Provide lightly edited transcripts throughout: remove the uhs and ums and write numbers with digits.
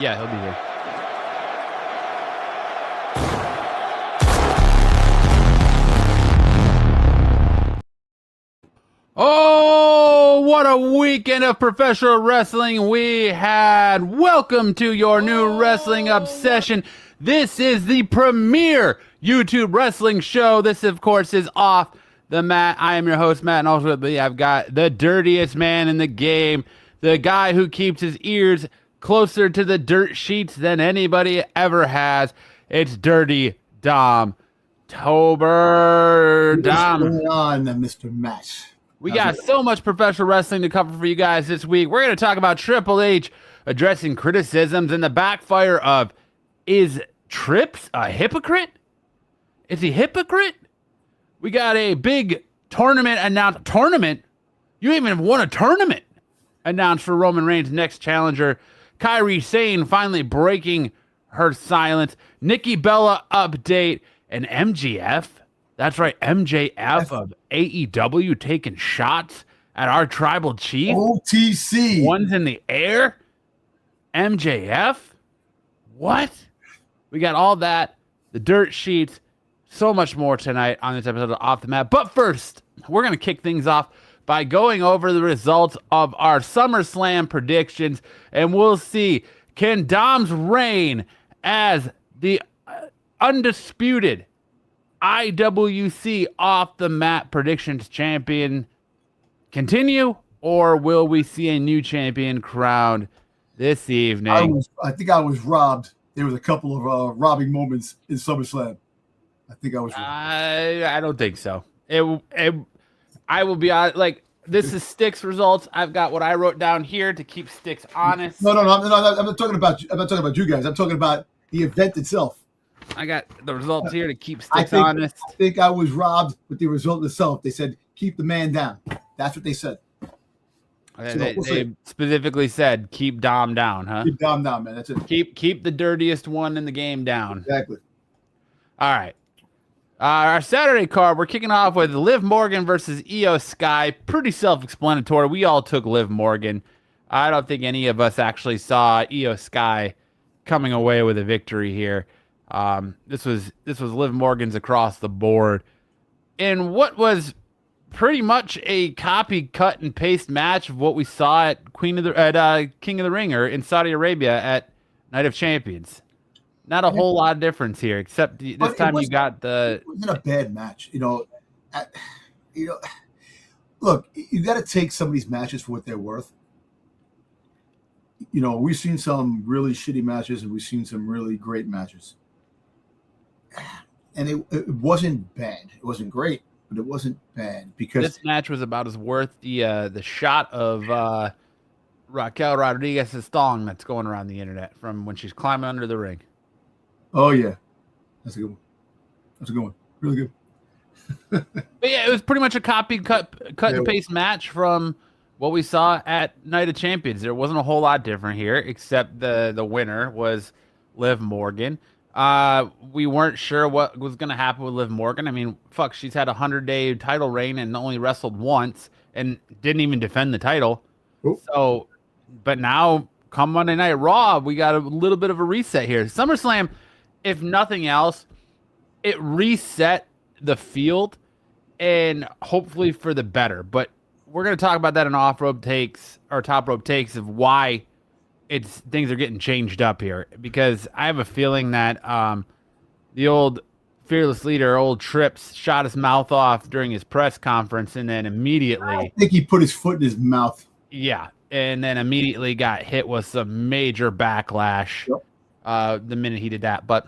Yeah, he'll be here. Oh, what a weekend of professional wrestling we had. Welcome to your new wrestling obsession. This is the premier YouTube wrestling show. This, of course, is Off the Mat. I am your host, Matt, and also with me, I've got the dirtiest man in the game, the guy who keeps his ears closer to the dirt sheets than anybody ever has. It's Dirty Dom Tober. Dom. What's going on, Mr. Matt? We got so much professional wrestling to cover for you guys this week. We're going to talk about Triple H addressing criticisms and the backfire of, is Trips a hypocrite? Is he a hypocrite? We got a big tournament announced. Tournament? You even won a tournament announced for Roman Reigns' next challenger. Kairi Sane finally breaking her silence. Nikki Bella update. And MJF. That's right, MJF of AEW taking shots at our tribal chief. OTC. One's in the air. MJF? What? We got all that, the dirt sheets, so much more tonight on this episode of Off the Mat. But first, we're going to kick things off by going over the results of our SummerSlam predictions. And we'll see, can Dom's reign as the undisputed IWC Off the Mat predictions champion continue, or will we see a new champion crowned this evening? I think I was robbed. There was a couple of robbing moments in SummerSlam. I think I was robbed. I don't think so. I will be honest, like, this is Sticks results. I've got what I wrote down here to keep Sticks honest. No. I'm not talking about you guys. I'm talking about the event itself. I got the results here to keep Sticks honest. I think I was robbed with the result itself. They said, keep the man down. That's what they said. They specifically said, keep Dom down, huh? Keep Dom down, man. That's it. Keep the dirtiest one in the game down. Exactly. All right. Our Saturday card, we're kicking off with Liv Morgan versus Io Sky. Pretty self-explanatory. We all took Liv Morgan. I don't think any of us actually saw Io Sky coming away with a victory here. This was Liv Morgan's across the board in what was pretty much a copy, cut, and paste match of what we saw at King of the Ring or in Saudi Arabia at Night of Champions. Not a whole lot of difference here, except this time you got the. It wasn't a bad match, Look, you got to take some of these matches for what they're worth. We've seen some really shitty matches, and we've seen some really great matches. And it wasn't bad. It wasn't great, but it wasn't bad because this match was about as worth the shot of Raquel Rodriguez's thong that's going around the internet from when she's climbing under the ring. Oh yeah, that's a good one. That's a good one. Really good. But yeah, it was pretty much a copy, cut and paste match from what we saw at Night of Champions. There wasn't a whole lot different here, except the winner was Liv Morgan. We weren't sure what was going to happen with Liv Morgan. I mean, fuck, she's had a 100-day title reign and only wrestled once and didn't even defend the title. Ooh. So, but now come Monday Night Raw, we got a little bit of a reset here. SummerSlam, if nothing else, it reset the field and hopefully for the better. But we're going to talk about that in off rope takes or top rope takes of why things are getting changed up here, because I have a feeling that the old fearless leader, old Trips, shot his mouth off during his press conference and then immediately. I think he put his foot in his mouth. Yeah, and then immediately got hit with some major backlash the minute he did that. But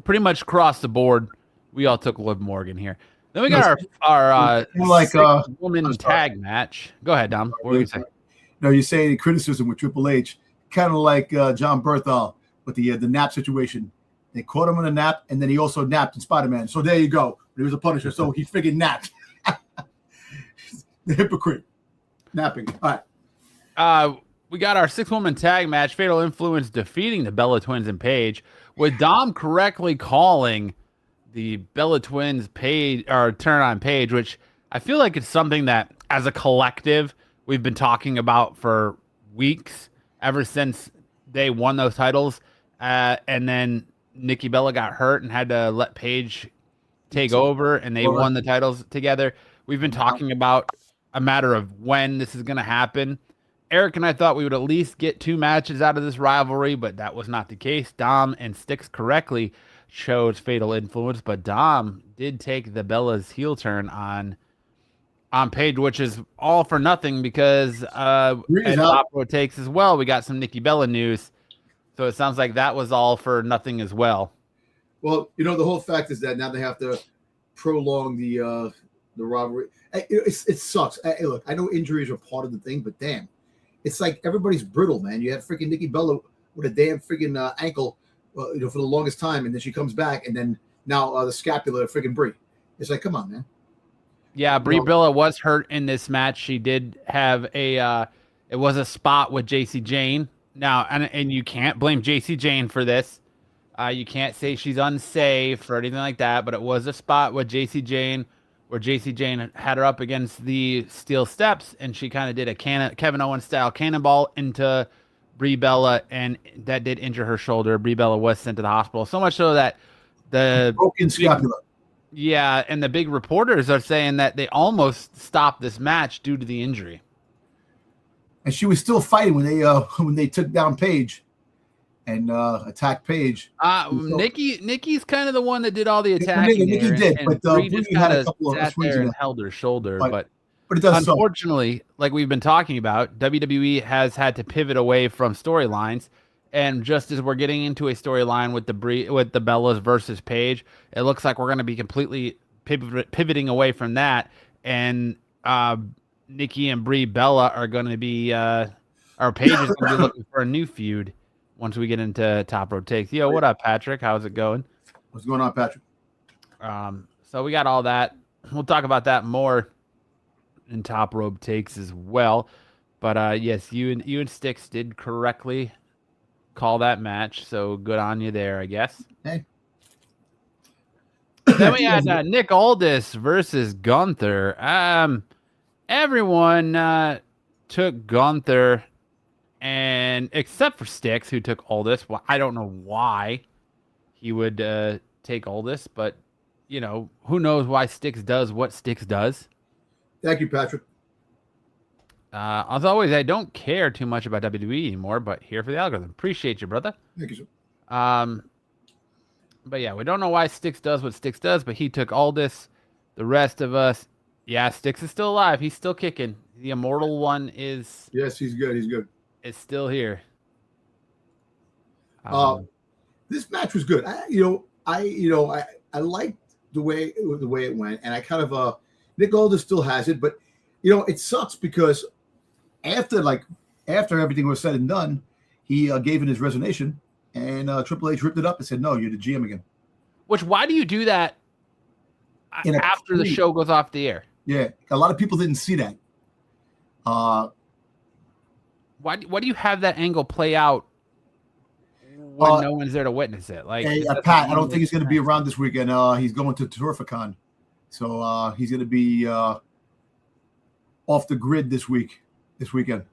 pretty much across the board, we all took Liv Morgan here. Then we got our woman tag match. Go ahead, Dom. What were you saying? No, you're saying criticism with Triple H, kind of like John Berthal with the nap situation. They caught him in a nap, and then he also napped in Spider-Man. So there you go. He was a Punisher, so he figured napped. The hypocrite. Napping. All right. We got our 6-woman tag match, Fatal Influence defeating the Bella Twins and Paige, with Dom correctly calling the Bella Twins turn on Paige, which I feel like it's something that, as a collective, we've been talking about for weeks, ever since they won those titles, and then Nikki Bella got hurt and had to let Paige take over, and they won the titles together. We've been talking about a matter of when this is going to happen. Eric and I thought we would at least get 2 matches out of this rivalry, but that was not the case. Dom and Styx correctly chose Fatal Influence, but Dom did take the Bella's heel turn on Paige, which is all for nothing because at Top Row Takes as well, we got some Nikki Bella news. So it sounds like that was all for nothing as well. Well, the whole fact is that now they have to prolong the rivalry. It sucks. Hey, look, I know injuries are part of the thing, but damn, it's like everybody's brittle, man. You had freaking Nikki Bella with a damn freaking ankle, for the longest time, and then she comes back, and then now the scapula, freaking Brie. It's like, come on, man. Yeah, Brie Bella was hurt in this match. She did have it was a spot with JC Jane. Now, and you can't blame JC Jane for this. You can't say she's unsafe or anything like that, but it was a spot with JC Jane where JC Jane had her up against the steel steps, and she kind of did a Kevin Owens style cannonball into Brie Bella, and that did injure her shoulder. Brie Bella was sent to the hospital, so much so that the broken scapula. Yeah, and the big reporters are saying that they almost stopped this match due to the injury. And she was still fighting when they took down Paige and attacked Paige. Nikki's kind of the one that did all the attacking. Nikki did, but Brie just had a couple of swings and held her shoulder. But it does. Unfortunately, like we've been talking about, WWE has had to pivot away from storylines. And just as we're getting into a storyline with the Bellas versus Paige, it looks like we're going to be completely pivoting away from that. And Nikki and Brie Bella are going to be, or Paige is going to be looking for a new feud once we get into Top Row Takes. Yo, what up, Patrick? How's it going? What's going on, Patrick? So we got all that. We'll talk about that more in Top Row Takes as well. But yes, you and Styx did correctly call that match, so good on you there, I guess. Hey. Then we had Nick Aldis versus Gunther. Everyone took Gunther, and except for Styx, who took Aldis. Well, I don't know why he would take Aldis, but who knows why Styx does what Styx does. Thank you, Patrick. As always, I don't care too much about WWE anymore, but here for the algorithm. Appreciate you, brother. Thank you, sir. But yeah, we don't know why Styx does what Styx does, but he took Aldis. The rest of us, yeah, Styx is still alive. He's still kicking. The immortal one is. Yes, he's good. He's good. It's still here. This match was good. I liked the way it went, and I kind of Nick Aldis still has it, but it sucks because after everything was said and done, he gave in his resignation, and Triple H ripped it up and said, "No, you're the GM again." Why do you do that after the show goes off the air? Yeah, a lot of people didn't see that. Why do you have that angle play out when no one's there to witness it? Like, hey, Pat, I don't think he's going to be around this weekend. He's going to Terrificon, so he's going to be off the grid this weekend.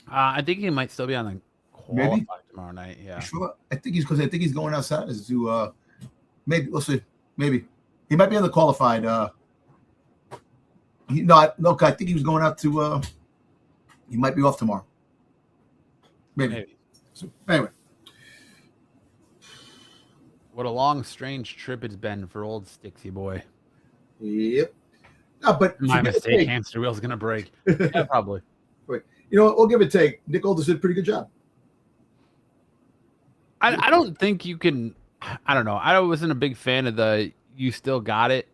I think he might still be on the qualify tomorrow night. Yeah, sure. I think he's going outside to maybe we'll see. Maybe he might be on the qualified. I think he was going out to. He might be off tomorrow. Maybe. So, anyway. What a long, strange trip it's been for old Stixie boy. Yep. No, but my mistake. Hamster wheel's gonna break. Yeah, probably. But we'll give it a take. Nick Aldis did a pretty good job. I don't think you can. I don't know. I wasn't a big fan of the "you still got it"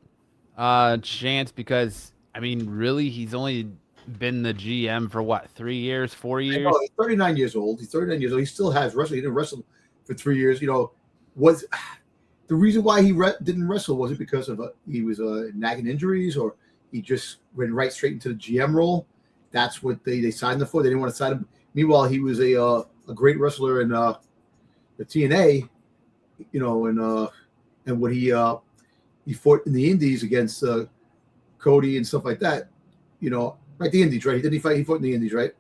chance because really, he's only been the GM for what, 3 years, 4 years? He's 39 years old. He still has wrestling. He didn't wrestle for 3 years. Was the reason why he didn't wrestle? Was it because of he was nagging injuries, or he just went right straight into the GM role? That's what they signed him for. They didn't want to sign him. Meanwhile, he was a great wrestler in the TNA, and what he fought in the Indies against Cody and stuff like that. Right, the Indies, right? He fought in the Indies, right?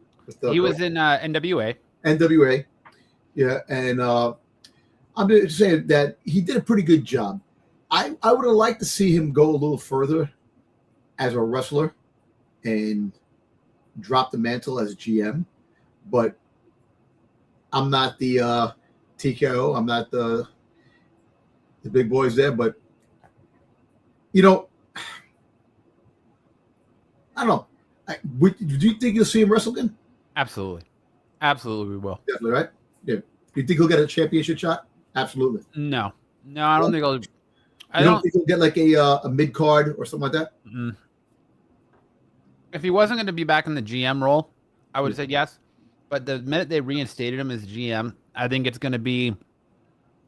He was in NWA. NWA. Yeah, and I'm just saying that he did a pretty good job. I would have liked to see him go a little further as a wrestler and drop the mantle as GM, but I'm not the TKO. I'm not the big boys there, but you know, I don't know. Do you think you'll see him wrestle again? Absolutely, absolutely, we will. Definitely, right? Yeah. Do you think he'll get a championship shot? Absolutely. No, I don't think I'll. I don't think he'll get like a mid card or something like that. Mm-mm. If he wasn't going to be back in the GM role, I would have said yes. But the minute they reinstated him as GM, I think it's going to be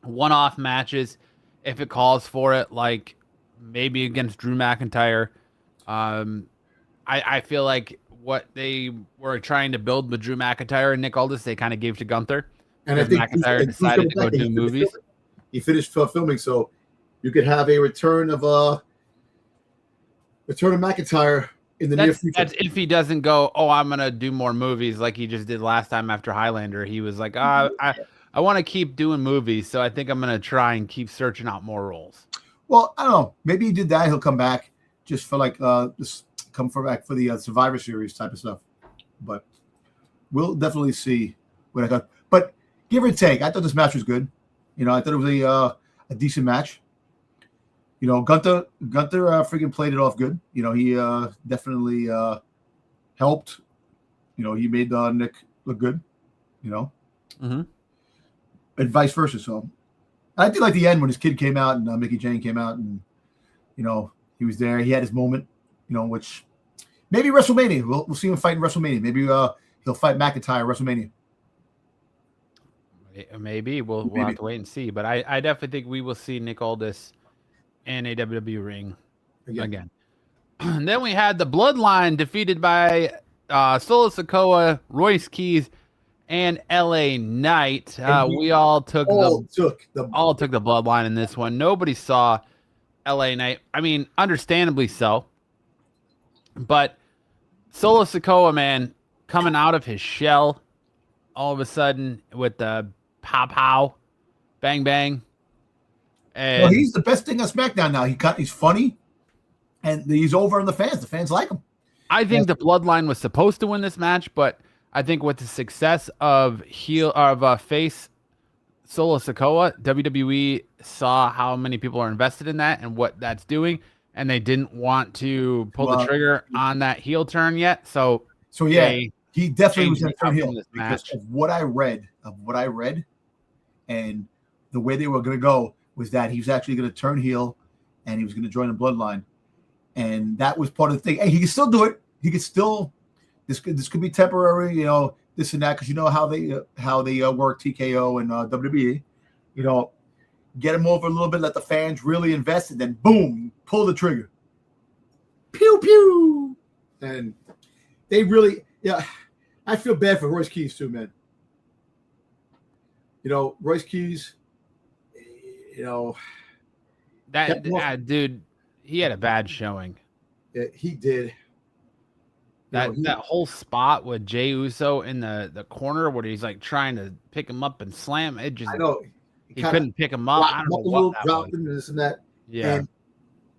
one-off matches if it calls for it, like maybe against Drew McIntyre. I feel like what they were trying to build with Drew McIntyre and Nick Aldis, they kind of gave to Gunther. And I think McIntyre decided to go do movies. He finished filming, so you could have a return of McIntyre in the near future. That's if he doesn't go, oh, I'm gonna do more movies like he just did last time after Highlander. He was like, I want to keep doing movies, so I think I'm gonna try and keep searching out more roles. Well, I don't know. Maybe he did that. He'll come back just for like back for the Survivor Series type of stuff. But we'll definitely see what I got. But give or take, I thought this match was good. You know, I thought it was a decent match. You know, Gunther freaking played it off good. You know, he definitely helped. You know, he made Nick look good. You know, and vice versa. So I did like the end when his kid came out and Mickey Jane came out, and you know he was there. He had his moment. You know, which maybe WrestleMania. We'll see him fight in WrestleMania. Maybe he'll fight McIntyre at WrestleMania. Maybe we'll have to wait and see. But I definitely think we will see Nick Aldis in a WWE ring again. And then we had the Bloodline defeated by Solo Sikoa, Royce Keys, and LA Knight. We all took the Bloodline in this one. Nobody saw LA Knight. I mean, understandably so. But Solo Sikoa, man, coming out of his shell all of a sudden with the pow, bang, bang. And he's the best thing on SmackDown now. He's funny, and he's over on the fans. The fans like him. I think the Bloodline was supposed to win this match, but I think with the success of face Solo Sikoa, WWE saw how many people are invested in that and what that's doing, and they didn't want to pull the trigger on that heel turn yet. So yeah, he definitely was going to turn heel because of what I read, and the way they were going to go was that he was actually going to turn heel, and he was going to join the Bloodline, and that was part of the thing. Hey, he can still do it. He could still. This could be temporary, you know, this and that, because you know how they work TKO and WWE. You know, get him over a little bit, let the fans really invest, and then boom, pull the trigger. Pew pew, and they really, yeah. I feel bad for Royce Keys too, man. You know, Royce Keys. You know, that dude, he had a bad showing. Yeah, he did. That whole spot with Jey Uso in the corner where he's like trying to pick him up and slam it, just I know he couldn't pick him up. I don't know what that was. Him this and that. Yeah, and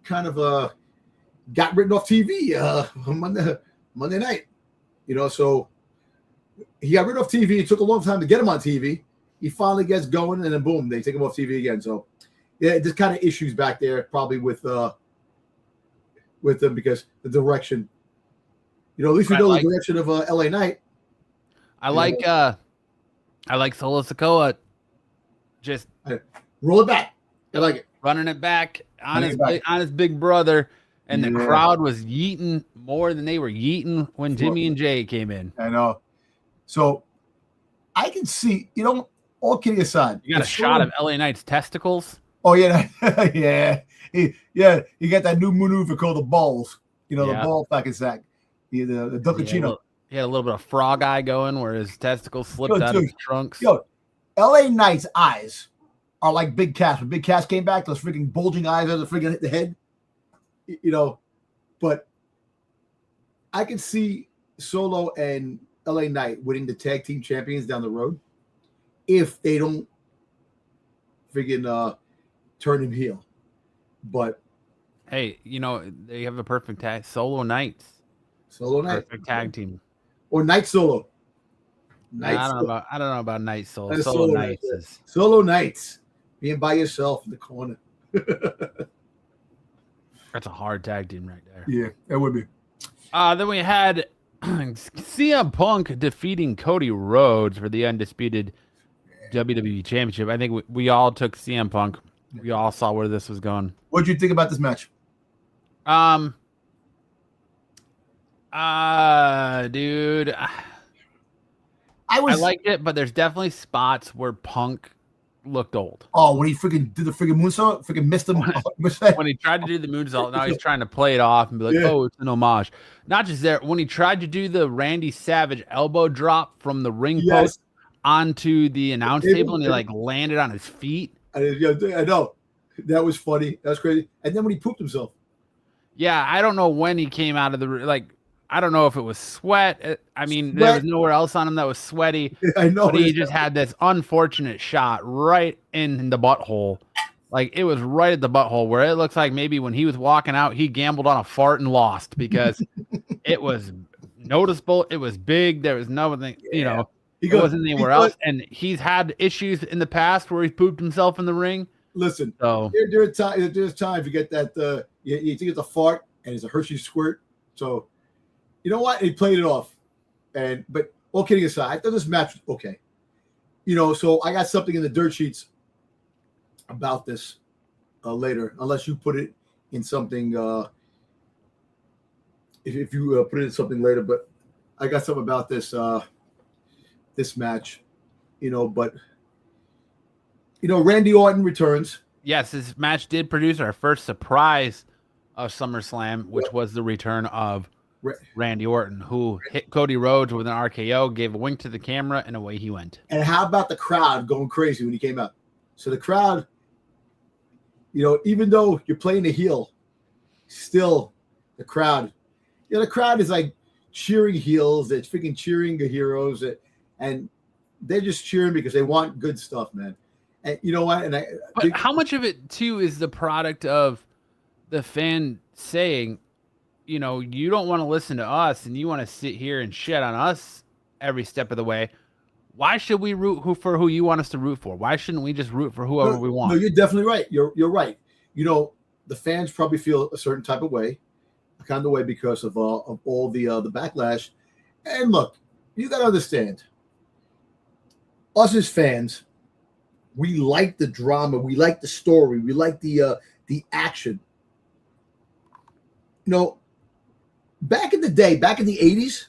kind of got written off TV Monday night. You know, so he got written off TV. It took a long time to get him on TV. He finally gets going, and then boom, they take him off TV again. So, yeah, there's kind of issues back there, probably with them because the direction. You know, at least we know the direction of LA Knight. I like Solo Sikoa. Just roll it back. I like it. Running it back on his big brother, and the crowd was yeeting more than they were yeeting when Jimmy and Jay came in. I know. So I can see, you know, all kidding aside. You got a shot of LA Knight's testicles? Oh, yeah. Yeah. You got that new maneuver called the balls. You know, the ball fucking sack. The Ducachino. He had a little bit of frog eye going where his testicles slipped out of his trunks. Yo, LA Knight's eyes are like Big Cass. When Big Cass came back, those freaking bulging eyes out of the freaking hit the head. You know, but I can see Solo and LA Knight winning the tag team champions down the road if they don't friggin' turn him heel. But hey, they have a perfect tag. Solo Knights. Solo Knight. Perfect tag team. Or Knight Solo. I don't know about Knight Solo. Solo Knights is Solo Knights. Being by yourself in the corner. That's a hard tag team right there. Yeah, that would be. Then we had CM Punk defeating Cody Rhodes for the undisputed WWE Championship. I think we all took CM Punk. We all saw where this was going. What did you think about this match? Dude, I liked it, but there's definitely spots where Punk looked old. Oh, when he freaking did the freaking moonsault, freaking missed him. When he tried to do the moonsault, now he's trying to play it off and be like, oh, it's an homage. Not just there. When he tried to do the Randy Savage elbow drop from the ring post onto the announce table, and he like landed on his feet. I know. That was funny. That was crazy. And then when he pooped himself. Yeah, I don't know when he came out of the I don't know if it was sweat. I mean, there was nowhere else on him that was sweaty. I know. But he just had this unfortunate shot right in the butthole. Like, it was right at the butthole where it looks like maybe when he was walking out, he gambled on a fart and lost because it was noticeable. It was big. There was nothing, it wasn't anywhere else. And he's had issues in the past where he's pooped himself in the ring. Listen, so there's times you get that you think it's a fart and it's a Hershey squirt. So you know what? He played it off. But all kidding aside, I thought this match was okay. So I got something in the dirt sheets about this later, unless you put it in something. If you put it in something later, but I got something about this this match, But Randy Orton returns. Yes, this match did produce our first surprise of SummerSlam, which was the return of Randy Orton, who hit Cody Rhodes with an RKO, gave a wink to the camera, and away he went. And how about the crowd going crazy when he came out? So the crowd, even though you're playing the heel, still the crowd, the crowd is like cheering heels. They're freaking cheering the heroes, and they're just cheering because they want good stuff, man. And you know what? But how much of it too is the product of the fan saying, you don't want to listen to us and you want to sit here and shit on us every step of the way. Why should we root for who you want us to root for? Why shouldn't we just root for whoever we want? No, you're definitely right. You're right. The fans probably feel a certain type of way, kind of way because of all the backlash. And look, you got to understand, us as fans, we like the drama, we like the story, we like the action. Back in the day, back in the 80s,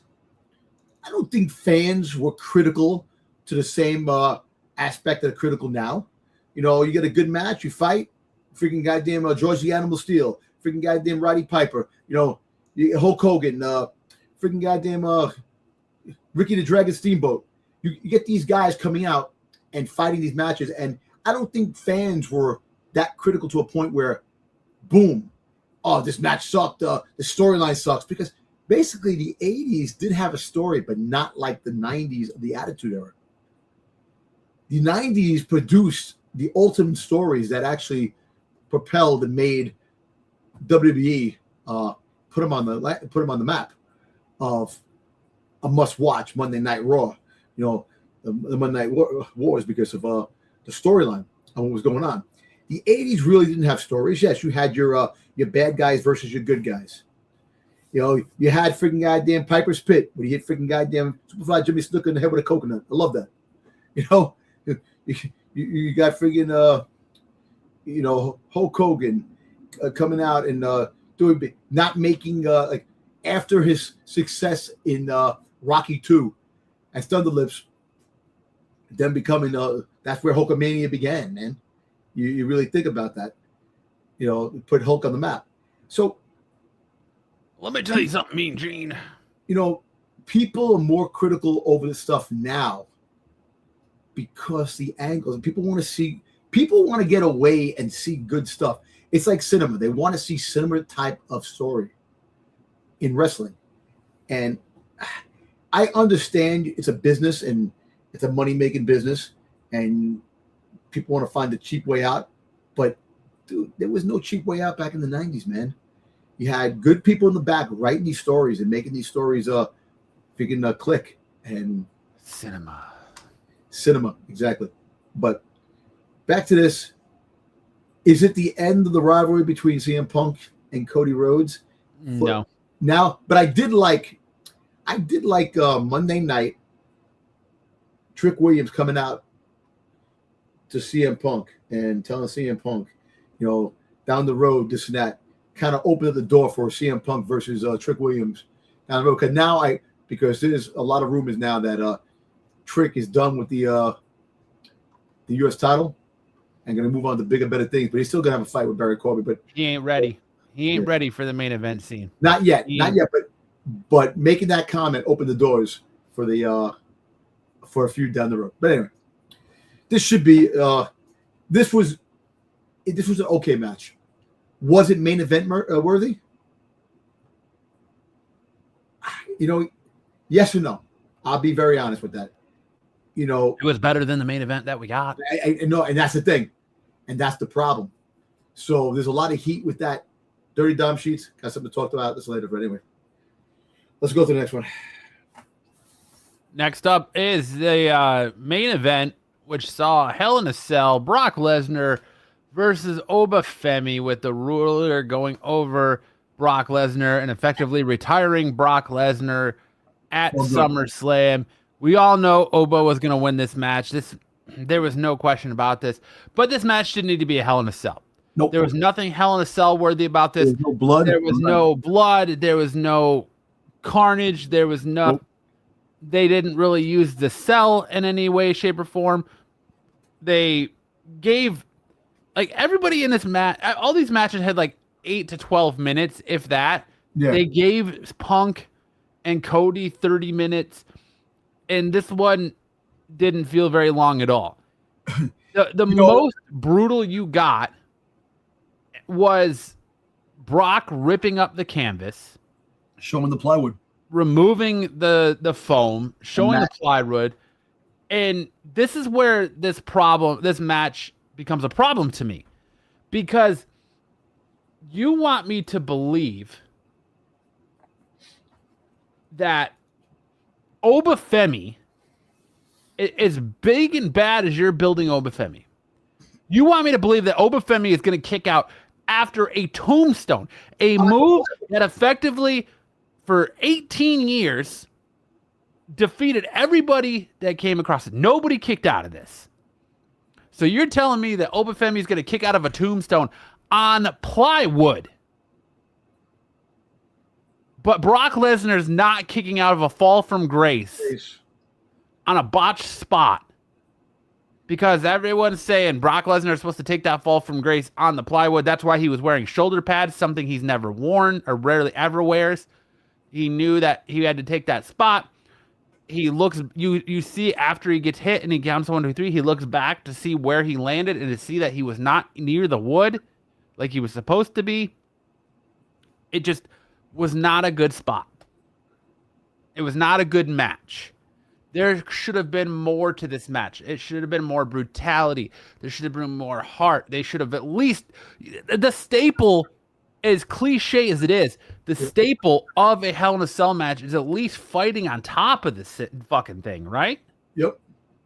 I don't think fans were critical to the same aspect that are critical now. You get a good match, you fight, freaking goddamn George the Animal Steel, freaking goddamn Roddy Piper, Hulk Hogan, freaking goddamn Ricky the Dragon Steamboat. You get these guys coming out and fighting these matches, and I don't think fans were that critical to a point where, boom, oh, this match sucked. The storyline sucks, because basically the 80s did have a story, but not like the 90s of the Attitude Era. The 90s produced the ultimate stories that actually propelled and made WWE put them on the map of a must-watch Monday Night Raw. The Monday Night Wars because of the storyline and what was going on. The 80s really didn't have stories. Yes, you had your bad guys versus your good guys. You had freaking goddamn Piper's Pit when you hit freaking goddamn Superfly Jimmy Snuka in the head with a coconut. I love that. You got freaking Hulk Hogan coming out and not making after his success in Rocky II and Thunder Lips, then becoming that's where Hulkamania began, man. You really think about that. Put Hulk on the map. So let me tell you something, Mean Gene. People are more critical over this stuff now because the angles, and people want to get away and see good stuff. It's like cinema. They want to see cinema type of story in wrestling. And I understand it's a business and it's a money-making business, and people want to find the cheap way out. But, dude, there was no cheap way out back in the 90s, man. You had good people in the back writing these stories and making these stories freaking click. And cinema, exactly. But back to this. Is it the end of the rivalry between CM Punk and Cody Rhodes? No. Now, but I did like Monday night, Trick Williams coming out to CM Punk and telling CM Punk, down the road, this and that, kind of opened up the door for CM Punk versus Trick Williams down the road. Because there's a lot of rumors now that Trick is done with the U.S. title and going to move on to bigger, better things. But he's still going to have a fight with Barry Corbin. But he ain't ready. He ain't ready for the main event scene. Not yet. But making that comment opened the doors for for a feud down the road. But anyway, this should be this was an okay match. Was it main event worthy? Yes or no. I'll be very honest with that. It was better than the main event that we got. I know, and that's the thing, and that's the problem. So there's a lot of heat with that. Dirty Dom Sheets. Got something to talk about this later, but anyway. Let's go to the next one. Next up is the main event, which saw Hell in a Cell, Brock Lesnar versus Obafemi, with the ruler going over Brock Lesnar and effectively retiring Brock Lesnar at SummerSlam. We all know Oba was going to win this match. There was no question about this. But this match didn't need to be a Hell in a Cell. Nope. There was nothing Hell in a Cell worthy about this. There was no blood. There was no blood. There was no carnage. There was no. Nope. They didn't really use the cell in any way, shape, or form. They gave, everybody in this match, all these matches had 8 to 12 minutes, if that. Yeah. They gave Punk and Cody 30 minutes, and this one didn't feel very long at all. The most brutal you got was Brock ripping up the canvas, showing the plywood, removing the foam, showing the plywood. And this is where this match becomes a problem to me, because you want me to believe that Obafemi, as big and bad as you're building Obafemi, you want me to believe that Obafemi is going to kick out after a tombstone, a move that effectively for 18 years defeated everybody that came across it. Nobody kicked out of this. So you're telling me that Obafemi is going to kick out of a tombstone on plywood, but Brock Lesnar is not kicking out of a fall from grace on a botched spot, because everyone's saying Brock Lesnar is supposed to take that fall from grace on the plywood. That's why he was wearing shoulder pads, something he's never worn or rarely ever wears. He knew that he had to take that spot. He looks, you see after he gets hit and he counts 1, 2, 3, he looks back to see where he landed and to see that he was not near the wood like he was supposed to be. It just was not a good spot. It was not a good match. There should have been more to this match. It should have been more brutality. There should have been more heart. They should have at least, the staple, as cliche as it is, the staple of a Hell in a Cell match is at least fighting on top of this fucking thing, right? Yep.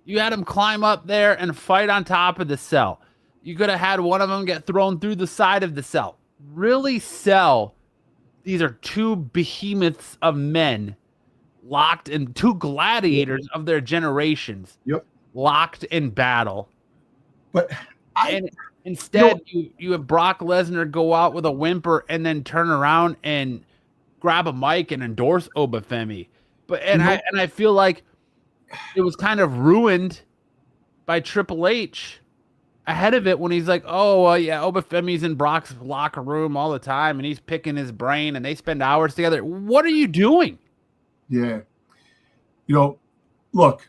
You had him climb up there and fight on top of the cell. You could have had one of them get thrown through the side of the cell. Really sell. These are two behemoths of men locked in, two gladiators of their generations. Yep. Locked in battle. But instead, you have Brock Lesnar go out with a whimper and then turn around and grab a mic and endorse Obafemi. I feel like it was kind of ruined by Triple H ahead of it when he's like, Obafemi's in Brock's locker room all the time and he's picking his brain and they spend hours together. What are you doing? Yeah. Look,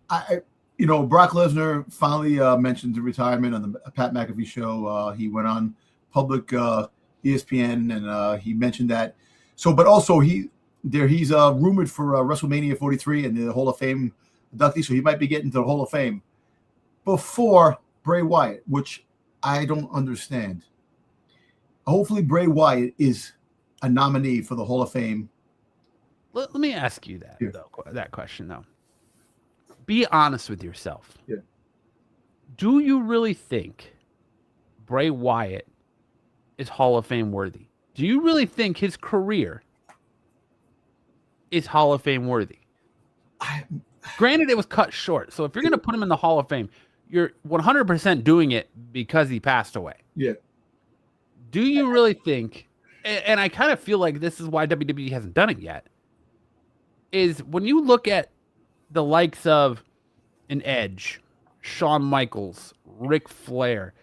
Brock Lesnar finally mentioned the retirement on the Pat McAfee show. He went on public ESPN and he mentioned that. So, but also he he's rumored for WrestleMania 43 and the Hall of Fame inductee, so he might be getting to the Hall of Fame before Bray Wyatt, which I don't understand. Hopefully, Bray Wyatt is a nominee for the Hall of Fame. Let me ask you that question, though. Be honest with yourself. Yeah. Do you really think Bray Wyatt is Hall of Fame worthy? Do you really think his career is Hall of Fame worthy? Granted, it was cut short. So if you're going to put him in the Hall of Fame, you're 100% doing it because he passed away. Yeah. Do you really think, and I kind of feel like this is why WWE hasn't done it yet, is when you look at the likes of an Edge, Shawn Michaels, Ric Flair,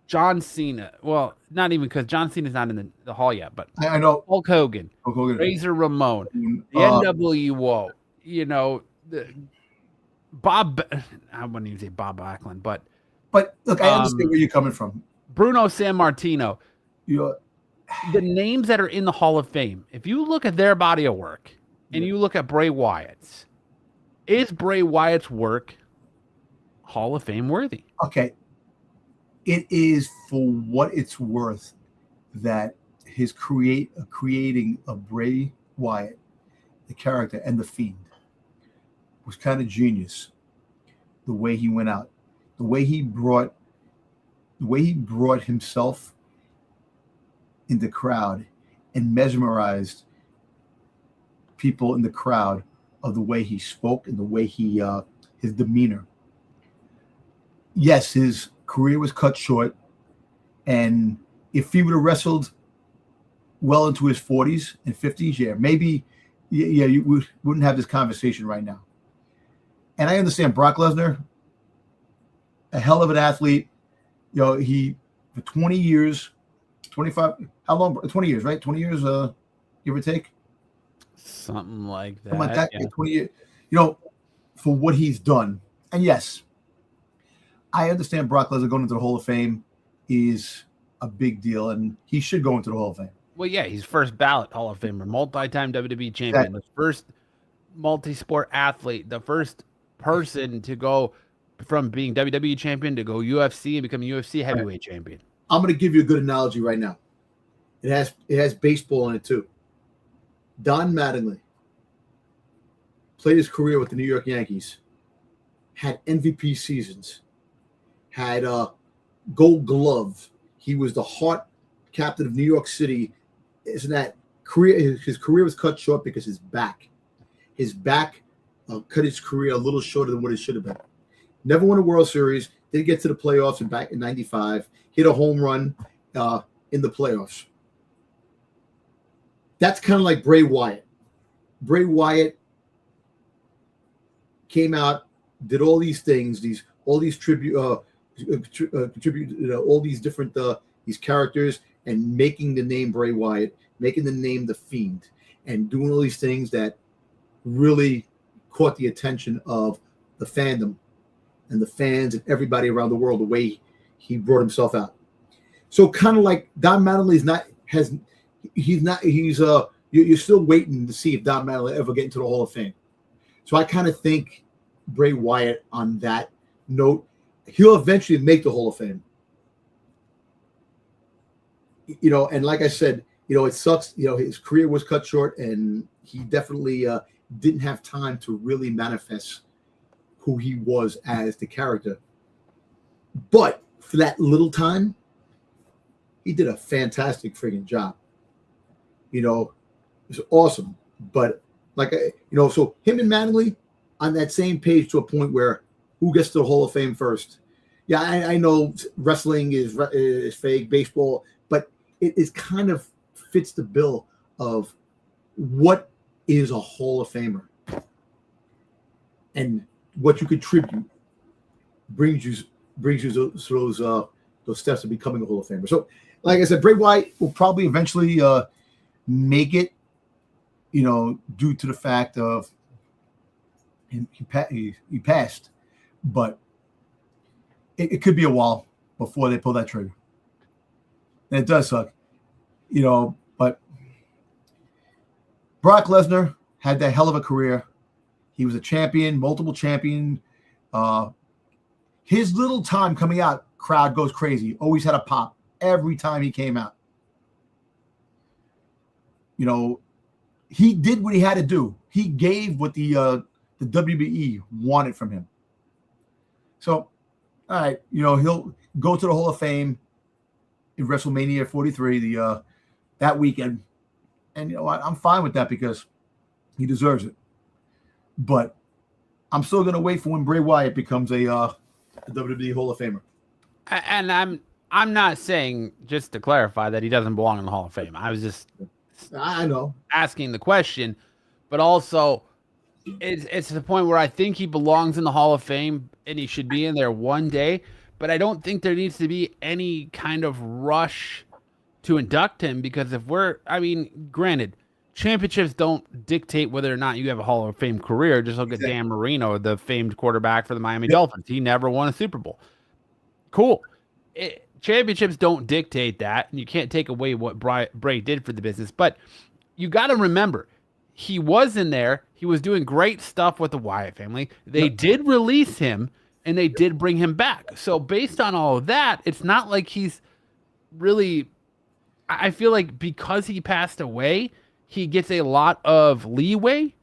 John Cena. Well, not even because John Cena's not in the hall yet, but I know Hulk Hogan, Razor Ramon, the NWO, Bob. I wouldn't even say Bob Backlund, but look, I understand where you're coming from. Bruno Sammartino. The names that are in the Hall of Fame, if you look at their body of work and you look at Bray Wyatt's, is Bray Wyatt's work Hall of Fame worthy? Okay. It is, for what it's worth, that his creating of Bray Wyatt, the character, and the Fiend was kind of genius. The way he went out, the way he brought himself in the crowd and mesmerized people in the crowd of the way he spoke and the way he his demeanor. Yes, his career was cut short, and if he would have wrestled well into his 40s and 50s, maybe you wouldn't have this conversation right now. And I understand Brock Lesnar, a hell of an athlete. He for 20 years, 25, how long? 20 years, right? 20 years, give or take. Something like that. Something like that. Yeah. 20 years. For what he's done. And yes, I understand Brock Lesnar going into the Hall of Fame is a big deal, and he should go into the Hall of Fame. Well, yeah, he's first ballot Hall of Famer, multi-time WWE champion, the first multi-sport athlete, the first person to go from being WWE champion to go UFC and become a UFC heavyweight champion. I'm going to give you a good analogy right now. It has baseball in it too. Don Mattingly played his career with the New York Yankees, had MVP seasons, had a Gold Glove. He was the Hart captain of New York City. Isn't that career? His career was cut short because his back cut his career a little shorter than what it should have been. Never won a World Series. Didn't get to the playoffs back in '95. Hit a home run in the playoffs. That's kind of like Bray Wyatt. Bray Wyatt came out, did all these things, all these tribute, all these different these characters, and making the name Bray Wyatt, making the name The Fiend, and doing all these things that really caught the attention of the fandom and the fans and everybody around the world, the way he brought himself out. So kind of like Don Mattingly's you're still waiting to see if Don Mattingly ever get into the Hall of Fame. So I kind of think Bray Wyatt, on that note, he'll eventually make the Hall of Fame. And like I said, it sucks. His career was cut short, and he definitely didn't have time to really manifest who he was as the character. But for that little time, he did a fantastic friggin' job. It's awesome. But so him and Mattingly on that same page to a point where who gets to the Hall of Fame first? Yeah, I know wrestling is fake, baseball, but it is kind of fits the bill of what is a Hall of Famer and what you contribute brings you those steps to becoming a Hall of Famer. So, like I said, Bray Wyatt will probably eventually make it, due to the fact of he passed, but it could be a while before they pull that trigger. And it does suck, but Brock Lesnar had that hell of a career. He was a champion, multiple champion. His little time coming out, crowd goes crazy. Always had a pop every time he came out. You know, he did what he had to do. He gave what the WWE wanted from him. So, all right, you know, he'll go to the Hall of Fame in WrestleMania 43 that weekend. And, you know, I'm fine with that because he deserves it. But I'm still going to wait for when Bray Wyatt becomes a WWE Hall of Famer. And I'm not saying, just to clarify, that he doesn't belong in the Hall of Fame. I was just asking the question, but also it's to the point where I think he belongs in the Hall of Fame and he should be in there one day, but I don't think there needs to be any kind of rush to induct him because granted, championships don't dictate whether or not you have a Hall of Fame career. Just look at Dan Marino, the famed quarterback for the Miami Dolphins. He never won a Super Bowl. Cool. Championships don't dictate that, and you can't take away what Bray did for the business. But you got to remember, he was in there. He was doing great stuff with the Wyatt family. They did release him, and they did bring him back. So based on all of that, it's not like he's really – I feel like because he passed away, he gets a lot of leeway.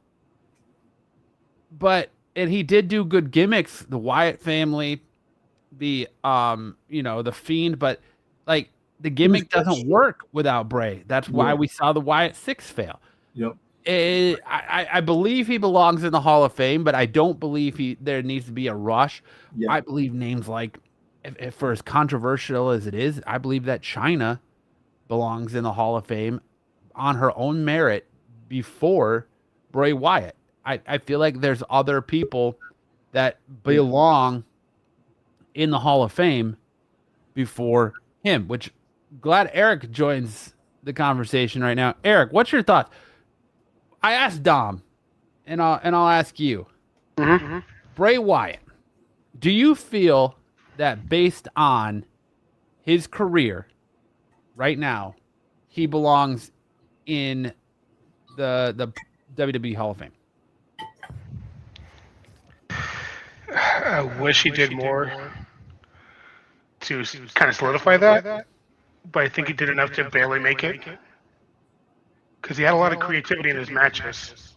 And he did do good gimmicks, the Wyatt family – the Fiend, but like the gimmick doesn't work without Bray. That's why we saw the Wyatt 6 fail. Yep. I believe he belongs in the Hall of Fame, but I don't believe there needs to be a rush. I believe names like, if for as controversial as it is, I believe that Chyna belongs in the Hall of Fame on her own merit before Bray Wyatt. I feel like there's other people that belong in the Hall of Fame before him, which glad Eric joins the conversation right now. Eric, what's your thoughts? I asked Dom, and I'll ask you. Mm-hmm. Bray Wyatt, do you feel that based on his career right now, he belongs in the WWE Hall of Fame? I wish he did more to kind of solidify that, but I think he did enough to barely make it because he had a lot of creativity in his matches.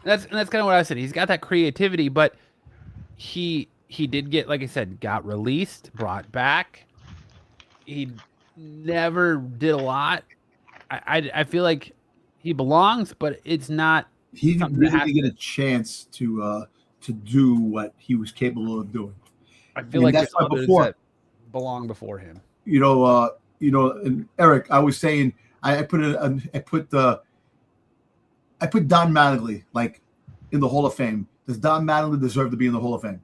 That's kind of what I said. He's got that creativity, but he did get, like I said, got released, brought back. He never did a lot. I feel like he belongs, but it's not. He didn't really get a chance to do what he was capable of doing. I feel like that's why that belong before him. And Eric, I was saying I put Don Mattingly like in the Hall of Fame. Does Don Mattingly deserve to be in the Hall of Fame?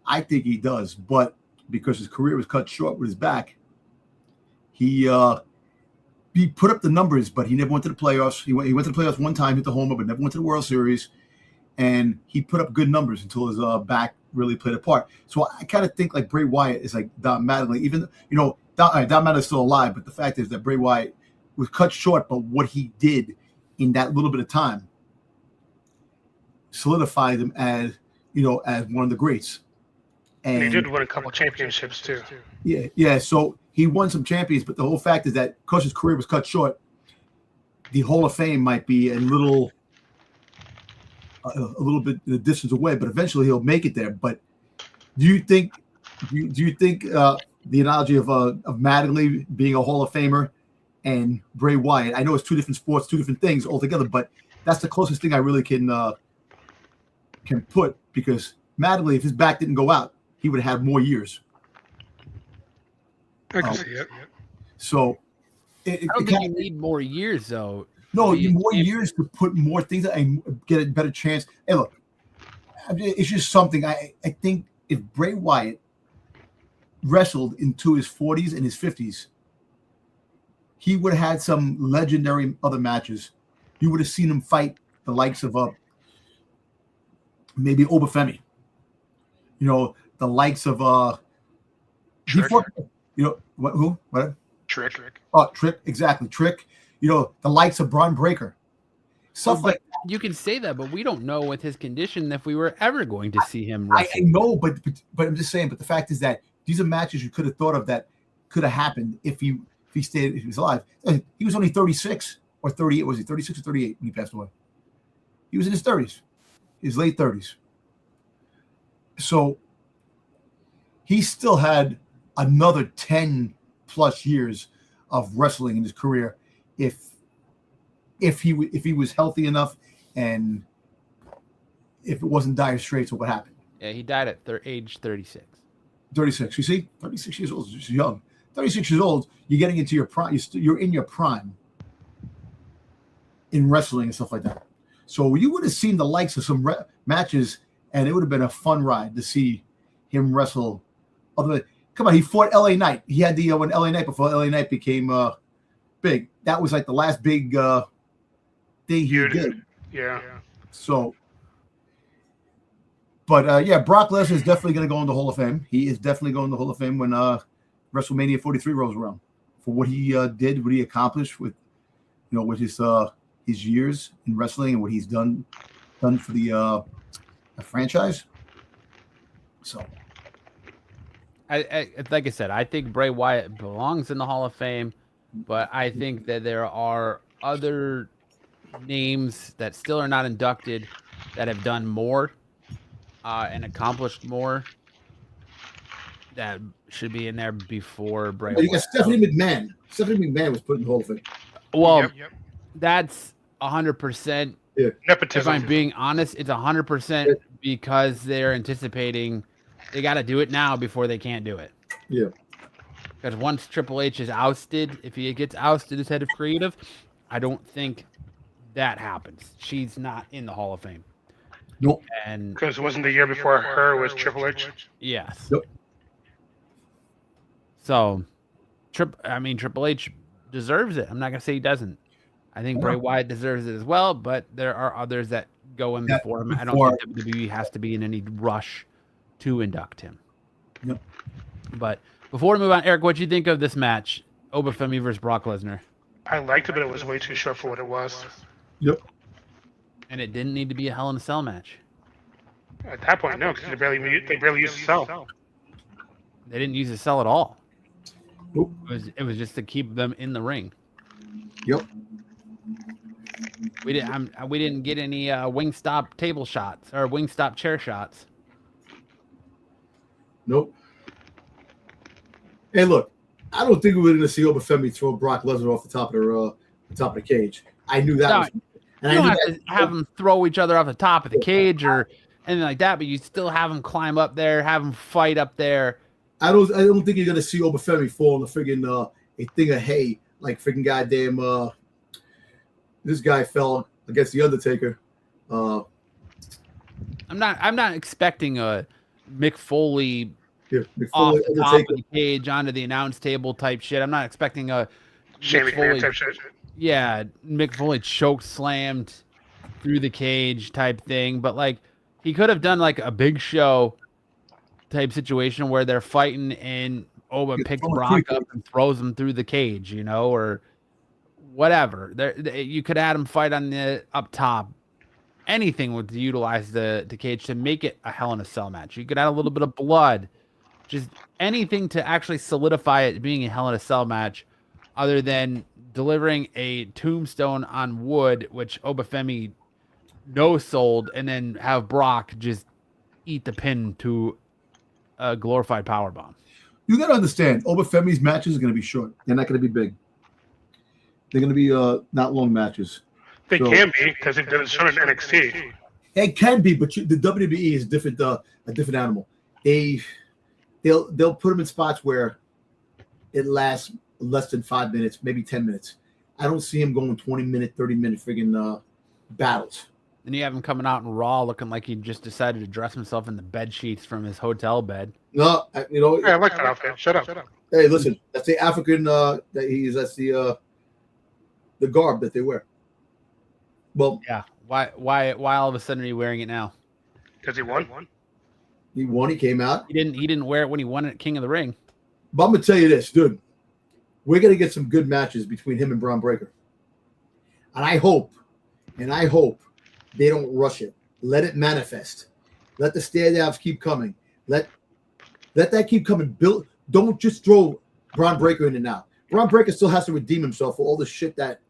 I think he does, but because his career was cut short with his back, he put up the numbers, but he never went to the playoffs. He went to the playoffs one time, hit the homer, but never went to the World Series. And he put up good numbers until his back really played a part. So I kind of think like Bray Wyatt is like Don Mattingly. Even Don Mattingly's still alive, but the fact is that Bray Wyatt was cut short, but what he did in that little bit of time solidified him as one of the greats. And he did win a couple championships too. Yeah. So he won some champions, but the whole fact is that because his career was cut short, the Hall of Fame might be a little bit the distance away, but eventually he'll make it there. But do you think the analogy of Mattingly being a Hall of Famer and Bray Wyatt? I know it's two different sports, two different things altogether, but that's the closest thing I really can put, because Mattingly, if his back didn't go out, he would have had more years. I can see it. So I don't think you need more years, though. No, you need more years to put more things and get a better chance. Hey, look, it's just something. I think if Bray Wyatt wrestled into his 40s and his 50s, he would have had some legendary other matches. You would have seen him fight the likes of maybe Obafemi. The likes of Trick. Who? What? Trick. Oh, Trick, exactly. Trick. the likes of Braun Breaker. Stuff like that. You can say that, but we don't know with his condition if we were ever going to see him I wrestle. know, but I'm just saying. But the fact is that these are matches you could have thought of that could have happened if he was alive. He was only 36 or 38. Was he 36 or 38 when he passed away? He was in his 30s, his late 30s. So he still had another 10 plus years of wrestling in his career if he was healthy enough and if it wasn't dire straits or what happened. Yeah, he died at age 36. 36. You see, 36 years old is just young. 36 years old, you're getting into your prime. You're in your prime in wrestling and stuff like that. So you would have seen the likes of some matches, and it would have been a fun ride to see him wrestle. Come on, he fought LA Knight. He had the when LA Knight before LA Knight became big. That was like the last big thing he did. Yeah. So, but yeah, Brock Lesnar is definitely going to go in the Hall of Fame. He is definitely going to the Hall of Fame when WrestleMania 43 rolls around for what he did, what he accomplished with, with his years in wrestling and what he's done for the franchise. So, I like I said, I think Bray Wyatt belongs in the Hall of Fame, but I think that there are other names that still are not inducted that have done more and accomplished more that should be in there before Bray Wyatt. You got Stephanie McMahon. Stephanie McMahon was put in the Hall of Fame. Well, that's 100%. Yeah. If I'm being honest, it's 100% because they're anticipating they got to do it now before they can't do it. Yeah. Because once Triple H is ousted, if he gets ousted as head of creative, I don't think that happens. She's not in the Hall of Fame. Nope. And because it wasn't the year before her was Triple H. Yes. Yep. So, Triple H deserves it. I'm not gonna say he doesn't. I think Bray Wyatt deserves it as well, but there are others that go in before him. I don't think WWE has to be in any rush to induct him. Yep. But before we move on, Eric, what do you think of this match? Obafemi versus Brock Lesnar. I liked it, but it was way too short for what it was. Yep. And it didn't need to be a Hell in a Cell match. At that point, no, because they barely used the cell. They didn't use the cell at all. Nope. It was just to keep them in the ring. Yep. We didn't get any Wingstop table shots or Wingstop chair shots. Nope. Hey, look, I don't think we were going to see Obafemi throw Brock Lesnar off the top of the cage. I knew that. You don't have to have them throw each other off the top of the cage or anything like that, but you still have them climb up there, have them fight up there. I don't think you're going to see Obafemi fall in the friggin' a thing of hay like friggin' goddamn. This guy fell against the Undertaker. I'm not expecting a Mick Foley off the top of the cage onto the announce table type shit. I'm not expecting a Mick Foley type shit. Yeah, Mick Foley choke slammed through the cage type thing, but like he could have done like a Big Show type situation where they're fighting and Oba picks Brock up and throws him through the cage, or whatever. You could have him fight on the up top. Anything would utilize the cage to make it a Hell in a Cell match. You could add a little bit of blood, just anything to actually solidify it being a Hell in a Cell match, other than delivering a tombstone on wood, which Obafemi no-sold, and then have Brock just eat the pin to a glorified powerbomb. You got to understand, Obafemi's matches are going to be short. They're not going to be big. They're going to be not long matches. They can be because they've done it in NXT. It can be, but the WWE is different. A different animal. They'll put them in spots where it lasts less than 5 minutes, maybe 10 minutes. I don't see him going 20-minute, 30-minute friggin' battles. And you have him coming out in Raw looking like he just decided to dress himself in the bed sheets from his hotel bed. No, I like that outfit. Shut up. Hey, listen, that's the African. That's the garb that they wear. Well, yeah. Why all of a sudden are you wearing it now? Because he won. He won. He came out. He didn't wear it when he won at King of the Ring. But I'm gonna tell you this, dude. We're gonna get some good matches between him and Braun Breaker. And I hope they don't rush it. Let it manifest. Let the standouts keep coming. Let that keep coming. Don't just throw Braun Breaker in and out. Braun Breaker still has to redeem himself for all the shit that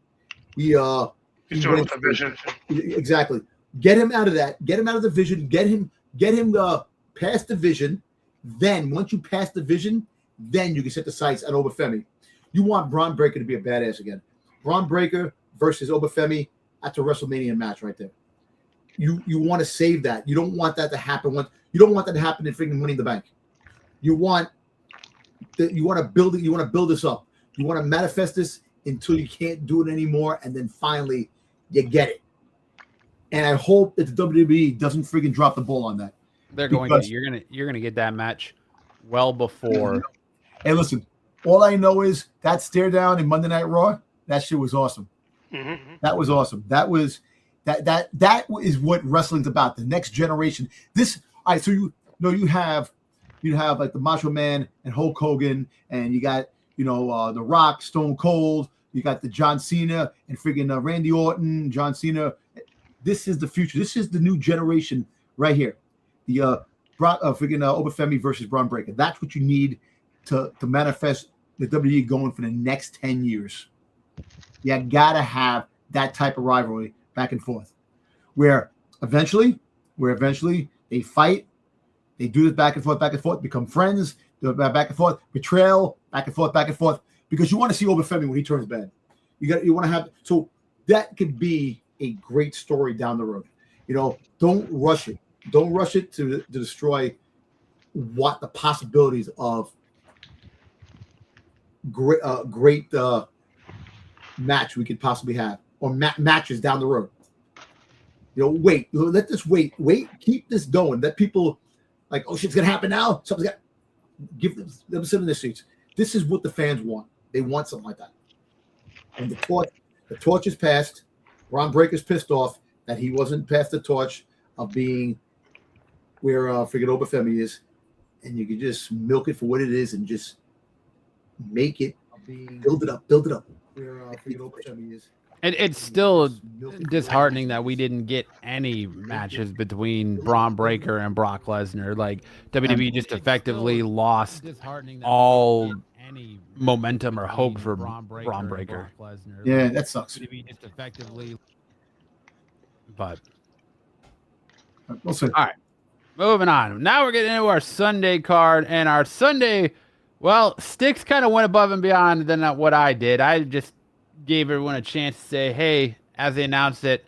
he's doing with the vision. Exactly. Get him out of that. Get him out of the vision. Get him past the vision. Then once you pass the vision, then you can set the sights at Obafemi. You want Braun Breaker to be a badass again. Braun Breaker versus Obafemi. That's a WrestleMania match right there. You want to save that. You don't want that to happen. You don't want that to happen in freaking Money in the Bank. You want to build it. You want to build this up. You want to manifest this until you can't do it anymore, and then finally you get it. And I hope that the WWE doesn't freaking drop the ball on that. They're going to. You're gonna get that match well before. Hey, listen. All I know is that stare down in Monday Night Raw. That shit was awesome. Mm-hmm. That was awesome. That is what wrestling's about. The next generation. All right. So you have like the Macho Man and Hulk Hogan, and you got The Rock, Stone Cold. You got the John Cena and freaking Randy Orton, John Cena. This is the future. This is the new generation right here. The freaking Obafemi versus Braun Breaker. That's what you need to manifest the WWE going for the next 10 years. You gotta have that type of rivalry back and forth, where eventually they fight, they do this back and forth, become friends, back and forth, betrayal, back and forth, because you want to see Obafemi when he turns bad. You want to have, so that could be a great story down the road. Don't rush it. Don't rush it to destroy what the possibilities of great match we could possibly have, or matches down the road. Wait, let this wait, keep this going. Let people like, oh shit's gonna happen now. Something's got, give them sit in their seats. This is what the fans want. They want something like that. And the torch is passed. Braun Breaker's pissed off that he wasn't past the torch of being where freaking Obafemi is, and you can just milk it for what it is and just make it, build it up. Where freaking Obafemi is. And it's still disheartening that we didn't get any matches between Braun Breaker and Brock Lesnar. Like, WWE just effectively lost all momentum or hope for Braun Breaker. Yeah, that sucks. But we'll see. All right, moving on. Now we're getting into our Sunday card, and our Sunday, well, Sticks kind of went above and beyond than what I did. I just gave everyone a chance to say, hey, as they announced it,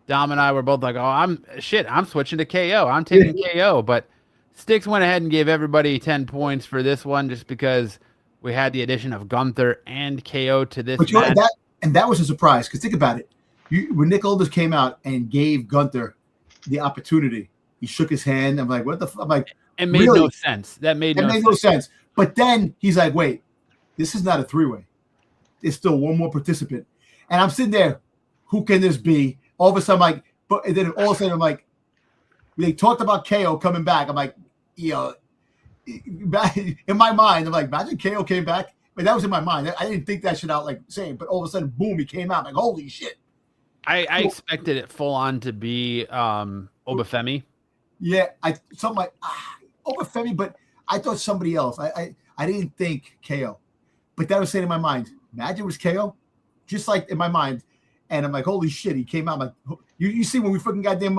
Dom and I were both like, oh, I'm switching to KO. I'm taking KO. But Sticks went ahead and gave everybody 10 points for this one just because we had the addition of Gunther and KO to this match. That was a surprise, because think about it. When Nick Aldis came out and gave Gunther the opportunity, he shook his hand. I'm like, what the fuck? I'm like, it made no sense. That made no sense. But then he's like, wait, this is not a three-way. There's still one more participant. And I'm sitting there, who can this be? All of a sudden, I'm like, and then all of a sudden, I'm like, they talked about KO coming back. I'm like, in my mind, I'm like, imagine KO came back. But that was in my mind. I didn't think that shit out like saying, but all of a sudden, boom, he came out. I'm like, holy shit. I expected it full on to be Obafemi. Yeah, Obafemi, but I thought somebody else. I didn't think KO. But that was saying in my mind, imagine it was KO, just like in my mind. And I'm like, holy shit, he came out. I'm like, you see when we fucking goddamn,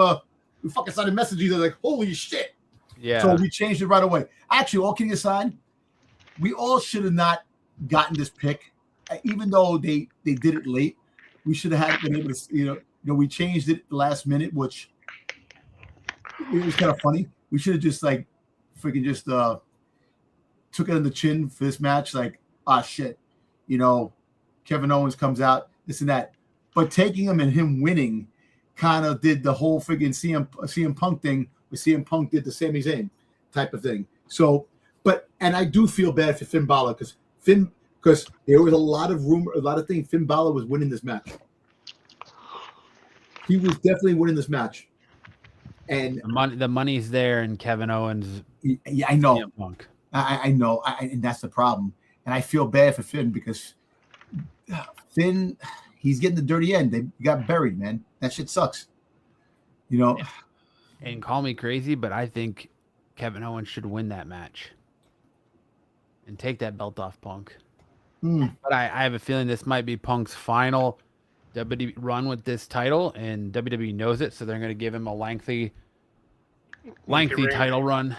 we fucking started messages, they're like, holy shit. Yeah. So we changed it right away. Actually, all kidding aside, we all should have not gotten this pick, even though they did it late. We should have been able to, we changed it last minute, which it was kind of funny. We should have just like freaking just took it on the chin for this match. Like, shit, Kevin Owens comes out, this and that. But taking him and him winning kind of did the whole freaking CM Punk thing, where CM Punk did the Sami Zayn type of thing. So, and I do feel bad for Finn Balor because there was a lot of rumor, a lot of things. Finn Balor was winning this match. He was definitely winning this match. And the money's there, and Kevin Owens. Yeah, I know. I know, and that's the problem. And I feel bad for Finn because Finn, he's getting the dirty end. They got buried, man. That shit sucks. You know. And call me crazy, but I think Kevin Owens should win that match and take that belt off Punk. But I have a feeling this might be Punk's final WWE run with this title, and WWE knows it, so they're going to give him a lengthy title run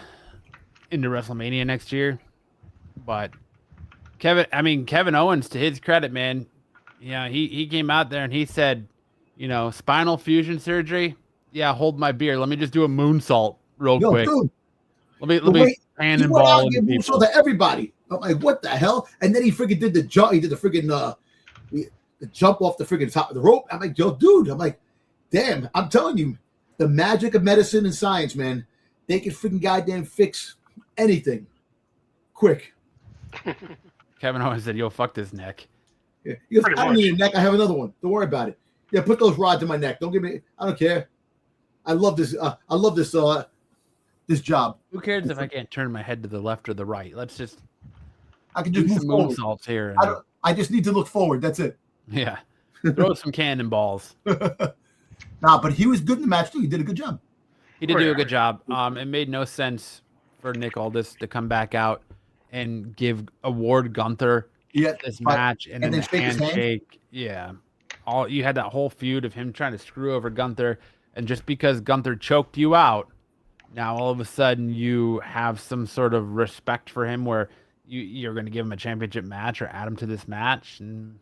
into WrestleMania next year. But Kevin Owens, to his credit, man, he came out there and he said, spinal fusion surgery. Yeah, hold my beer. Let me just do a moonsault real quick. Dude, let me cannonball and moonsault to everybody. I'm like, what the hell? And then he freaking did the jump. He did the freaking the jump off the freaking top of the rope. I'm like, yo, dude. I'm like, damn. I'm telling you, the magic of medicine and science, man. They can freaking goddamn fix anything quick. Kevin Owens said, "Yo, fuck this neck." Yeah. He goes, I don't need a neck. I have another one. Don't worry about it. Yeah, put those rods in my neck. Don't give me. I don't care. I love this. This job. Who cares if I can't turn my head to the left or the right? I can just do move some moonsaults here. I just need to look forward. That's it. Yeah. Throw some cannonballs. But he was good in the match too. He did a good job. He did do a good job. It made no sense for Nick Aldis to come back out and award Gunther this match and then the handshake. Yeah. You had that whole feud of him trying to screw over Gunther, and just because Gunther choked you out, now all of a sudden you have some sort of respect for him where you're going to give him a championship match or add him to this match, and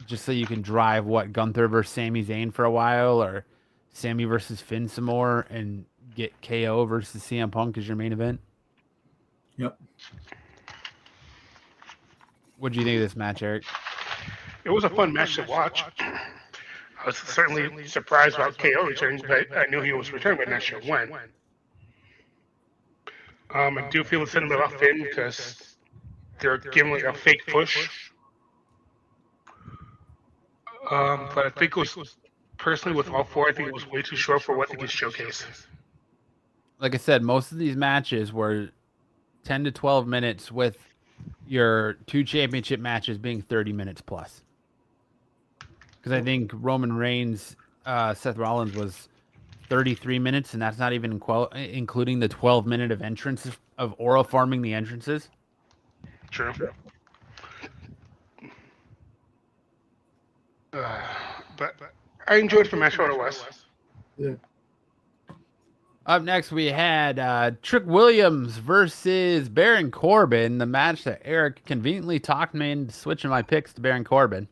just so you can drive Gunther versus Sami Zayn for a while, or Sami versus Finn some more, and get KO versus CM Punk as your main event. Yep. What do you think of this match, Eric? It was a fun match to watch. I was certainly surprised about KO returning, but I knew he was returning, but not sure when. I do feel the sentiment about Finn because they're giving a fake push. But I think it was, personally, with all four, I think it was way too short for what they could showcase. Like I said, most of these matches were 10 to 12 minutes, with your two championship matches being 30 minutes plus. Because I think Roman Reigns, Seth Rollins was 33 minutes, and that's not even including the 12-minute of entrances, of Oro farming the entrances. True. But I enjoyed the match what it was. Yeah. Up next, we had Trick Williams versus Baron Corbin, the match that Eric conveniently talked me into switching my picks to Baron Corbin.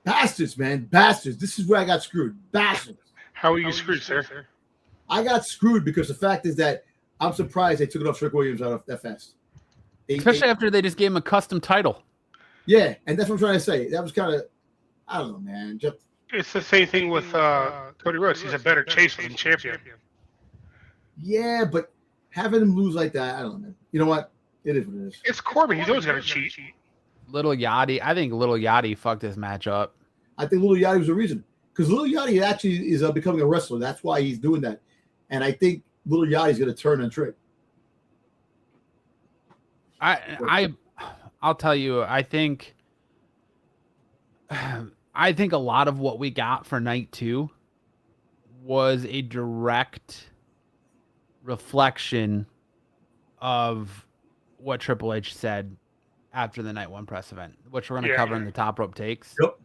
Bastards, man. Bastards. This is where I got screwed. Bastards. How are you screwed, sir? I got screwed because the fact is that I'm surprised they took it off Trick Williams out of that fast. Especially after they just gave him a custom title. Yeah, and that's what I'm trying to say. That was kind of, I don't know, man. It's the same thing with Cody Rhodes. He's a better chaser than champion. Yeah, but having him lose like that, I don't know, man. You know what? It is what it is. It's Corbin. He's always got to cheat. Little Yachty. I think Little Yachty fucked this match up. I think Little Yachty was the reason. Because Little Yachty actually is becoming a wrestler. That's why he's doing that. And I think Little Yachty's going to turn on Trick. I'll tell you, I think a lot of what we got for night 2 was a direct reflection of what Triple H said after the night 1 press event, which we're going to cover in the top rope takes. Yep.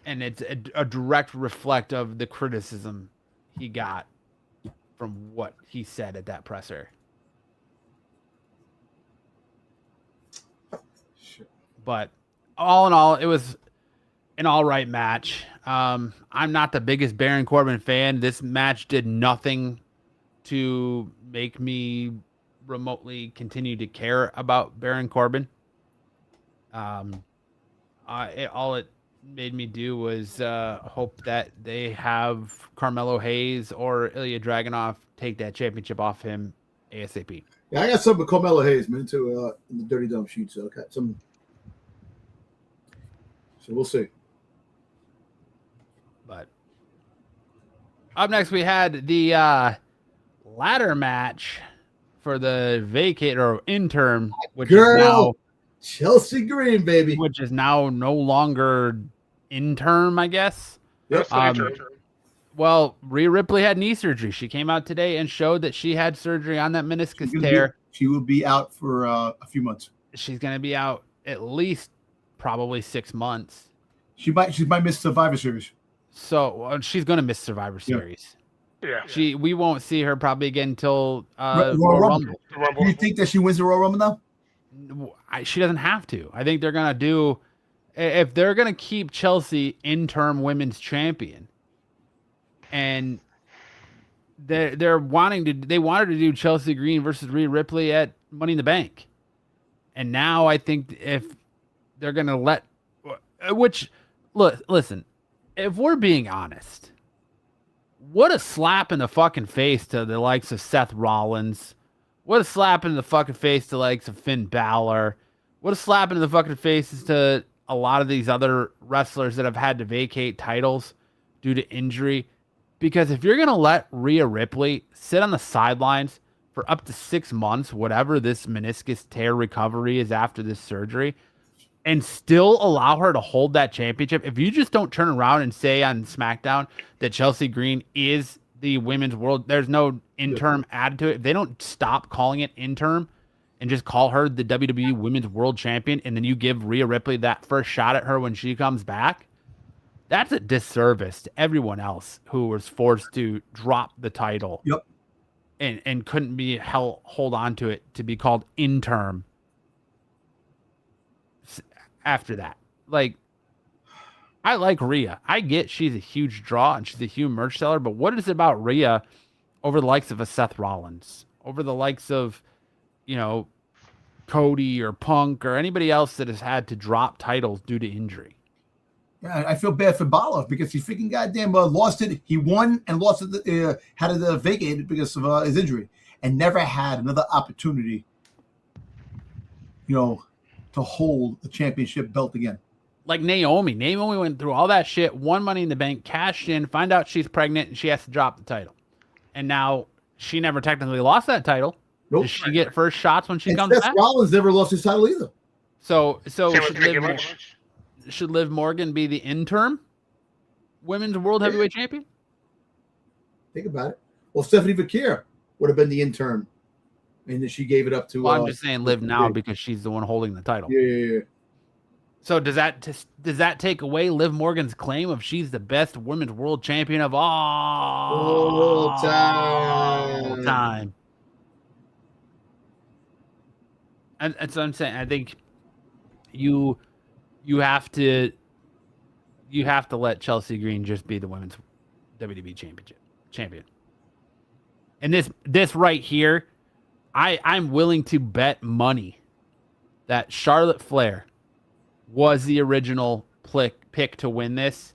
And it's a direct reflect of the criticism he got from what he said at that presser. Sure. But all in all, it was an all right match. I'm not the biggest Baron Corbin fan. This match did nothing to make me remotely continue to care about Baron Corbin. All it made me do was hope that they have Carmelo Hayes or Ilya Dragunov take that championship off him ASAP. Yeah, I got something with Carmelo Hayes, man, too, in the Dirty Dumb sheet. So I got some. So we'll see. But up next, we had the ladder match for the vacate or interim, which is now Chelsea Green, baby. which is now no longer interim, I guess. Yep. Well, Rhea Ripley had knee surgery. She came out today and showed that she had surgery on that meniscus tear. She will be out for a few months. She's going to be out at least probably 6 months. She might miss Survivor Series. So she's going to miss Survivor Series. Yeah. We won't see her probably again until Royal Rumble. Do you think that she wins the Royal Rumble now? She doesn't have to. I think they're going to do, if they're going to keep Chelsea interim women's champion, and they wanted to do Chelsea Green versus Rhea Ripley at Money in the Bank. And now I think if they're going to listen, if we're being honest, what a slap in the fucking face to the likes of Seth Rollins. What a slap in the fucking face to the likes of Finn Balor. What a slap in the fucking faces to a lot of these other wrestlers that have had to vacate titles due to injury. Because if you're going to let Rhea Ripley sit on the sidelines for up to 6 months, whatever this meniscus tear recovery is after this surgery, and still allow her to hold that championship, if you just don't turn around and say on SmackDown that Chelsea Green is the women's world, there's no interim added to it. If they don't stop calling it interim and just call her the WWE Women's World Champion, and then you give Rhea Ripley that first shot at her when she comes back, that's a disservice to everyone else who was forced to drop the title. Yep. And couldn't be hold on to it to be called interim after that. Like, I like Rhea. I get she's a huge draw and she's a huge merch seller, but what is it about Rhea over the likes of a Seth Rollins, over the likes of, Cody or Punk or anybody else that has had to drop titles due to injury? Yeah, I feel bad for Balor because he freaking goddamn lost it. He won and lost it, had it vacated because of his injury, and never had another opportunity, to hold the championship belt again. Like Naomi. Naomi went through all that shit, won Money in the Bank, cashed in, find out she's pregnant, and she has to drop the title. And now she never technically lost that title. Nope. Does she get first shots when she comes Seth back? Rollins never lost his title either. So should Liv Morgan be the interim women's world heavyweight champion? Think about it. Well, Stephanie Bakir would have been the interim, and then she gave it up to. Well, I'm just saying Liv now because she's the one holding the title. Yeah. So does that take away Liv Morgan's claim of she's the best women's world champion of all time? And that's what I'm saying. I think you have to let Chelsea Green just be the women's WWE champion. And this right here, I'm willing to bet money that Charlotte Flair was the original pick to win this.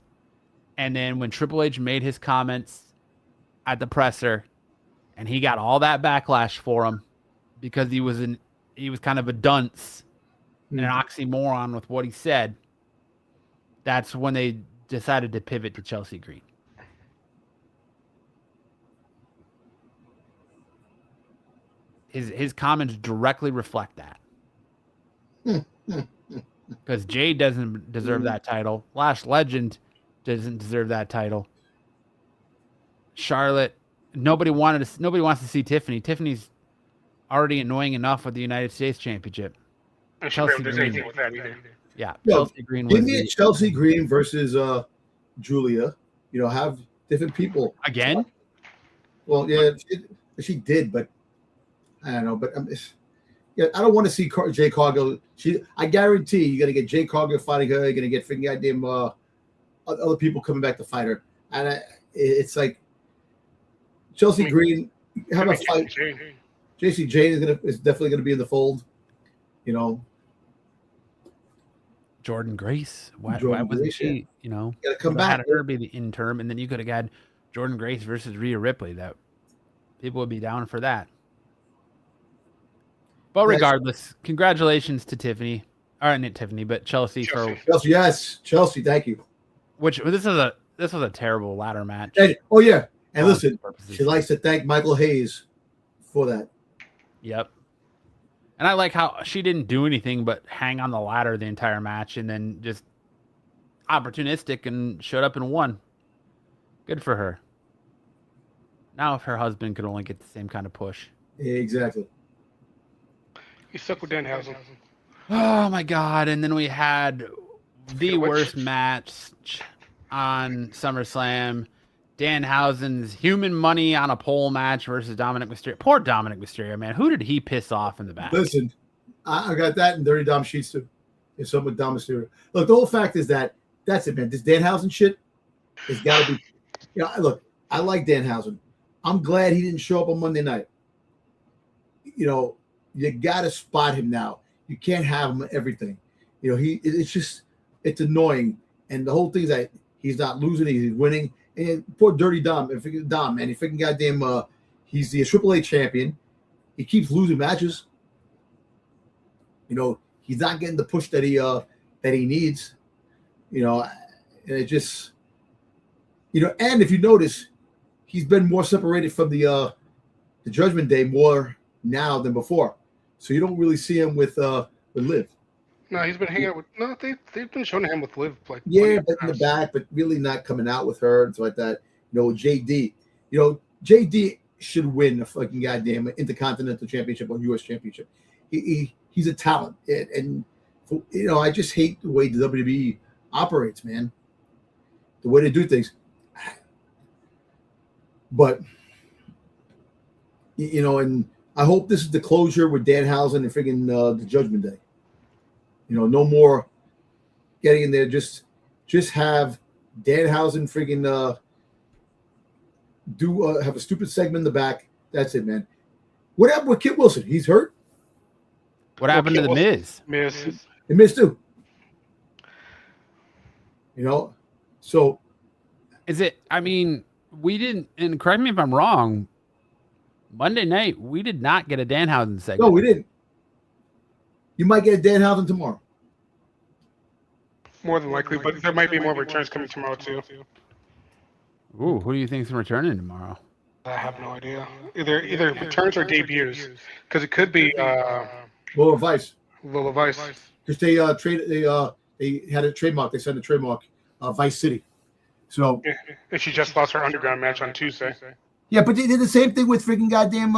And then when Triple H made his comments at the presser and he got all that backlash for him because he was kind of a dunce and an oxymoron with what he said, that's when they decided to pivot to Chelsea Green. His comments directly reflect that. Because Jade doesn't deserve that title. Lash Legend doesn't deserve that title. Charlotte, nobody wants to see Tiffany. Tiffany's already annoying enough with the United States Championship. Chelsea Green. With that either. Yeah, Chelsea Green. Give me Chelsea Green versus Julia. Have different people again. Well, yeah, she did, but I don't know. But I don't want to see Jay Cargill. I guarantee you're gonna get Jay Cargill fighting her. You're gonna get freaking goddamn other people coming back to fight her, and it's like Chelsea Green have a fight. JC Jane is definitely gonna be in the fold. Jordan Grace. Why wasn't she? Gotta come back. Had her be the interim, and then you could have had Jordan Grace versus Rhea Ripley. That people would be down for that. But regardless, congratulations to Tiffany. All right, not Tiffany, but Chelsea. Chelsea, yes, Chelsea. Thank you. Which this was a terrible ladder match. And listen, she likes to thank Michael Hayes for that. Yep. And I like how she didn't do anything but hang on the ladder the entire match and then just opportunistic and showed up and won. Good for her. Now if her husband could only get the same kind of push. Yeah, exactly. He's stuck with Danhausen. Oh my God. And then we had the worst match on SummerSlam. Danhausen's human money on a pole match versus Dominic Mysterio. Poor Dominic Mysterio, man. Who did he piss off in the back? Listen, I got that in Dirty Dom sheets too. It's something with Dom Mysterio. Look, the whole fact is that's it, man. This Danhausen shit has got to be. Look, I like Danhausen. I'm glad he didn't show up on Monday night. You got to spot him now. You can't have him everything. It's annoying. And the whole thing is that he's not losing, he's winning. And poor Dirty Dom, man, he freaking goddamn, he's the AAA champion. He keeps losing matches. He's not getting the push that he needs. And it just, and if you notice, he's been more separated from the Judgment Day more now than before. So you don't really see him with Liv. No, he's been hanging out with. No, they've been showing him with Liv. But in the back, but really not coming out with her and stuff like that. JD. JD should win a fucking goddamn Intercontinental Championship or U.S. Championship. He's a talent, and I just hate the way the WWE operates, man. The way they do things. But and I hope this is the closure with Danhausen and friggin' the Judgment Day. No more getting in there. Just have Danhausen friggin' have a stupid segment in the back. That's it, man. What happened with Kit Wilson? He's hurt. What happened to the Miz? The Miz too. So is it? I mean, we didn't. And correct me if I'm wrong. Monday night, we did not get a Danhausen segment. No, we didn't. You might get a Danhausen tomorrow. More than likely, but there might be more returns coming tomorrow too. Ooh, who do you think's returning tomorrow? I have no idea. Either returns or debuts, because it could be Lola Vice. Because they had a trademark. They sent a trademark, Vice City. So and she just lost her underground match on Tuesday. Yeah, but they did the same thing with freaking goddamn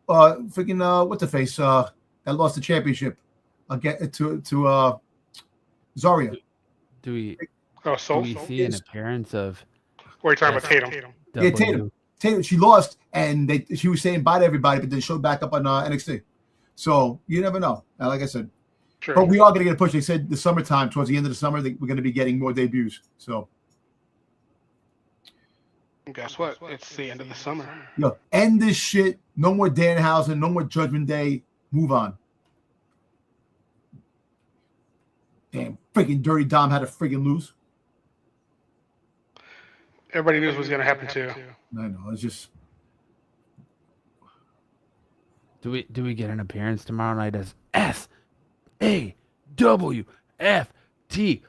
what's the face that lost the championship again to Zaria. Do we Soul? See an appearance of? Or are you talking about Tatum? Yeah, Tatum. She lost, and she was saying bye to everybody, but then showed back up on NXT. So you never know. Like I said, sure. But we are going to get a push. They said the summertime, towards the end of the summer, we're going to be getting more debuts. So. Guess what? It's the end of the summer. End this shit. No more Danhausen. No more Judgment Day. Move on. Damn, freaking Dirty Dom had to freaking lose. Everybody knew what was going to happen too. I know. It's just. Do we get an appearance tomorrow night as SAWFT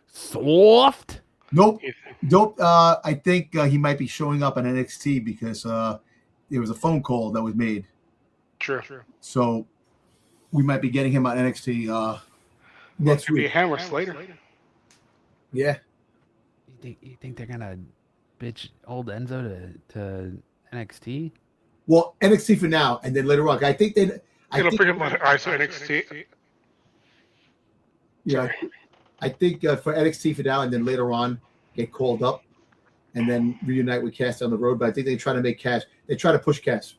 Soft? Nope. I think he might be showing up on NXT because there was a phone call that was made. True. So we might be getting him on NXT next week. Be a Hammer Slater. Yeah. You think they're gonna bitch old Enzo to NXT? Well, NXT for now, and then later on. I think they. It'll bring him on NXT. Yeah. I think for NXT for now, and then later on get called up, and then reunite with Cass down the road. But I think they try to make Cass. They try to push Cass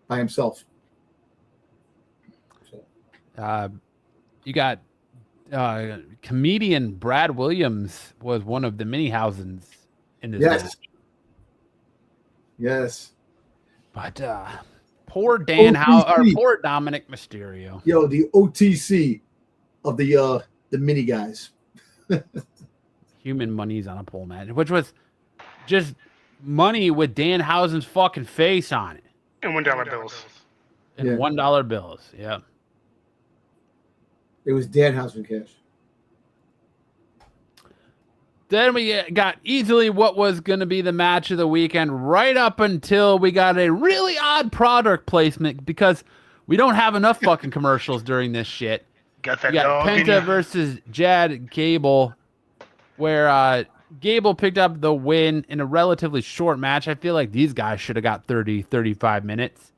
by himself. So. You got comedian Brad Williams was one of the Mini-Housens in this match. Yes. But poor poor Dominic Mysterio. Yo, the OTC of the mini guys. Human money's on a pole match, which was just money with Danhausen's fucking face on it. And $1 bills. And $1 bills, yeah. It was Danhausen cash. Then we got easily what was going to be the match of the weekend right up until we got a really odd product placement because We don't have enough fucking commercials during this shit. Got that You got dog in Penta ya. versus Jad Gable, where Gable picked up the win in a relatively short match. I feel like these guys should have got 30, 35 minutes.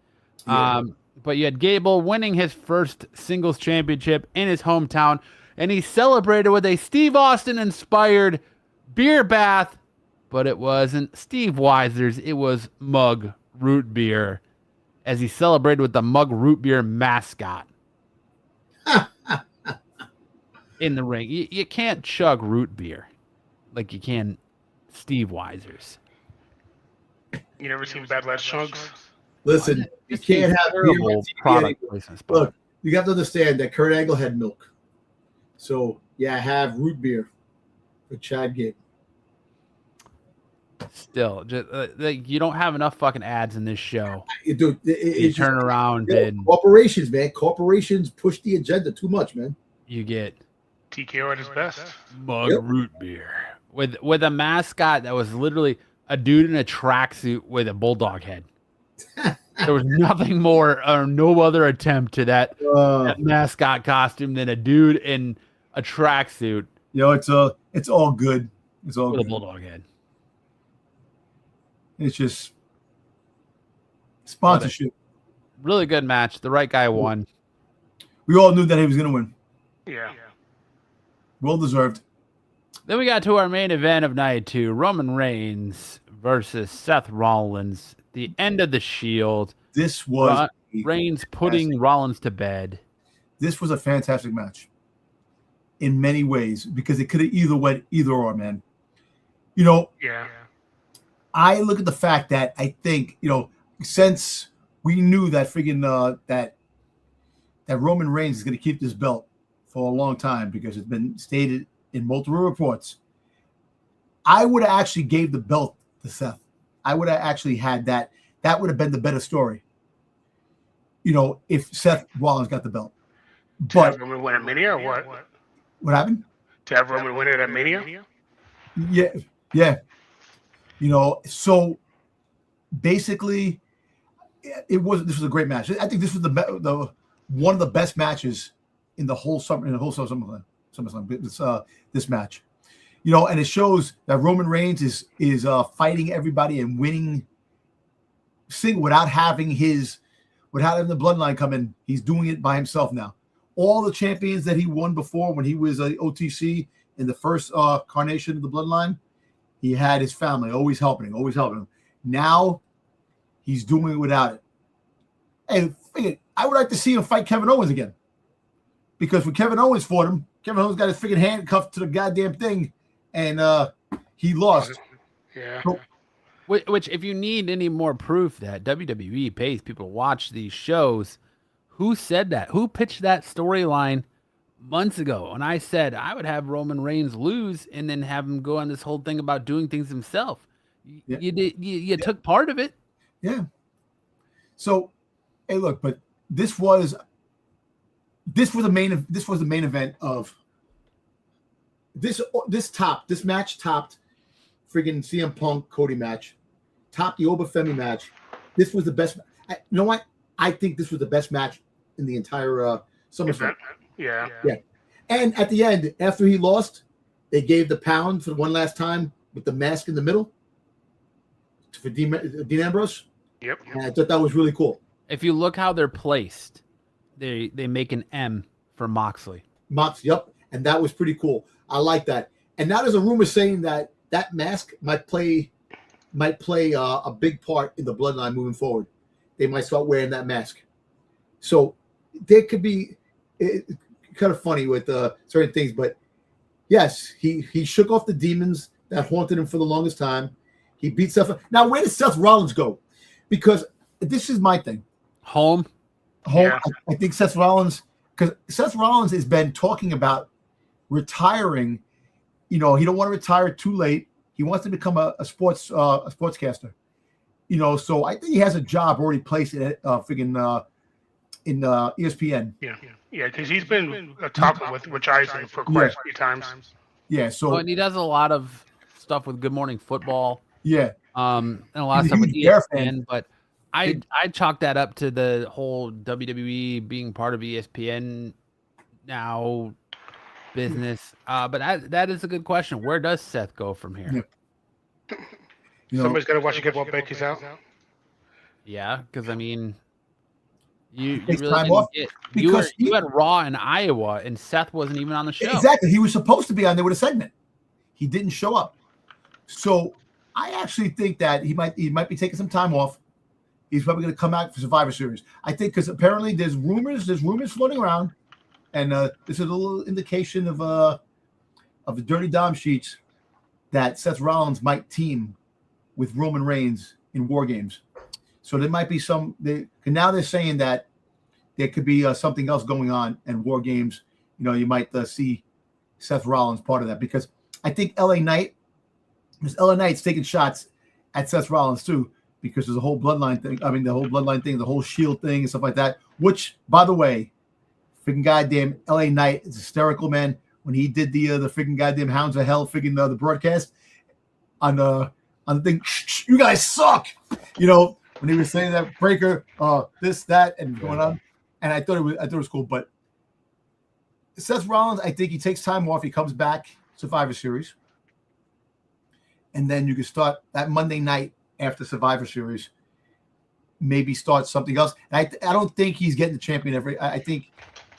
Yeah. But you had Gable winning his first singles championship in his hometown, and he celebrated with a Steve Austin-inspired beer bath, but it wasn't Steve Weiser's. It was Mug Root Beer, as he celebrated with the Mug Root Beer mascot in the ring. You can't chug root beer like you can Steve Weiser's. You never seen Bad Lads Chugs? Listen, you It's a can't have beer terrible on TV product anymore. placement spot. Look, you got to understand that Kurt Angle had milk. So, yeah, have root beer for Chad Gable. Still, just, you don't have enough fucking ads in this show. Dude, You turn around and corporations, man. Corporations push the agenda too much, man. you get TKO at his best. Mug Yep. Root Beer with a mascot that was literally a dude in a tracksuit with a bulldog head. There was nothing more or no other attempt to that mascot costume than a dude in a tracksuit It's all good. It's all with a good. bulldog head. It's just sponsorship. Really good match. The right guy won. We all knew that he was going to win. Yeah. Well deserved. Then we got to our main event of night 2, Roman Reigns versus Seth Rollins. The end of the Shield. This was Reigns putting Rollins to bed. This was a fantastic match in many ways because it could have either went either or, man. Yeah. I look at the fact that I think, since we knew that friggin' that Roman Reigns is going to keep this belt for a long time because it's been stated in multiple reports, I would have actually gave the belt to Seth. I would have actually had that. That would have been the better story, if Seth Rollins got the belt. To have But Roman win at Mania or what? what happened? To have Roman win it at Mania? Yeah. So basically, this was a great match. I think this was the one of the best matches in the whole SummerSlam. This match, and it shows that Roman Reigns is fighting everybody and winning single without having the bloodline come in. He's doing it by himself now. All the champions that he won before when he was a OTC in the first carnation of the bloodline, he had his family always helping him. Now he's doing it without it. And I would like to see him fight Kevin Owens again. Because when Kevin Owens fought him, Kevin Owens got his freaking handcuffed to the goddamn thing, and he lost. Yeah. So, Which, if you need any more proof that WWE pays people to watch these shows, who said that? Who pitched that storyline months ago? And I said I would have Roman Reigns lose and then have him go on this whole thing about doing things himself. Yeah. You took part of it. yeah. So, hey, look, but this was the main event of this match topped friggin' CM Punk Cody match, topped the Oberfemi match. This was the best. You know what? I think this was the best match in the entire SummerSlam. Yeah. And at the end, after he lost, they gave the pound for one last time with the mask in the middle for Dean Ambrose. Yep. And I thought that was really cool. If you look how they're placed, they make an M for Moxley. Yep. And that was pretty cool. I like that. And now there's a rumor saying that mask might play a big part in the bloodline moving forward. They might start wearing that mask. So there could be kind of funny with certain things, but yes, he shook off the demons that haunted him for the longest time. He beat Seth. Now, where does Seth Rollins go? Because this is my thing. Home. Yeah. I think Seth Rollins, because Seth Rollins has been talking about retiring. He don't want to retire too late. He wants to become a sportscaster. So I think he has a job already placed in ESPN. Yeah, because he's been talking with Eisen for quite a few times. Yeah, so And he does a lot of stuff with Good Morning Football. yeah, And a lot of He's stuff a with huge Bear ESPN. But I chalk that up to the whole WWE being part of ESPN now business. But that is a good question. Where does Seth go from here? Yeah. Somebody's got to watch again while Becky's out. Yeah, because I mean, you takes really time didn't off get because you had Raw in Iowa, and Seth wasn't even on the show. Exactly. He was supposed to be on there with a segment. He didn't show up. So I actually think that he might be taking some time off. He's probably going to come out for Survivor Series. I think because apparently there's rumors floating around, and this is a little indication of the Dirty Dom sheets that Seth Rollins might team with Roman Reigns in War Games. So there might be now they're saying that there could be something else going on in War Games. You might see Seth Rollins part of that, because I think LA Knight's taking shots at Seth Rollins too, because there's a whole bloodline thing. I mean, the whole bloodline thing, the whole Shield thing and stuff like that, which, by the way, freaking goddamn LA Knight is hysterical, man. When he did the freaking goddamn Hounds of Hell freaking the broadcast on the thing, you guys suck. When he was saying that Breaker, this, that, and going on. And I thought it was cool. But Seth Rollins, I think he takes time off. He comes back Survivor Series. And then you can start that Monday night after Survivor Series, maybe start something else. And I don't think he's getting the champion I think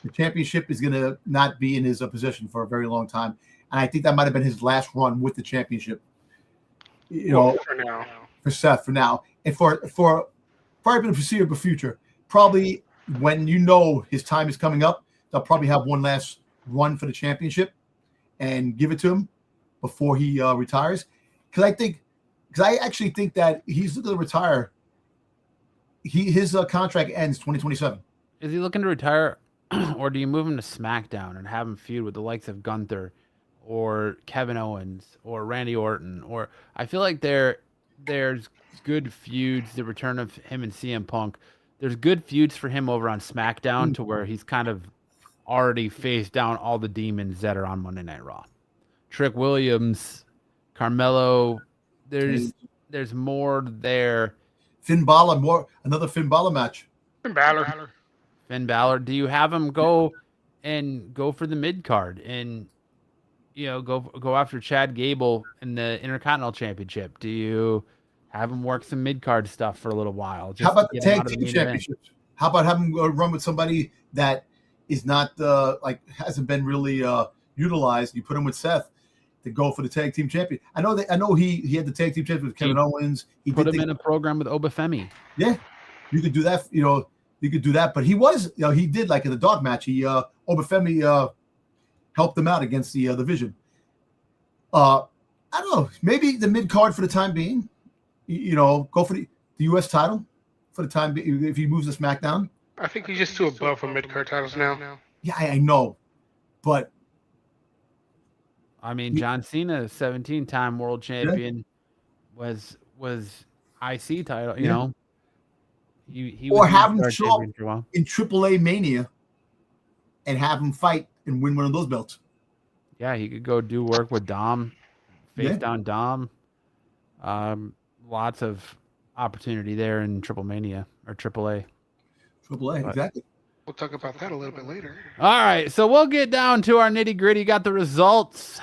the championship is going to not be in his position for a very long time. And I think that might have been his last run with the championship. For now. For Seth, for now. And for probably in the foreseeable future, probably when his time is coming up, they'll probably have one last run for the championship and give it to him before he retires. Because I actually think that he's going to retire. His contract ends 2027. Is he looking to retire, or do you move him to SmackDown and have him feud with the likes of Gunther or Kevin Owens or Randy Orton? Or I feel like there's good feuds, the return of him and CM Punk. There's good feuds for him over on SmackDown to where he's kind of already faced down all the demons that are on Monday Night Raw. Trick Williams, Carmelo, there's more there. Finn Balor, another Finn Balor match. Finn Balor. Do you have him go for the mid card and go after Chad Gable in the Intercontinental Championship? Do you have him work some mid card stuff for a little while? How about the tag team championships? How about having him run with somebody that is not hasn't been really utilized? You put him with Seth to go for the tag team champion. I know he had the tag team champion with Kevin Owens. He put him in a program with Obafemi. Yeah, you could do that. You could do that. But he was, he did like in the dog match. He Obafemi helped him out against the Vision. I don't know. Maybe the mid card for the time being. Go for the U.S. title for the time being if he moves to SmackDown. I think he's just too above for mid card titles now. Yeah, I know, but. I mean, John Cena, 17-time world champion, was IC title. He or was have him show up in AAA Mania and have him fight and win one of those belts. Yeah, he could go do work with Dom, face down Dom. Lots of opportunity there in Triple Mania or AAA. AAA, exactly. We'll talk about that a little bit later. All right, so we'll get down to our nitty gritty. Got the results.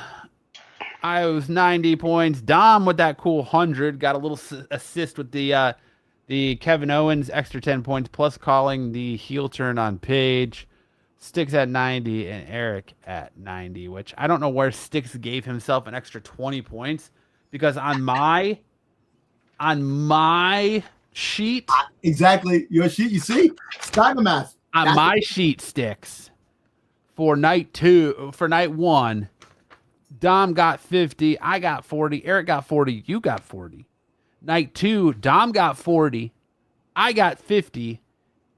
I was 90 points. Dom with that cool 100 got a little assist with the Kevin Owens extra 10 points plus calling the heel turn on Paige. Sticks at 90 and Eric at 90, which I don't know where Sticks gave himself an extra 20 points because on my sheet, exactly your sheet. You see, start the math. On my sheet, Sticks, for night 1, Dom got 50, I got 40, Eric got 40, you got 40. Night 2, Dom got 40, I got 50,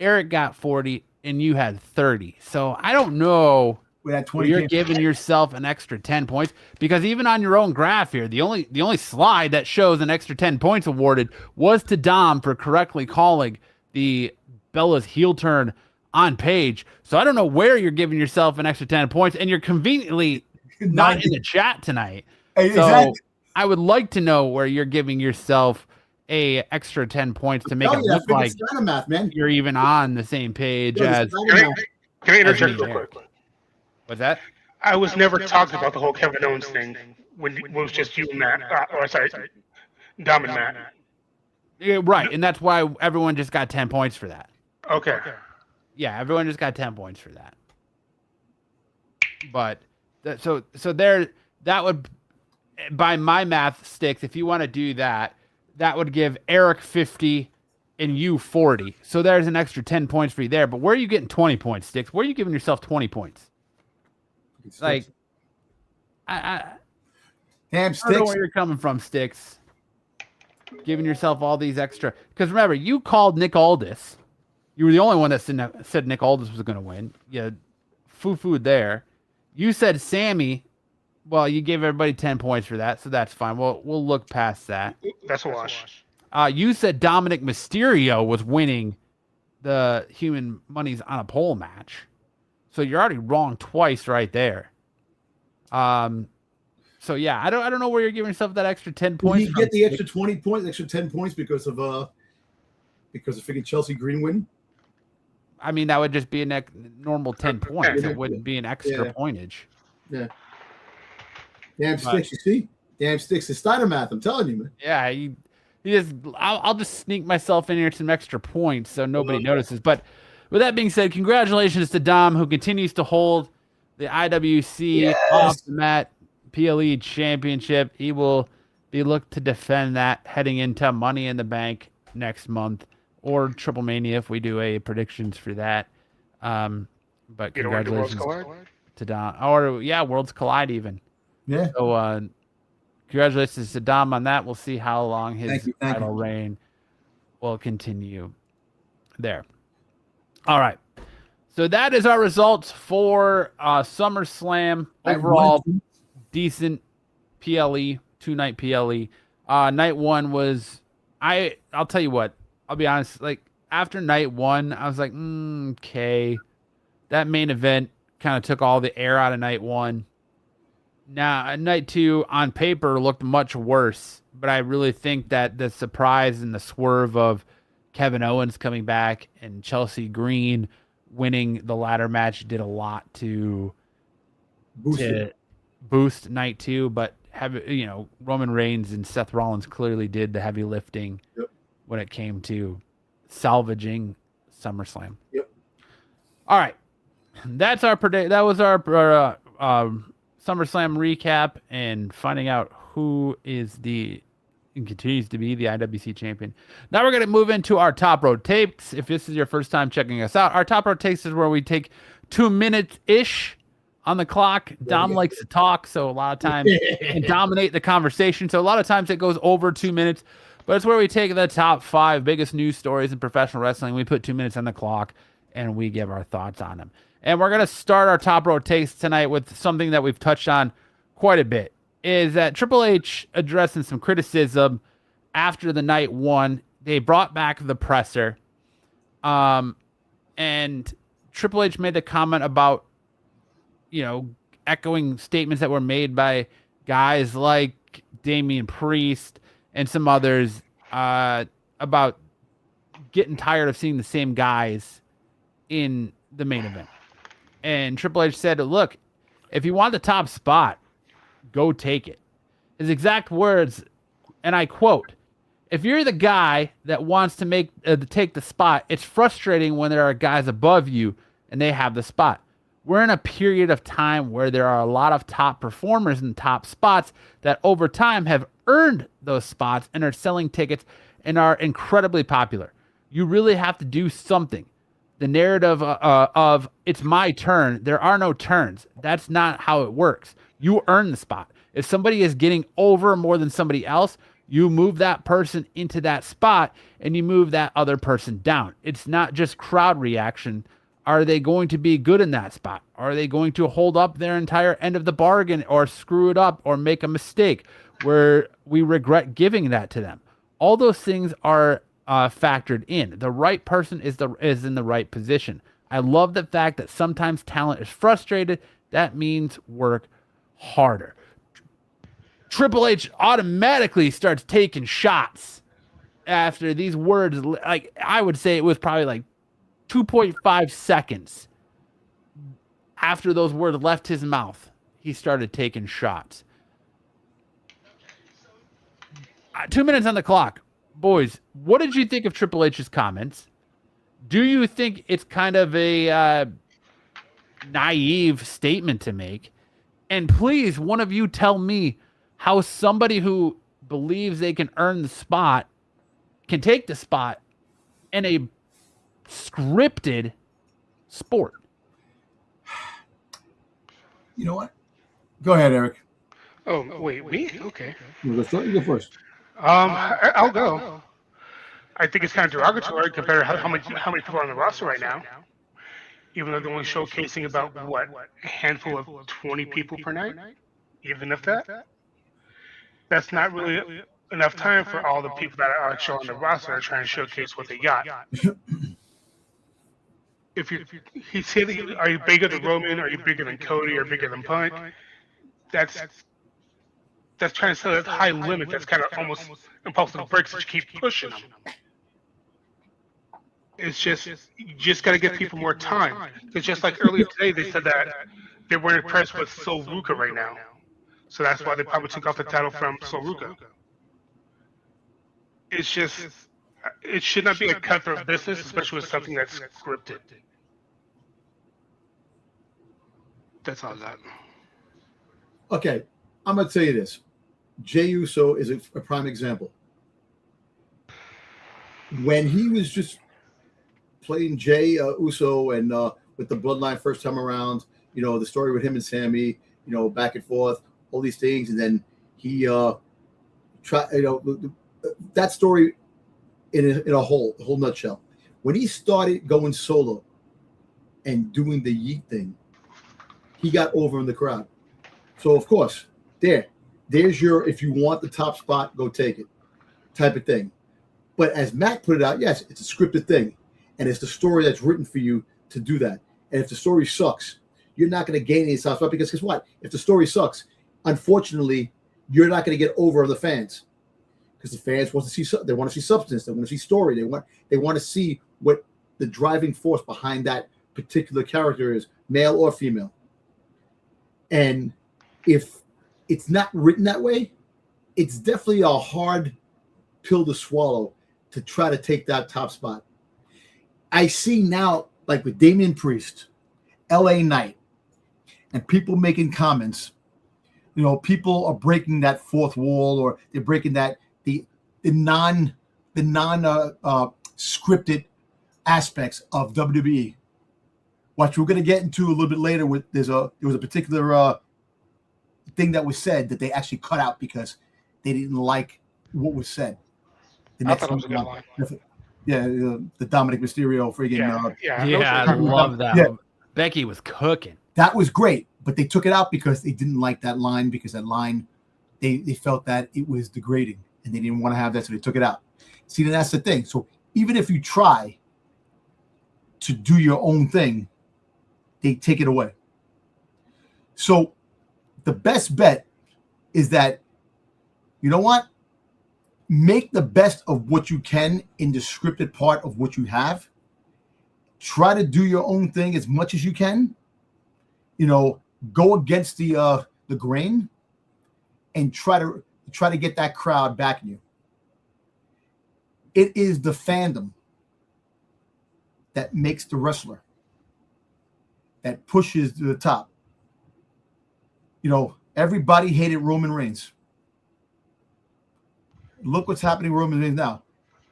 Eric got 40, and you had 30. So I don't know where you're giving yourself an extra 10 points, because even on your own graph here, the only slide that shows an extra 10 points awarded was to Dom for correctly calling the Bella's heel turn on Paige. So I don't know where you're giving yourself an extra 10 points, and you're conveniently not in the chat tonight. Exactly. So I would like to know where you're giving yourself a extra 10 points to make Oh it yeah, look like Steiner math, man. you're even on the same page Yeah, as. Can I interject real Eric. quick? What's that? I was never talked about the whole Kevin Owens thing when it was just you and Matt. Or sorry, Dom and Matt. Yeah, right, and that's why everyone just got 10 points for that. Okay. Yeah, everyone just got 10 points for that. But so there, that would, by my math sticks, if you want to do that, that would give Eric 50 and you 40. So there's an extra 10 points for you there. But where are you getting 20 points, Sticks? Where are you giving yourself 20 points? Like, I damn, don't know Sticks. where you're coming from, Sticks. Giving yourself all these extra. Because remember, you called Nick Aldis. You were the only one that said Nick Aldis was going to win. You foo-fooed there. You said Sammy. Well, you gave everybody 10 points for that, so that's fine. We'll look past that. That's a wash. You said Dominic Mysterio was winning the Human Monies on a pole match. So you're already wrong twice right there. So yeah, I don't know where you're giving yourself that extra 10 points. Did you get the extra 20 points, extra 10 points because of freaking Chelsea Green win? I mean, that would just be a normal 10 points. It wouldn't be an extra pointage. Yeah. Damn Sticks, you see? Damn Sticks is Steiner math, I'm telling you, man. Yeah, you just I'll just sneak myself in here some extra points so nobody notices. But with that being said, congratulations to Dom, who continues to hold the IWC off the mat PLE championship. He will be looked to defend that heading into Money in the Bank next month or Triple Mania if we do a predictions for that. But congratulations to Dom. Or Worlds Collide even. Yeah. So congratulations to Dom on that. We'll see how long his title reign will continue there. All right. So that is our results for SummerSlam. Overall, decent PLE, 2-night PLE. Night one was, I'll tell you what, I'll be honest, like after night one, I was like, okay. That main event kind of took all the air out of night one. Now, night two on paper looked much worse, but I really think that the surprise and the swerve of Kevin Owens coming back and Chelsea Green winning the ladder match did a lot to boost night two, but Roman Reigns and Seth Rollins clearly did the heavy lifting when it came to salvaging SummerSlam. Yep. All right. That's our that was our SummerSlam recap and finding out who is and continues to be the IWC champion. Now we're going to move into our top row takes. If this is your first time checking us out, our top row takes is where we take 2 minutes-ish on the clock. Dom likes to talk, so a lot of times and dominate the conversation. So a lot of times it goes over 2 minutes, but it's where we take the top 5 biggest news stories in professional wrestling. We put 2 minutes on the clock and we give our thoughts on them. And we're going to start our top row takes tonight with something that we've touched on quite a bit, is that Triple H addressing some criticism after the night one. They brought back the presser. And Triple H made a comment about, echoing statements that were made by guys like Damian Priest and some others about getting tired of seeing the same guys in the main event. And Triple H said, look, if you want the top spot, go take it. His exact words, and I quote, if you're the guy that wants to take the spot, it's frustrating when there are guys above you and they have the spot. We're in a period of time where there are a lot of top performers in top spots that over time have earned those spots and are selling tickets and are incredibly popular. You really have to do something. The narrative of it's my turn, there are no turns. That's not how it works. You earn the spot. If somebody is getting over more than somebody else, you move that person into that spot and you move that other person down. It's not just crowd reaction. Are they going to be good in that spot? Are they going to hold up their entire end of the bargain or screw it up or make a mistake where we regret giving that to them? All those things are factored in. The right person is in the right position. I love the fact that sometimes talent is frustrated. That means work harder. Triple H automatically starts taking shots after these words, like I would say it was probably like 2.5 seconds after those words left his mouth, he started taking shots. 2 minutes on the clock. Boys, what did you think of Triple H's comments? Do you think it's kind of a naive statement to make? And please, one of you tell me how somebody who believes they can earn the spot can take the spot in a scripted sport. You know what? Go ahead, Eric. Oh, wait, me? Okay. You go first. I'll go. I think it's kind of derogatory compared to how many people are on the roster right now. Even though they're only showcasing about a handful of 20 people per night, even if that's not really enough time for all the people that are actually on the roster that are trying to showcase what they got. If he said, "Are you bigger than Roman? Are you bigger than Cody? Or bigger than Punk?" That's trying to set a high limit. That's kind of almost impossible to break. So you keep pushing them. It's just you just got to give people more time. Because just like earlier today, they said that they weren't impressed with Sol Ruka right now, so that's why they probably took off the title from Sol Ruka. It's just it should not be a cutthroat business, especially with something that's scripted. That's all that. Okay, I'm going to tell you this. Jey Uso is a prime example. When he was just playing Jey Uso and with the Bloodline first time around, the story with him and Sammy, back and forth, all these things, and then he tried, that story in a whole nutshell. When he started going solo and doing the yeet thing, he got over in the crowd. So of course, there's your, if you want the top spot, go take it, type of thing. But as Matt put it out, yes, it's a scripted thing, and it's the story that's written for you to do that. And if the story sucks, you're not going to gain any top spot, because guess what? If the story sucks, unfortunately, you're not going to get over on the fans, because the fans want to see, they want to see substance, they want to see story, they want to see what the driving force behind that particular character is, male or female. And if it's not written that way, it's definitely a hard pill to swallow to try to take that top spot. I see now, like with Damian Priest, LA Knight, and people making comments, people are breaking that fourth wall, or they're breaking that the non scripted aspects of WWE. Which we're going to get into a little bit later. There was a particular thing that was said that they actually cut out because they didn't like what was said. I thought it was a good line. Yeah, the Dominic Mysterio friggin'. I love that. Yeah. Becky was cooking. That was great, but they took it out because they didn't like that line, because that line, they felt that it was degrading and they didn't want to have that, so they took it out. See, that's the thing. So even if you try to do your own thing, they take it away. So the best bet is that, you know what? Make the best of what you can in the scripted part of what you have. Try to do your own thing as much as you can. Go against the grain, and try to get that crowd backing you. It is the fandom that makes the wrestler, that pushes to the top. Everybody hated Roman Reigns. Look what's happening with Roman Reigns now.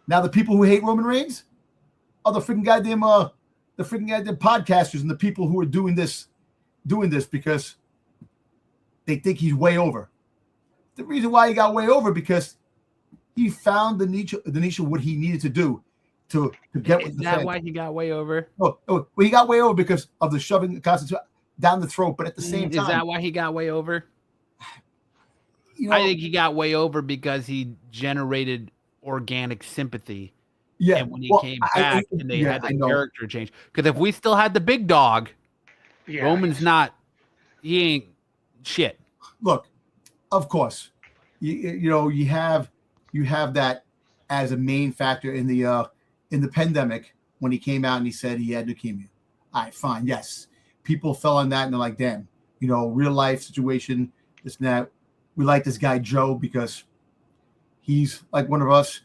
Now the people who hate Roman Reigns are the freaking goddamn podcasters and the people who are doing this because they think he's way over. The reason why he got way over, because he found the niche of what he needed to do to get with the fans. Is that why he got way over? Oh, well, he got way over because of the shoving constant down the throat, but at the same time. Is that why he got way over? I think he got way over because he generated organic sympathy. Yeah. And when he came back and they had the character change. Because if we still had the big dog, Roman's he ain't shit. Look, of course, you have that as a main factor in the pandemic when he came out and he said he had leukemia. All right, fine, yes. People fell on that and they're like, damn, real life situation, this and that. We like this guy Joe because he's like one of us,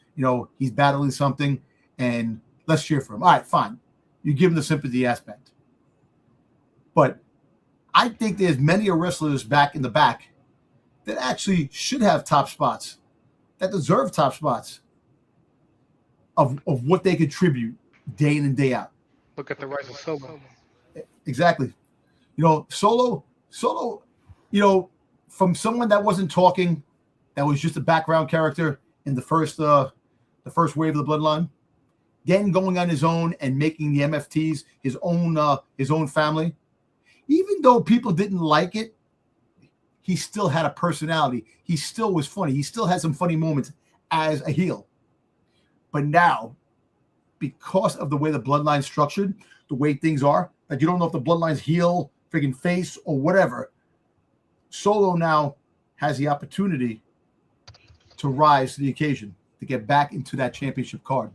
he's battling something, and let's cheer for him. All right, fine. You give him the sympathy aspect. But I think there's many wrestlers back in the back that actually should have top spots, that deserve top spots of what they contribute day in and day out. Look at the rise of Solo. Exactly. Solo, from someone that wasn't talking, that was just a background character in the first wave of the Bloodline, then going on his own and making the MFTs his own family. Even though people didn't like it, he still had a personality. He still was funny. He still had some funny moments as a heel. But now, because of the way the Bloodline's structured, the way things are, that you don't know if the Bloodline's heel, freaking face, or whatever, Solo now has the opportunity to rise to the occasion, to get back into that championship card.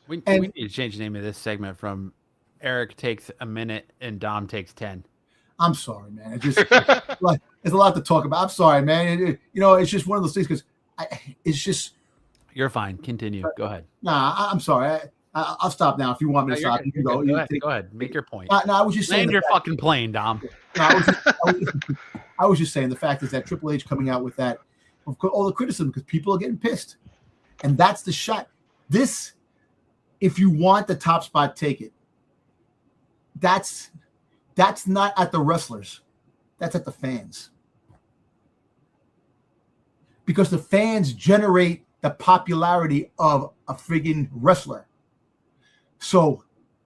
We need to change the name of this segment from Eric takes a minute and Dom takes 10. I'm sorry, man. It's just there's a lot to talk about. I'm sorry, man. It's just one of those things because it's just. You're fine. Continue. Go ahead. Nah, I'm sorry. I'll stop now. If you want me to stop, you can go. Go ahead. Make your point. No, I was just saying. Land your fucking plane, Dom. No, I was just saying the fact is that Triple H coming out with that, all the criticism, because people are getting pissed, and that's the shot. This, if you want the top spot, take it. That's not at the wrestlers. That's at the fans. Because the fans generate the popularity of a friggin' wrestler. So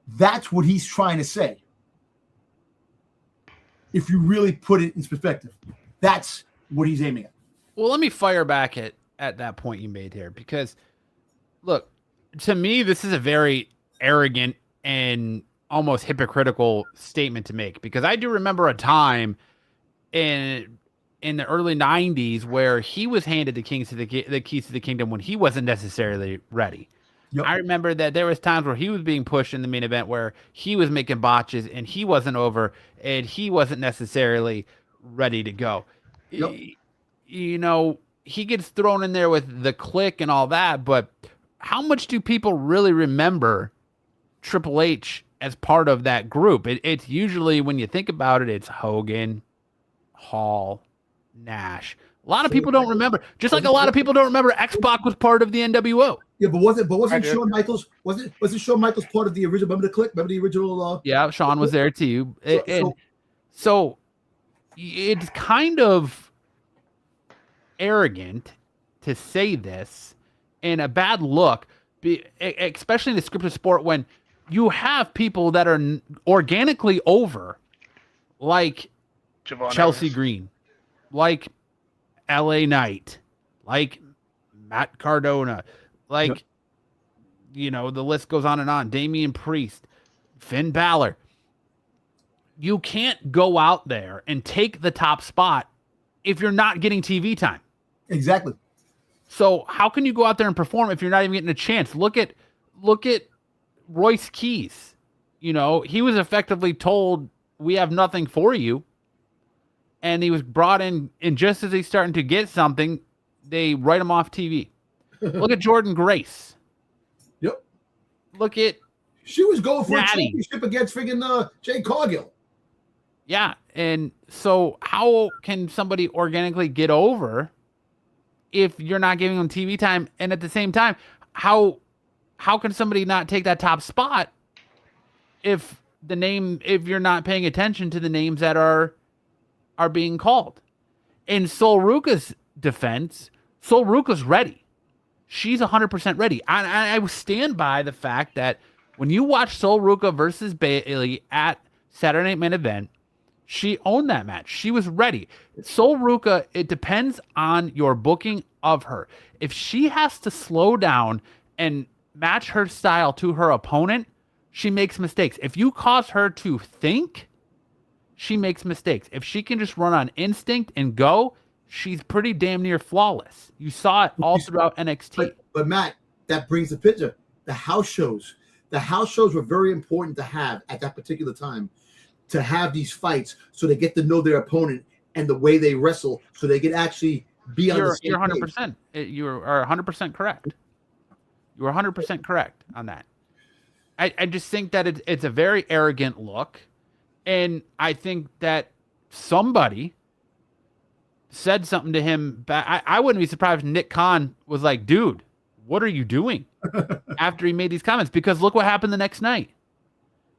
that's what he's trying to say. If you really put it in perspective, that's what he's aiming at. Well, let me fire back at that point you made here, because look, to me, this is a very arrogant and almost hypocritical statement to make, because I do remember a time in the early 90s where he was handed the keys to the kingdom when he wasn't necessarily ready. Yep. I remember that there was times where he was being pushed in the main event where he was making botches and he wasn't over and he wasn't necessarily ready to go. Yep. He gets thrown in there with the Click and all that, but how much do people really remember Triple H as part of that group? It's usually, when you think about it, it's Hogan, Hall, Nash. A lot of people don't remember. Just like a lot of people don't remember X-Pac was part of the NWO. Yeah, but wasn't Shawn Michaels wasn't Shawn Michaels part of the original? Remember the Click? Remember the original? Yeah, Shawn was there too. So it's kind of arrogant to say this, and a bad look, especially in the scripted sport, when you have people that are organically over, like Javon Chelsea Evans. Green, like LA Knight, like Matt Cardona, like, the list goes on and on. Damian Priest, Finn Balor. You can't go out there and take the top spot if you're not getting TV time. Exactly. So how can you go out there and perform if you're not even getting a chance? Look at Royce Keys. He was effectively told, we have nothing for you. And he was brought in, and just as he's starting to get something, they write him off TV. Look at Jordan Grace. Yep. Look at she was going for Natty. a championship against friggin' Jay Cargill. Yeah, and so how can somebody organically get over if you're not giving them TV time? And at the same time, how can somebody not take that top spot if you're not paying attention to the names that are being called? In Sol Ruka's defense, Sol Ruka's ready. She's 100% ready. I stand by the fact that when you watch Sol Ruka versus Bayley at Saturday Night Main Event, she owned that match. She was ready. Sol Ruka, it depends on your booking of her. If she has to slow down and match her style to her opponent, she makes mistakes. If you cause her to think, she makes mistakes. If she can just run on instinct and go, she's pretty damn near flawless. You saw it all throughout NXT. But Matt, that brings the picture. The house shows. The house shows were very important to have at that particular time, to have these fights so they get to know their opponent and the way they wrestle, so they can actually be on the same You're 100%. You are 100% correct. You are 100% correct on that. I just think that it's a very arrogant look, and I think that somebody said something to him back. I wouldn't be surprised if Nick Khan was like, dude, what are you doing? After he made these comments, because look what happened the next night.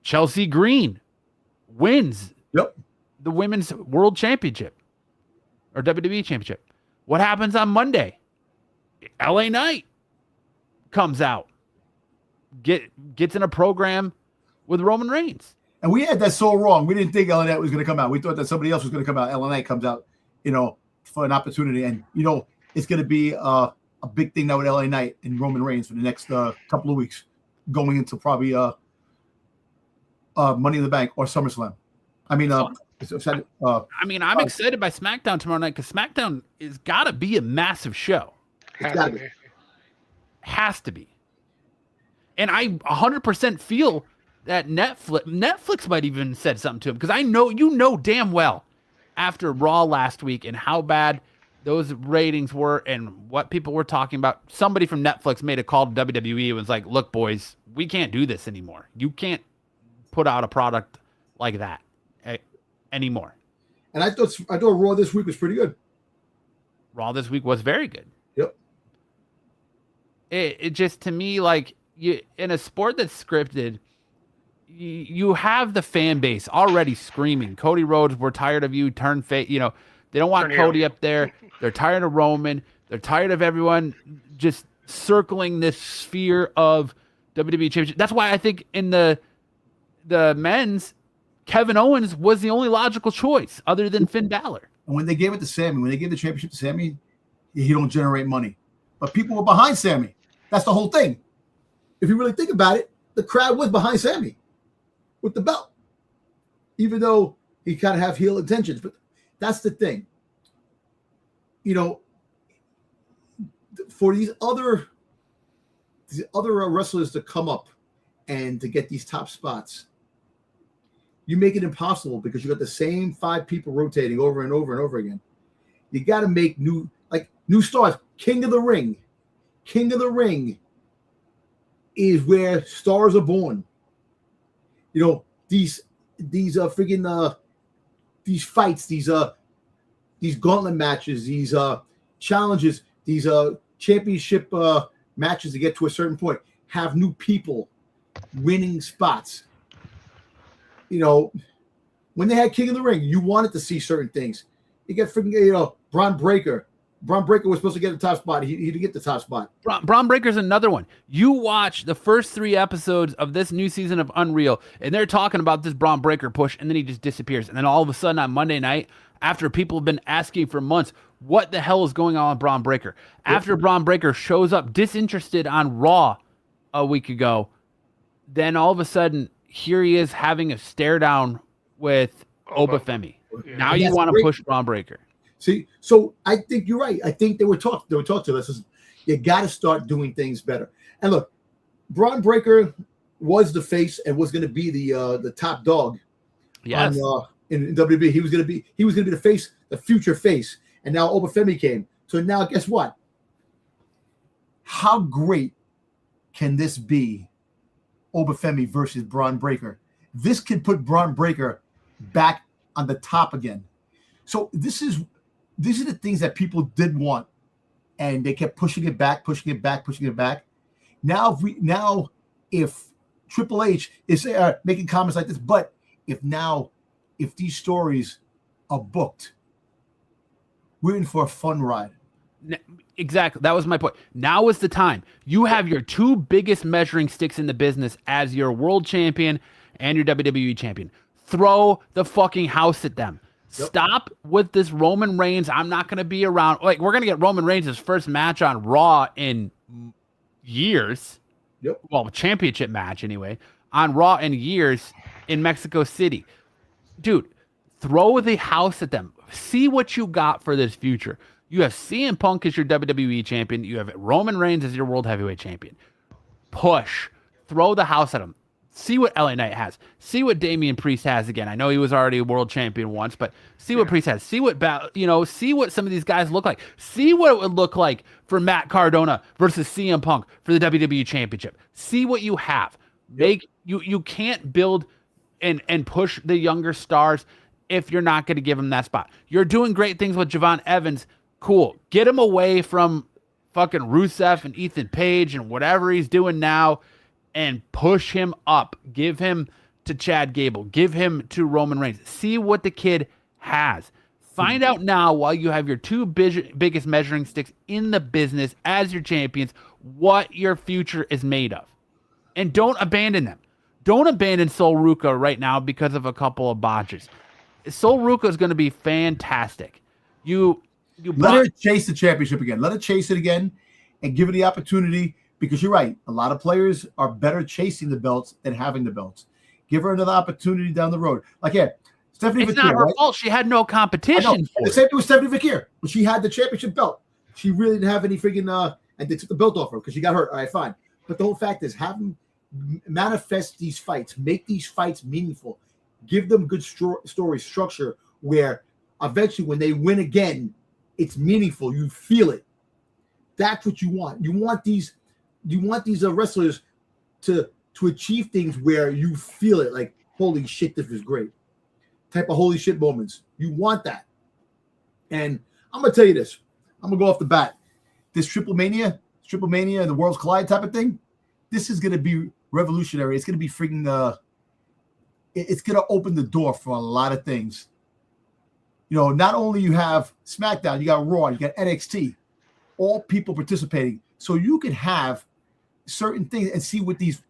Chelsea Green wins the Women's World Championship or WWE Championship. What happens on Monday? LA Knight comes out, gets in a program with Roman Reigns. And we had that so wrong. We didn't think LA Knight was going to come out. We thought that somebody else was going to come out. LA Knight comes out, for an opportunity. And, it's going to be a big thing now with LA Knight and Roman Reigns for the next couple of weeks, going into probably Money in the Bank or SummerSlam. I'm excited by SmackDown tomorrow night, because SmackDown is got to be a massive show. Has to be. And I 100% feel that Netflix might even said something to him, because I know damn well after Raw last week and how bad those ratings were and what people were talking about, somebody from Netflix made a call to WWE and was like, look, boys, we can't do this anymore. You can't put out a product like that anymore. And I thought Raw this week was pretty good. Raw this week was very good. Yep. It just, to me, like, you in a sport that's scripted, you have the fan base already screaming, Cody Rhodes, we're tired of you, turn face. They don't want Cody up there. They're tired of Roman. They're tired of everyone just circling this sphere of WWE Championship. That's why I think in the men's, Kevin Owens was the only logical choice other than Finn Balor. And when they gave it to Sammy, when they gave the championship to Sammy, he don't generate money. But people were behind Sammy. That's the whole thing. If you really think about it, the crowd was behind Sammy with the belt, even though he kind of have heel intentions. But that's the thing. For these other wrestlers to come up and to get these top spots, you make it impossible, because you got the same 5 people rotating over and over and over again. You got to make new stars. King of the Ring is where stars are born. These freaking these fights, these gauntlet matches, these challenges, these championship matches to get to a certain point, have new people winning spots. When they had King of the Ring, you wanted to see certain things. You get freaking, Braun Breaker. Braun Breaker was supposed to get the top spot. He didn't get the top spot. Braun Breaker's another one. You watch the first 3 episodes of this new season of Unreal, and they're talking about this Braun Breaker push, and then he just disappears. And then all of a sudden on Monday night, after people have been asking for months, what the hell is going on with Braun Breaker? After Braun Breaker shows up disinterested on Raw a week ago, then all of a sudden, here he is having a stare down with Obafemi. Yeah. Now you want to push Braun Breaker. See, so I think you're right. I think they were talking to us. You got to start doing things better. And look, Braun Breaker was the face and was going to be the top dog. Yes. In WWE, he was going to be the face, the future face. And now Obafemi came. So now, guess what? How great can this be? Obafemi versus Braun Breaker. This could put Braun Breaker back on the top again. So these are the things that people did want, and they kept pushing it back. Now if Triple H is making comments like this, but if these stories are booked, we're in for a fun ride. Exactly. That was my point. Now is the time. You have your 2 biggest measuring sticks in the business as your world champion and your WWE champion. Throw the fucking house at them. Yep. Stop with this Roman Reigns. I'm not going to be around. Like, we're going to get Roman Reigns' first match on Raw in years. Yep. Well, championship match anyway. On Raw in years in Mexico City. Dude, throw the house at them. See what you got for this future. You have CM Punk as your WWE champion. You have Roman Reigns as your World Heavyweight champion. Push. Throw the house at him. See what LA Knight has. See what Damian Priest has again. I know he was already a world champion once, but see what Priest has. See what see what some of these guys look like. See what it would look like for Matt Cardona versus CM Punk for the WWE Championship. See what you have. You can't build and push the younger stars if you're not going to give them that spot. You're doing great things with Javon Evans. Cool. Get him away from fucking Rusev and Ethan Page and whatever he's doing now, and push him up. Give him to Chad Gable. Give him to Roman Reigns. See what the kid has. Find out now, while you have your two biggest measuring sticks in the business as your champions, what your future is made of. And don't abandon them. Don't abandon Sol Ruca right now because of a couple of botches. Sol Ruca is going to be fantastic. You let her chase the championship again. Let her chase it again and give her the opportunity. Because you're right, a lot of players are better chasing the belts than having the belts. Give her another opportunity down the road. Like, Stephanie Vakir. It's not her fault. She had no competition. The same thing with Stephanie Vakir. When she had the championship belt, she really didn't have any freaking and they took the belt off her because she got hurt. All right, fine. But the whole fact is, have them manifest these fights, make these fights meaningful, give them good story structure where eventually when they win again, it's meaningful. You feel it. That's what you want. You want these wrestlers to achieve things where you feel it, like, holy shit, this is great. Type of holy shit moments. You want that. And I'm going to tell you this. I'm going to go off the bat. This Triple Mania, and the Worlds Collide type of thing, this is going to be revolutionary. It's going to be freaking, it's going to open the door for a lot of things. You know, not only you have SmackDown, you got Raw, you got NXT, all people participating. So you can have certain things and see what these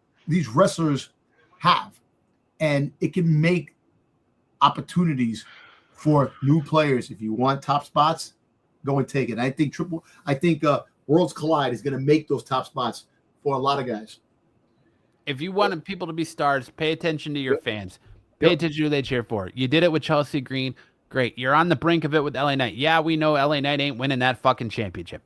wrestlers have, and it can make opportunities for new players. If you want top spots, go and take it. And I think Worlds Collide is going to make those top spots for a lot of guys. If you want people to be stars, pay attention to your fans. Pay attention to who they cheer for. You did it with Chelsea Green. Great. You're on the brink of it with LA Knight. Yeah, we know LA Knight ain't winning that fucking championship.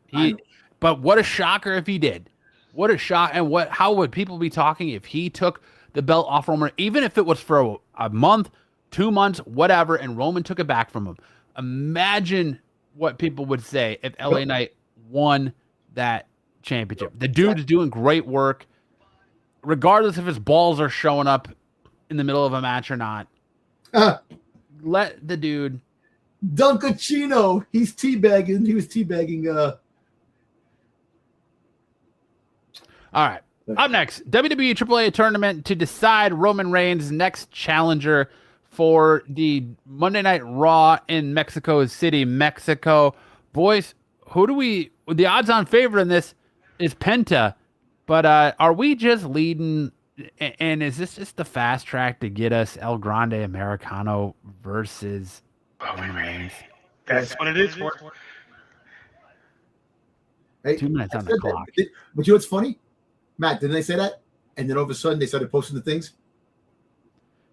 But what a shocker if he did. What a shock. And how would people be talking if he took the belt off Roman, even if it was for a month, 2 months, whatever, and Roman took it back from him. Imagine what people would say if LA Knight won that championship. The dude's doing great work, regardless if his balls are showing up in the middle of a match or not. Let the dude. Dunkachino. He's teabagging. He was teabagging. All right. Up next, WWE AAA tournament to decide Roman Reigns' next challenger for the Monday Night Raw in Mexico City, Mexico. Boys, the odds-on favorite in this is Penta, but are we just leading, and is this just the fast track to get us El Grande Americano versus Roman Reigns? That's what it is for. Hey, 2 minutes on the clock. But you know what's funny? Matt, didn't they say that? And then all of a sudden they started posting the things?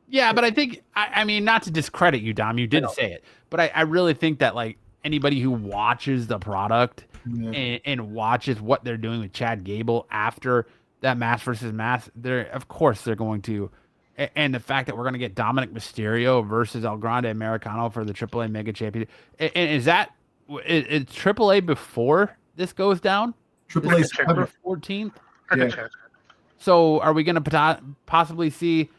Yeah, but I think, I mean, not to discredit you, Dom, you did say it, but I really think that, like, anybody who watches the product and watches what they're doing with Chad Gable after that match versus match, of course they're going to, and the fact that we're going to get Dominic Mysterio versus El Grande Americano for the AAA Mega Championship, and is AAA before this goes down? AAA September 14th? Yeah. So are we going to possibly see,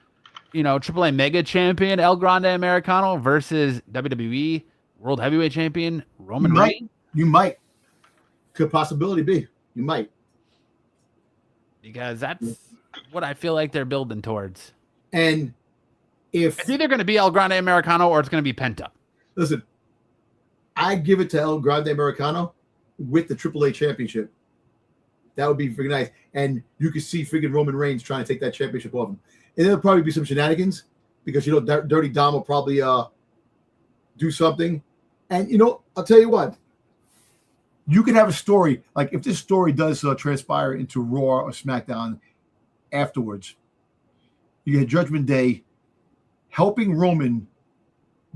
AAA Mega Champion El Grande Americano versus WWE World Heavyweight Champion Roman Reigns? You might. Could possibility be. You might. Because that's what I feel like they're building towards. And it's either going to be El Grande Americano or it's going to be Penta. Listen, I give it to El Grande Americano with the AAA championship. That would be freaking nice. And you could see freaking Roman Reigns trying to take that championship off him. And there'll probably be some shenanigans because, Dirty Dom will probably do something. And, I'll tell you what. You could have a story. Like, if this story does transpire into Raw or SmackDown afterwards, you get Judgment Day helping Roman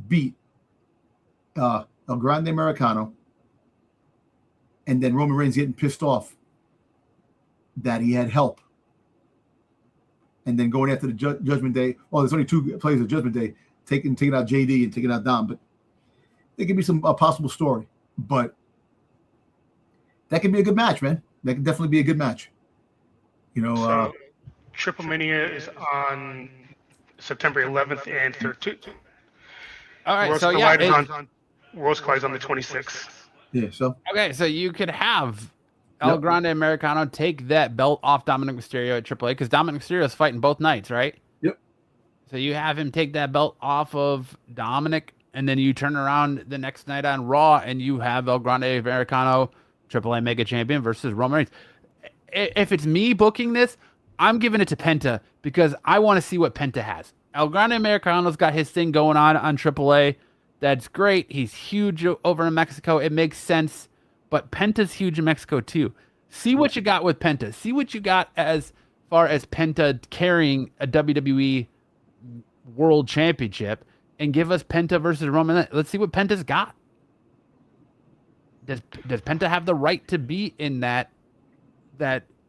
beat El Grande Americano and then Roman Reigns getting pissed off that he had help, and then going after the Judgment Day. Oh, there's only 2 players of Judgment Day, taking out JD and taking out Dom, but it could be a possible story. But that could be a good match, man. That could definitely be a good match. So, Triple Mania is on September 11th and 13th. All right, Worlds so Collide is on the 26th. Yeah, so okay, so you could have El Grande Americano take that belt off Dominic Mysterio at AAA because Dominic Mysterio is fighting both nights, right? Yep. So you have him take that belt off of Dominic, and then you turn around the next night on Raw, and you have El Grande Americano, AAA Mega Champion versus Roman Reigns. If it's me booking this, I'm giving it to Penta because I want to see what Penta has. El Grande Americano's got his thing going on AAA. That's great. He's huge over in Mexico. It makes sense. But Penta's huge in Mexico too. See what you got with Penta. See what you got as far as Penta carrying a WWE World Championship, and give us Penta versus Roman. Let's see what Penta's got. Does Penta have the right to be in that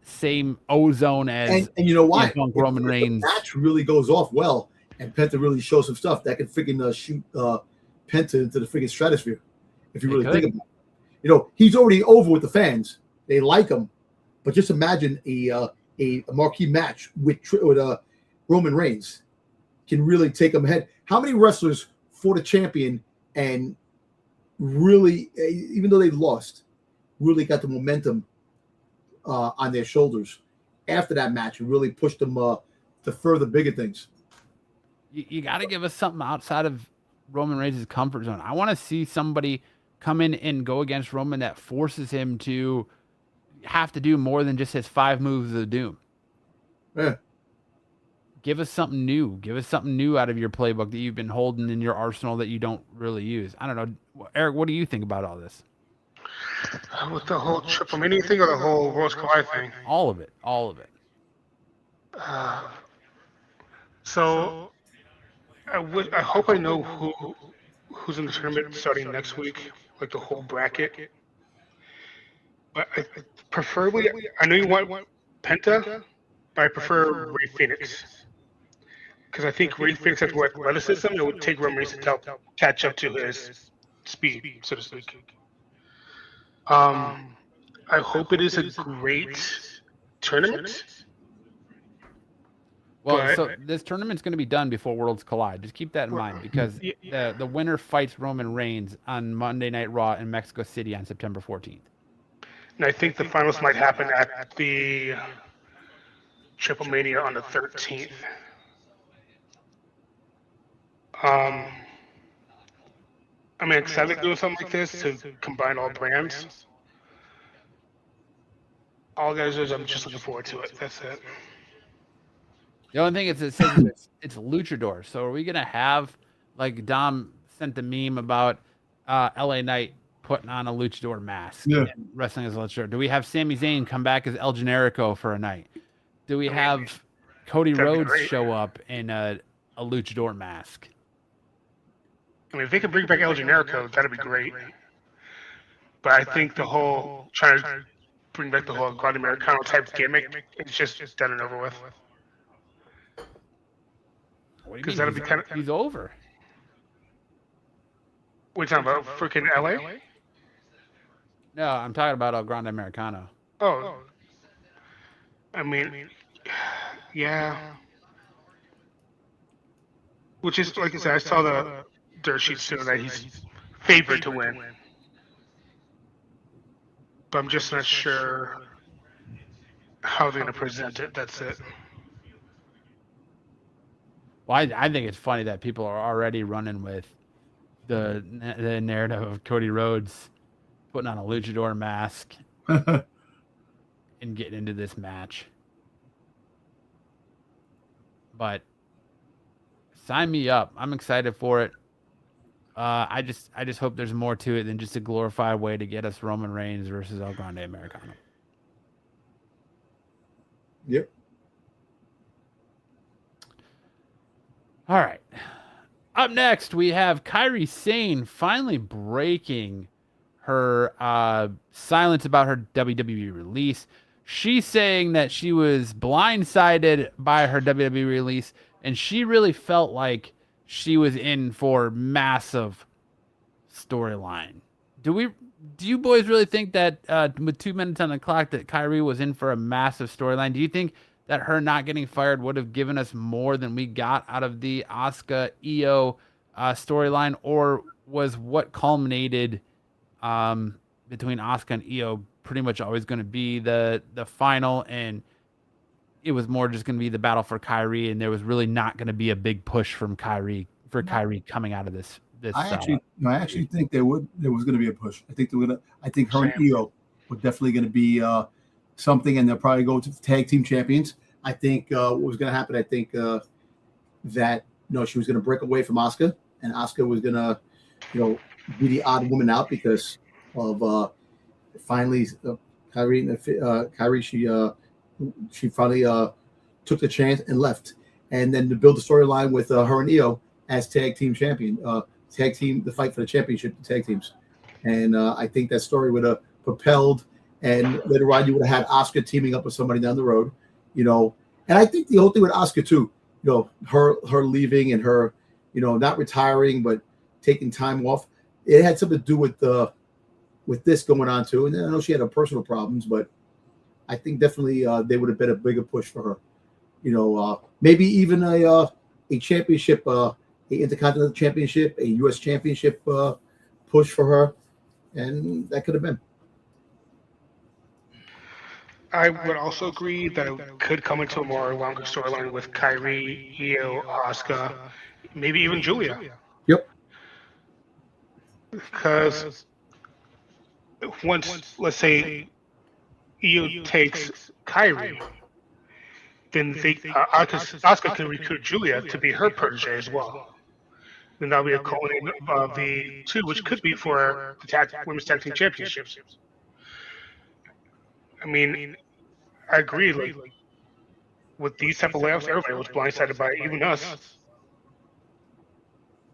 same ozone as and you know why? Roman Reigns? The match really goes off well, and Penta really shows some stuff that can freaking shoot Penta into the freaking stratosphere. If you really think about it, he's already over with the fans. They like him, but just imagine a marquee match with Roman Reigns can really take him ahead. How many wrestlers fought a champion and really, even though they lost, really got the momentum on their shoulders after that match and really pushed them to further bigger things? You got to give us something outside of Roman Reigns' comfort zone. I want to see somebody come in and go against Roman that forces him to have to do more than just his 5 moves of doom. Yeah. Give us something new. Give us something new out of your playbook that you've been holding in your arsenal that you don't really use. I don't know. Eric, what do you think about all this? With the whole Triple Mania thing or the whole Worlds Collide thing? All of it. All of it. So I hope I know who's in the tournament starting next week, like the whole bracket. But preferably, I know you want Penta, but I prefer Rey Fenix. Because I think Rey Fenix has more athleticism. It would take Roman Reigns to catch up to his speed, so to speak. I hope it is a great tournament. Well, so this tournament's going to be done before Worlds Collide. Just keep that in mind because the winner fights Roman Reigns on Monday Night Raw in Mexico City on September 14th. And I think the finals might happen at the Triple Mania on the 13th. I'm excited to do something like this to combine all brands. All guys is I'm just looking forward to it. That's it. The only thing is it says it's luchador. So are we gonna have, like Dom sent the meme about LA Knight putting on a luchador mask and wrestling as a luchador? Do we have Sami Zayn come back as El Generico for a night? Do we have Cody Rhodes show up in a luchador mask? I mean, if they could bring back El Generico, that'd be great. But I think the whole trying to bring back the whole Grande Americano type gimmick, it's just done and over with. Because that'll be kind of he's over. We're talking about freaking LA? No, I'm talking about El Grande Americano. Oh, I mean, yeah. Which is like I said, I saw the dirt sheets showing that he's favored to win, but I'm just not sure how they're gonna present it. That's it. Well, I think it's funny that people are already running with the narrative of Cody Rhodes putting on a luchador mask and getting into this match. But sign me up. I'm excited for it. I just hope there's more to it than just a glorified way to get us Roman Reigns versus El Grande Americano. Yep. All right. Up next, we have Kairi Sane finally breaking her silence about her WWE release. She's saying that she was blindsided by her WWE release, and she really felt like she was in for massive storyline. Do you boys really think that with 2 minutes on the clock that Kairi was in for a massive storyline? Do you think that her not getting fired would have given us more than we got out of the Asuka Io storyline, or was what culminated between Asuka and Io pretty much always going to be the final, and it was more just going to be the battle for Kairi, and there was really not going to be a big push from Kairi coming out of this. I actually think there was going to be a push. I think her and Io were definitely going to be something, and they'll probably go to tag team champions. I think what was going to happen. I think that she was going to break away from Asuka, and Asuka was going to be the odd woman out because of finally Kairi. She finally took the chance and left, and then to build the storyline with her and Io as tag team champion. The fight for the championship, the tag teams. And I think that story would have propelled, and later on you would have had Asuka teaming up with somebody down the road, and I think the whole thing with Asuka too, her leaving and her, not retiring, but taking time off, it had something to do with this going on too. And I know she had her personal problems, but I think definitely they would have been a bigger push for her, maybe even a championship, Intercontinental Championship, a U.S. Championship push for her, and that could have been. I would also agree that it could come into a more longer storyline with Kairi, Io, Asuka, maybe even Julia. Yep. Because once, let's say, Io takes Kairi, then Asuka can recruit Julia to be her protege as well. Then that'll be a culminating of the two, which could be for the Women's Tag Team Championships. I mean, I agree. Like with these type of layouts, everybody was blindsided by it, even us.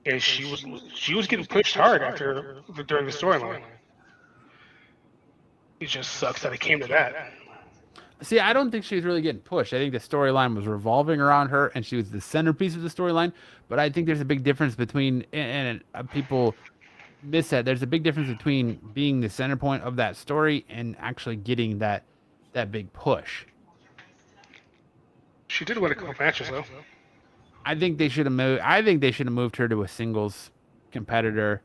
And she was getting pushed hard during the storyline. It just sucks that it came to that. See, I don't think she was really getting pushed. I think the storyline was revolving around her, and she was the centerpiece of the storyline. But I think there's a big difference between, and people miss that, there's a big difference between being the center point of that story and actually getting that big push. She did win a couple matches, though. I think they should have moved. I think they should have moved her to a singles competitor,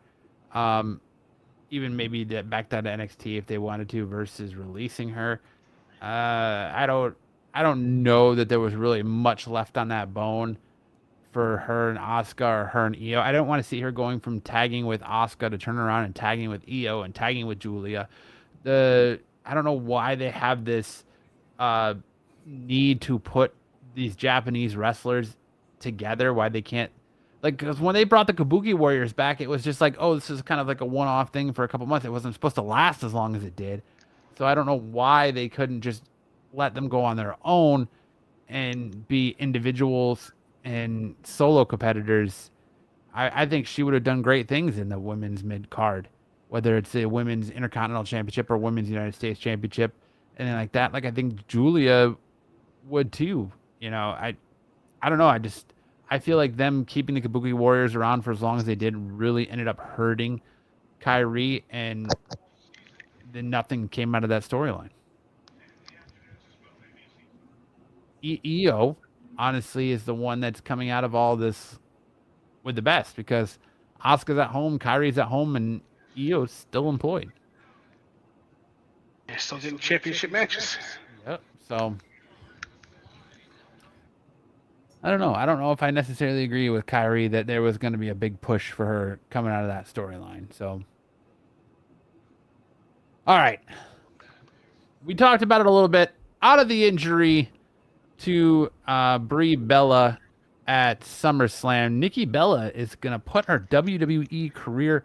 even maybe back down to NXT if they wanted to, versus releasing her. I don't know that there was really much left on that bone for her and Asuka or her and Io. I don't want to see her going from tagging with Asuka to turn around and tagging with Io and tagging with Julia. I don't know why they have this need to put these Japanese wrestlers together. Why they can't, because when they brought the Kabuki Warriors back, it was just like, oh, this is kind of like a one-off thing for a couple months. It wasn't supposed to last as long as it did. So I don't know why they couldn't just let them go on their own and be individuals and solo competitors. I think she would have done great things in the women's mid card, whether it's the women's Intercontinental Championship or women's United States Championship, and then like that. Like I think Julia would too. I don't know. I feel like them keeping the Kabuki Warriors around for as long as they did really ended up hurting Kairi, and then nothing came out of that storyline. Io, honestly, is the one that's coming out of all this with the best, because Asuka's at home, Kairi's at home, and Io's still employed. They're still getting championship matches. Yep. So I don't know. I don't know if I necessarily agree with Kairi that there was going to be a big push for her coming out of that storyline. So, all right. We talked about it a little bit. Out of the injury to Brie Bella at SummerSlam, Nikki Bella is going to put her WWE career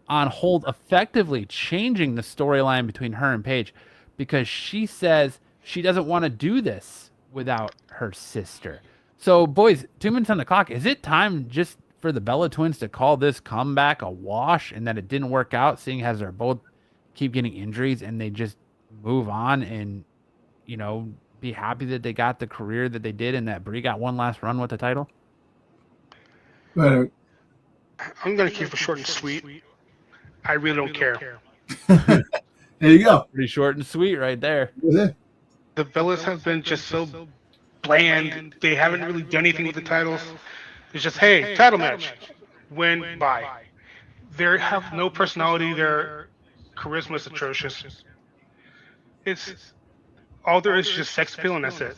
on hold, effectively changing the storyline between her and Paige, because she says she doesn't want to do this without her sister. So, boys, 2 minutes on the clock. Is it time just for the Bella twins to call this comeback a wash and that it didn't work out, seeing as they're both keep getting injuries and they just move on and, be happy that they got the career that they did and that Brie got one last run with the title? Right. I'm going to keep it short and sweet. I really don't care. There you go. Pretty short and sweet right there. Yeah. The Bellas have been just so bland. They haven't really done anything with the titles. It's just, hey, title match. Win, bye. They have no personality. Their charisma is atrocious. It's all there is just sex appeal, and that's it.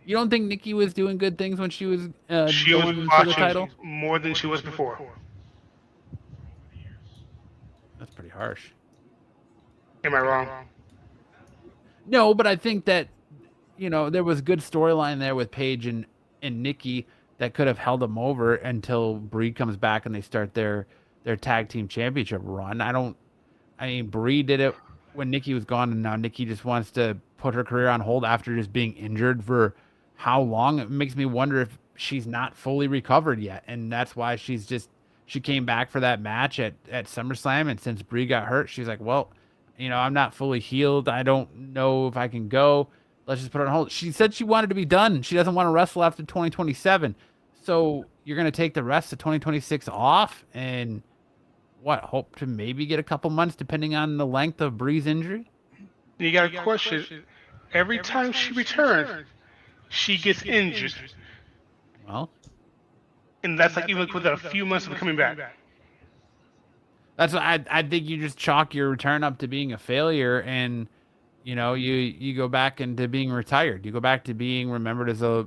You don't think Nikki was doing good things when she was She was going for the title? watching more than she was before. That's pretty harsh. Am I wrong? No, but I think that, there was good storyline there with Paige and Nikki that could have held them over until Brie comes back and they start their tag team championship run. Brie did it when Nikki was gone, and now Nikki just wants to put her career on hold after just being injured for how long? It makes me wonder if she's not fully recovered yet, and that's why she came back for that match at SummerSlam, and since Brie got hurt, she's like, well, I'm not fully healed. I don't know if I can go. Let's just put it on hold. She said she wanted to be done. She doesn't want to wrestle after 2027. So you're going to take the rest of 2026 off and hope to maybe get a couple months depending on the length of Brie's injury? You got a question. Every time she returns, she gets injured. Well, and that's like even within a few months of coming back. That's what I think you just chalk your return up to being a failure, and you go back into being retired. You go back to being remembered as a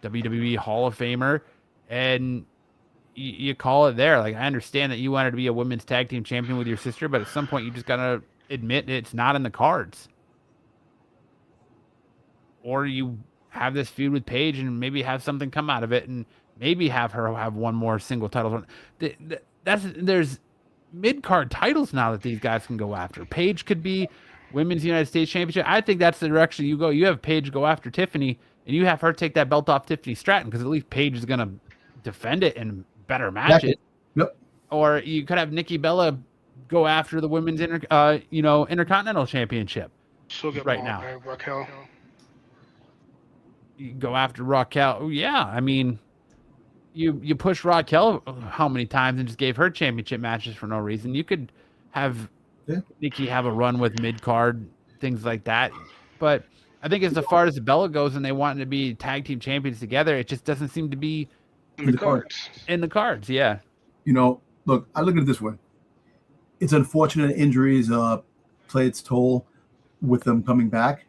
WWE Hall of Famer, and you call it there. Like, I understand that you wanted to be a women's tag team champion with your sister, but at some point you just gotta admit it's not in the cards. Or you have this feud with Paige and maybe have something come out of it, and maybe have her have one more single title run. There's mid-card titles now that these guys can go after. Paige could be Women's United States Championship. I think that's the direction you go. You have Paige go after Tiffany, and you have her take that belt off Tiffany Stratton, because at least Paige is going to defend it in better matches. Yep. Or you could have Nikki Bella go after the Women's Intercontinental Championship. She'll get right now. Raquel. You go after Raquel. Yeah, you push Raquel how many times and just gave her championship matches for no reason. You could have Nikki have a run with mid-card, things like that. But I think as far as the Bella goes and they want to be tag team champions together, it just doesn't seem to be in the cards. In the cards, yeah. Look, I look at it this way. It's unfortunate injuries play its toll with them coming back.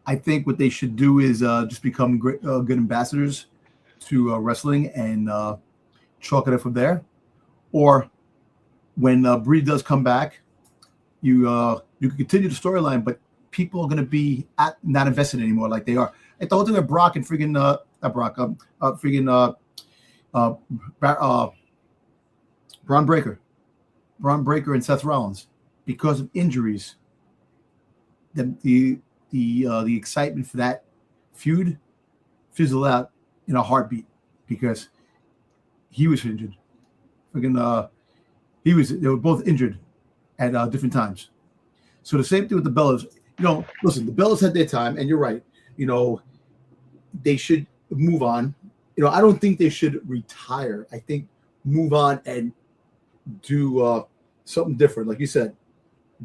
I think what they should do is just become great, good ambassadors to wrestling and chalk it up from there. Or when Brie does come back, you can continue the storyline, but people are going to be not invested anymore like they are. Like the whole thing with Brock and freaking Braun Breaker and Seth Rollins, because of injuries. The excitement for that feud fizzled out in a heartbeat because he was injured. They were both injured at different times. So the same thing with the Bellas. Listen, the Bellas had their time, and you're right. They should move on. I don't think they should retire. I think move on and do something different. Like you said,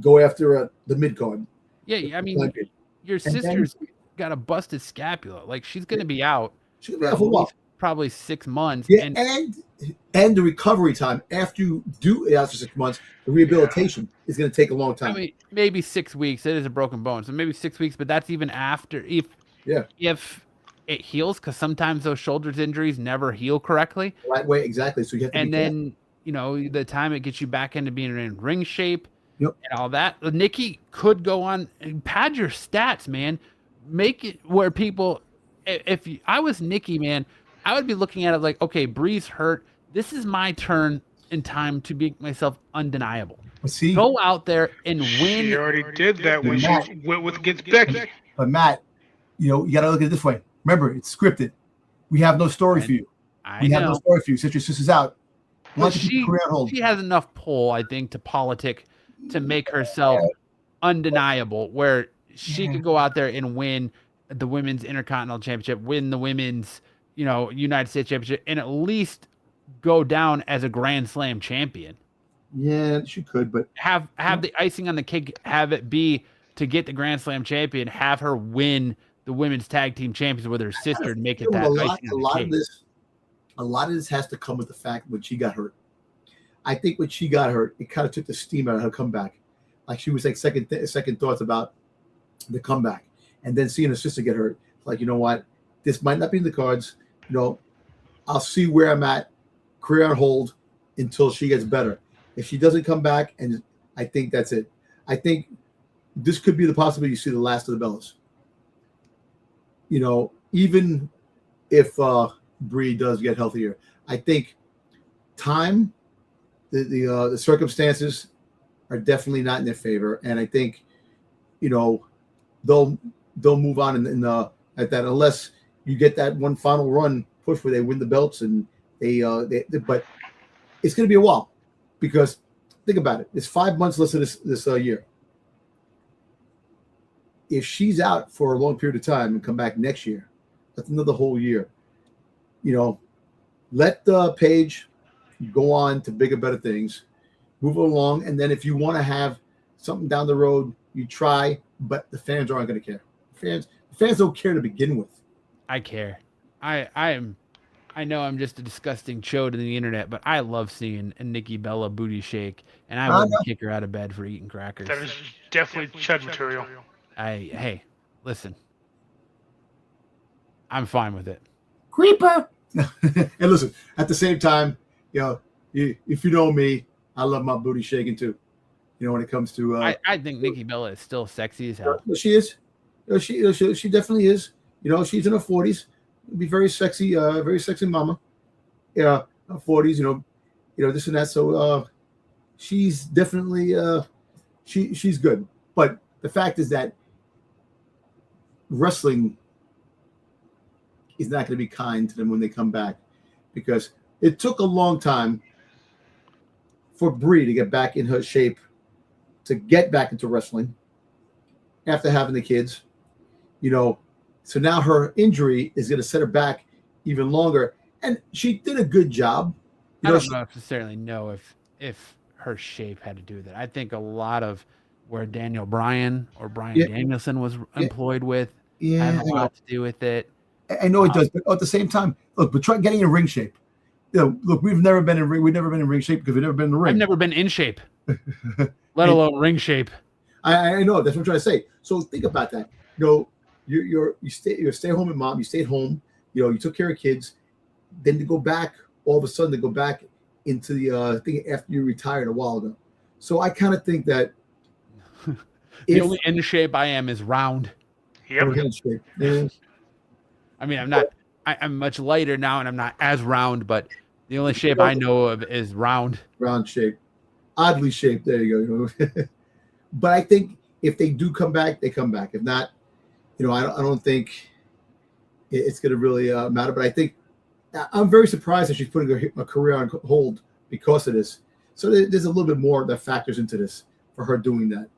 go after the mid-card. Yeah, your sister's got a busted scapula. Like, she's going to be out. She's going to be out for what? Probably 6 months. Yeah, and the recovery time after you do it after 6 months, the rehabilitation is going to take a long time. Maybe 6 weeks. It is a broken bone, so maybe 6 weeks. But that's even after if it heals, because sometimes those shoulders injuries never heal correctly. Right way, exactly. So you have to. And then the time it gets you back into being in ring shape. Yep. And all that. Nikki could go on and pad your stats, man. Make it where people, if I was Nikki, man, I would be looking at it like, okay, Brie's hurt. This is my turn in time to make myself undeniable. Go out there and win. She already did that when she went with against Becky. But Matt, you got to look at it this way. Remember, it's scripted. We have no story for you. We have no story for you since your sister's out. But she has enough pull, I think, to politic to make herself undeniable, where she could go out there and win the women's Intercontinental Championship, win the women's, United States Championship, and at least go down as a Grand Slam champion. Yeah, she could, but have the icing on the cake, have it be to get the Grand Slam champion, have her win the women's tag team champions with her sister and make it that icing on the cake. A lot of this has to come with the fact when she got hurt. I think when she got hurt, it kind of took the steam out of her comeback. Like she was like second thoughts about the comeback, and then seeing her sister get hurt, like, you know what, this might not be in the cards. I'll see where I'm at, career on hold until she gets better. If she doesn't come back, and I think that's it. I think this could be the possibility you see the last of the Bellas. Even if Brie does get healthier, I think time, the circumstances are definitely not in their favor, and I think they'll move on at that, unless you get that one final run push where they win the belts and but it's going to be a while, because think about it, it's 5 months less of this year. If she's out for a long period of time and come back next year, that's another whole year. Let Paige go on to bigger, better things, move along, and then if you want to have something down the road, you try, but the fans aren't going to care. The fans don't care to begin with. I care. I know I'm just a disgusting chode in the internet, but I love seeing a Nikki Bella booty shake, and I wouldn't kick her out of bed for eating crackers. That is definitely chud material. Hey, listen. I'm fine with it. Creeper. And listen, at the same time, if you know me, I love my booty shaking too. When it comes to I think Nikki Bella is still sexy as hell. She is. She definitely is. She's in her 40s. Be very sexy mama. Yeah, 40s. This and that. So she's definitely she's good. But the fact is that wrestling is not going to be kind to them when they come back, because it took a long time for Brie to get back in her shape, to get back into wrestling after having the kids. So now her injury is going to set her back even longer, and she did a good job. I don't necessarily know if her shape had to do with it. I think a lot of where Daniel Bryan or Bryan Danielson was employed with had a lot to do with it. I know it does, but at the same time, look, but try getting in ring shape. Look, we've never been in ring shape because we've never been in the ring. I've never been in shape, let alone ring shape. I know, that's what I'm trying to say. So think about that. You're a stay-home mom. You stayed home. You took care of kids. Then to go back, all of a sudden, to go back into the thing after you retired a while ago. So I kind of think that the only in shape I am is round. Yep. Yeah. I mean, I'm much lighter now, and I'm not as round, but the only shape I know of is round. Round shape. Oddly shaped. There you go. But I think if they do come back, they come back. If not, I don't think it's going to really matter. But I think I'm very surprised that she's putting her career on hold because of this. So there's a little bit more that factors into this for her doing that.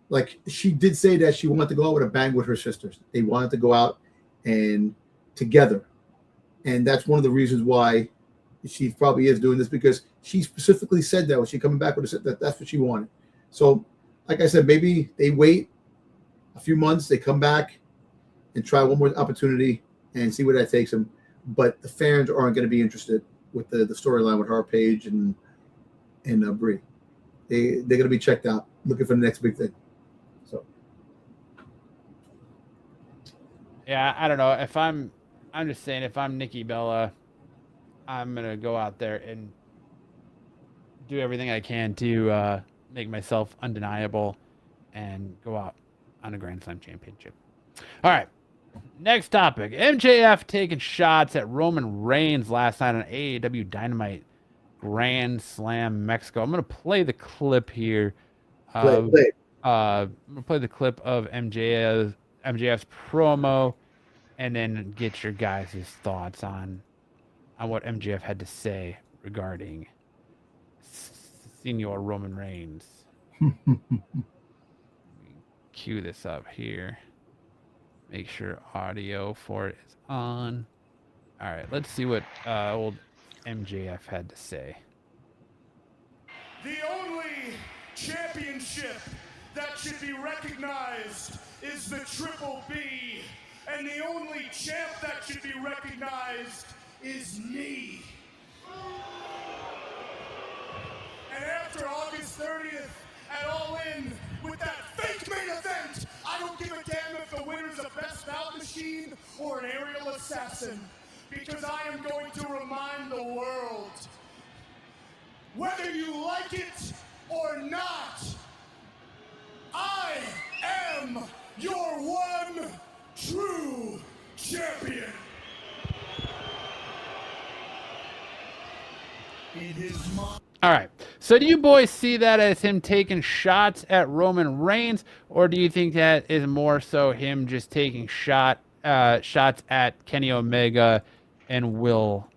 Like she did say that she wanted to go out with a bang with her sisters. They wanted to go out and together. And that's one of the reasons why she probably is doing this, because she specifically said that when she coming back with that's what she wanted. So like I said, maybe they wait a few months, they come back and try one more opportunity and see where that takes them. But the fans aren't going to be interested with the storyline with her, Paige, and Brie. They're going to be checked out, looking for the next big thing. So, yeah, I don't know. I'm just saying, if I'm Nikki Bella, I'm going to go out there and do everything I can to make myself undeniable and go out on a Grand Slam championship. All right. Next topic. MJF taking shots at Roman Reigns last night on AEW Dynamite Grand Slam Mexico. I'm going to play the clip here. I'm going to play the clip of MJF's promo and then get your guys' thoughts on on what MJF had to say regarding Senior Roman Reigns. Cue this up here. Make sure audio for it is on. All right, let's see what old MJF had to say. The only championship that should be recognized is the Triple B, and the only champ that should be recognized is me. And after August 30th at All In with that fake main event, I don't give a damn if the winner's a Best Bout Machine or an aerial assassin, because I am going to remind the world, whether you like it or not, I am your one true champion. It is my... All right. So do you boys see that as him taking shots at Roman Reigns, or do you think that is more so him just taking shots at Kenny Omega and Will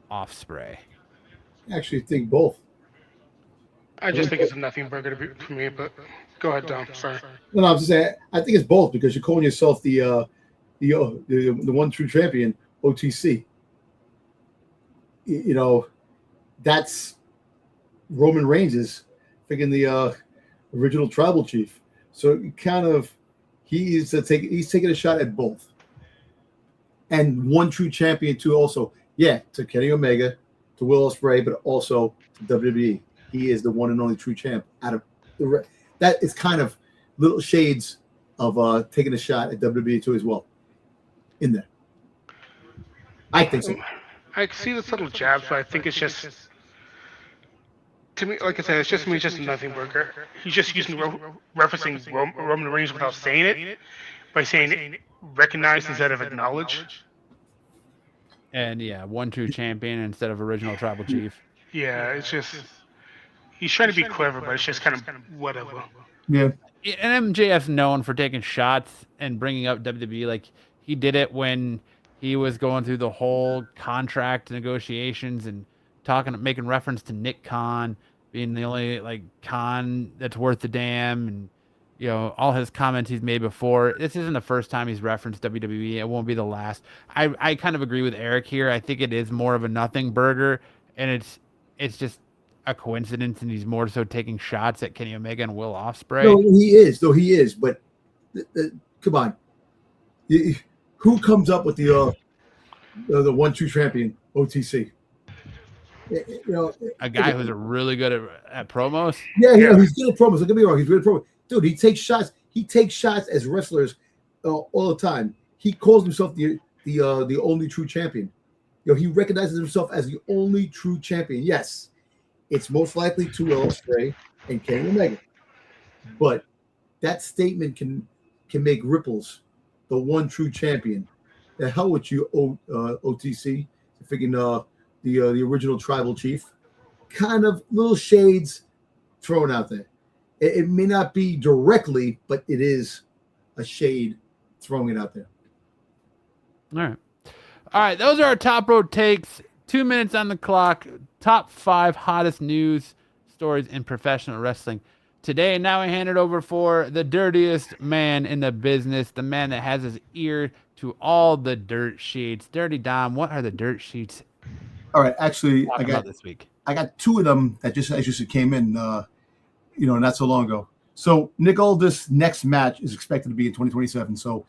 Ospreay? I actually think both. I just think it's a nothing burger for me, but go ahead, Dom. Sorry. No, I'm just saying. I think it's both because you're calling yourself the one true champion, OTC. You know, that's Roman Reigns is freaking the original tribal chief. So kind of he's taking a shot at both. And one true champion too also. Yeah, to Kenny Omega, to Will Ospreay, but also to WWE. He is the one and only true champ out of the that is kind of little shades of taking a shot at WWE too as well. In there. I think so. I see the subtle jabs, but I think it's just, to me, like I said, it's just a nothing burger. He's just referencing Roman Reigns without saying it, by saying recognize instead of acknowledge. And yeah, one true champion instead of original tribal chief. Yeah, it's just, he's trying to be clever, but it's just kind of whatever. Yeah. And MJF's known for taking shots and bringing up WWE. Like, he did it when he was going through the whole contract negotiations and making reference to Nick Khan being the only Khan that's worth the damn, and all his comments he's made before. This isn't the first time he's referenced WWE. It won't be the last. I kind of agree with Eric here. I think it is more of a nothing burger, and it's just a coincidence, and he's more so taking shots at Kenny Omega and Will Ospreay. No, he is. But come on, who comes up with the one true champion OTC? A guy who's really good at promos. Yeah, he's good at promos. Don't get me wrong, he's good at promos. Dude, he takes shots. He takes shots as wrestlers all the time. He calls himself the only true champion. He recognizes himself as the only true champion. Yes, it's most likely to Will Ospreay and Kenny Omega, but that statement can make ripples. The one true champion. The hell with you, OTC. Freaking the original tribal chief. Kind of little shades thrown out there. It may not be directly, but it is a shade throwing it out there. All right. Those are our top road takes. 2 minutes on the clock. Top 5 hottest news stories in professional wrestling today. Now I hand it over for the dirtiest man in the business, the man that has his ear to all the dirt sheets. Dirty Dom, what are the dirt sheets? All right, actually, I got this week. I got 2 of them that just came in, not so long ago. So Nick Aldis' next match is expected to be in 2027. So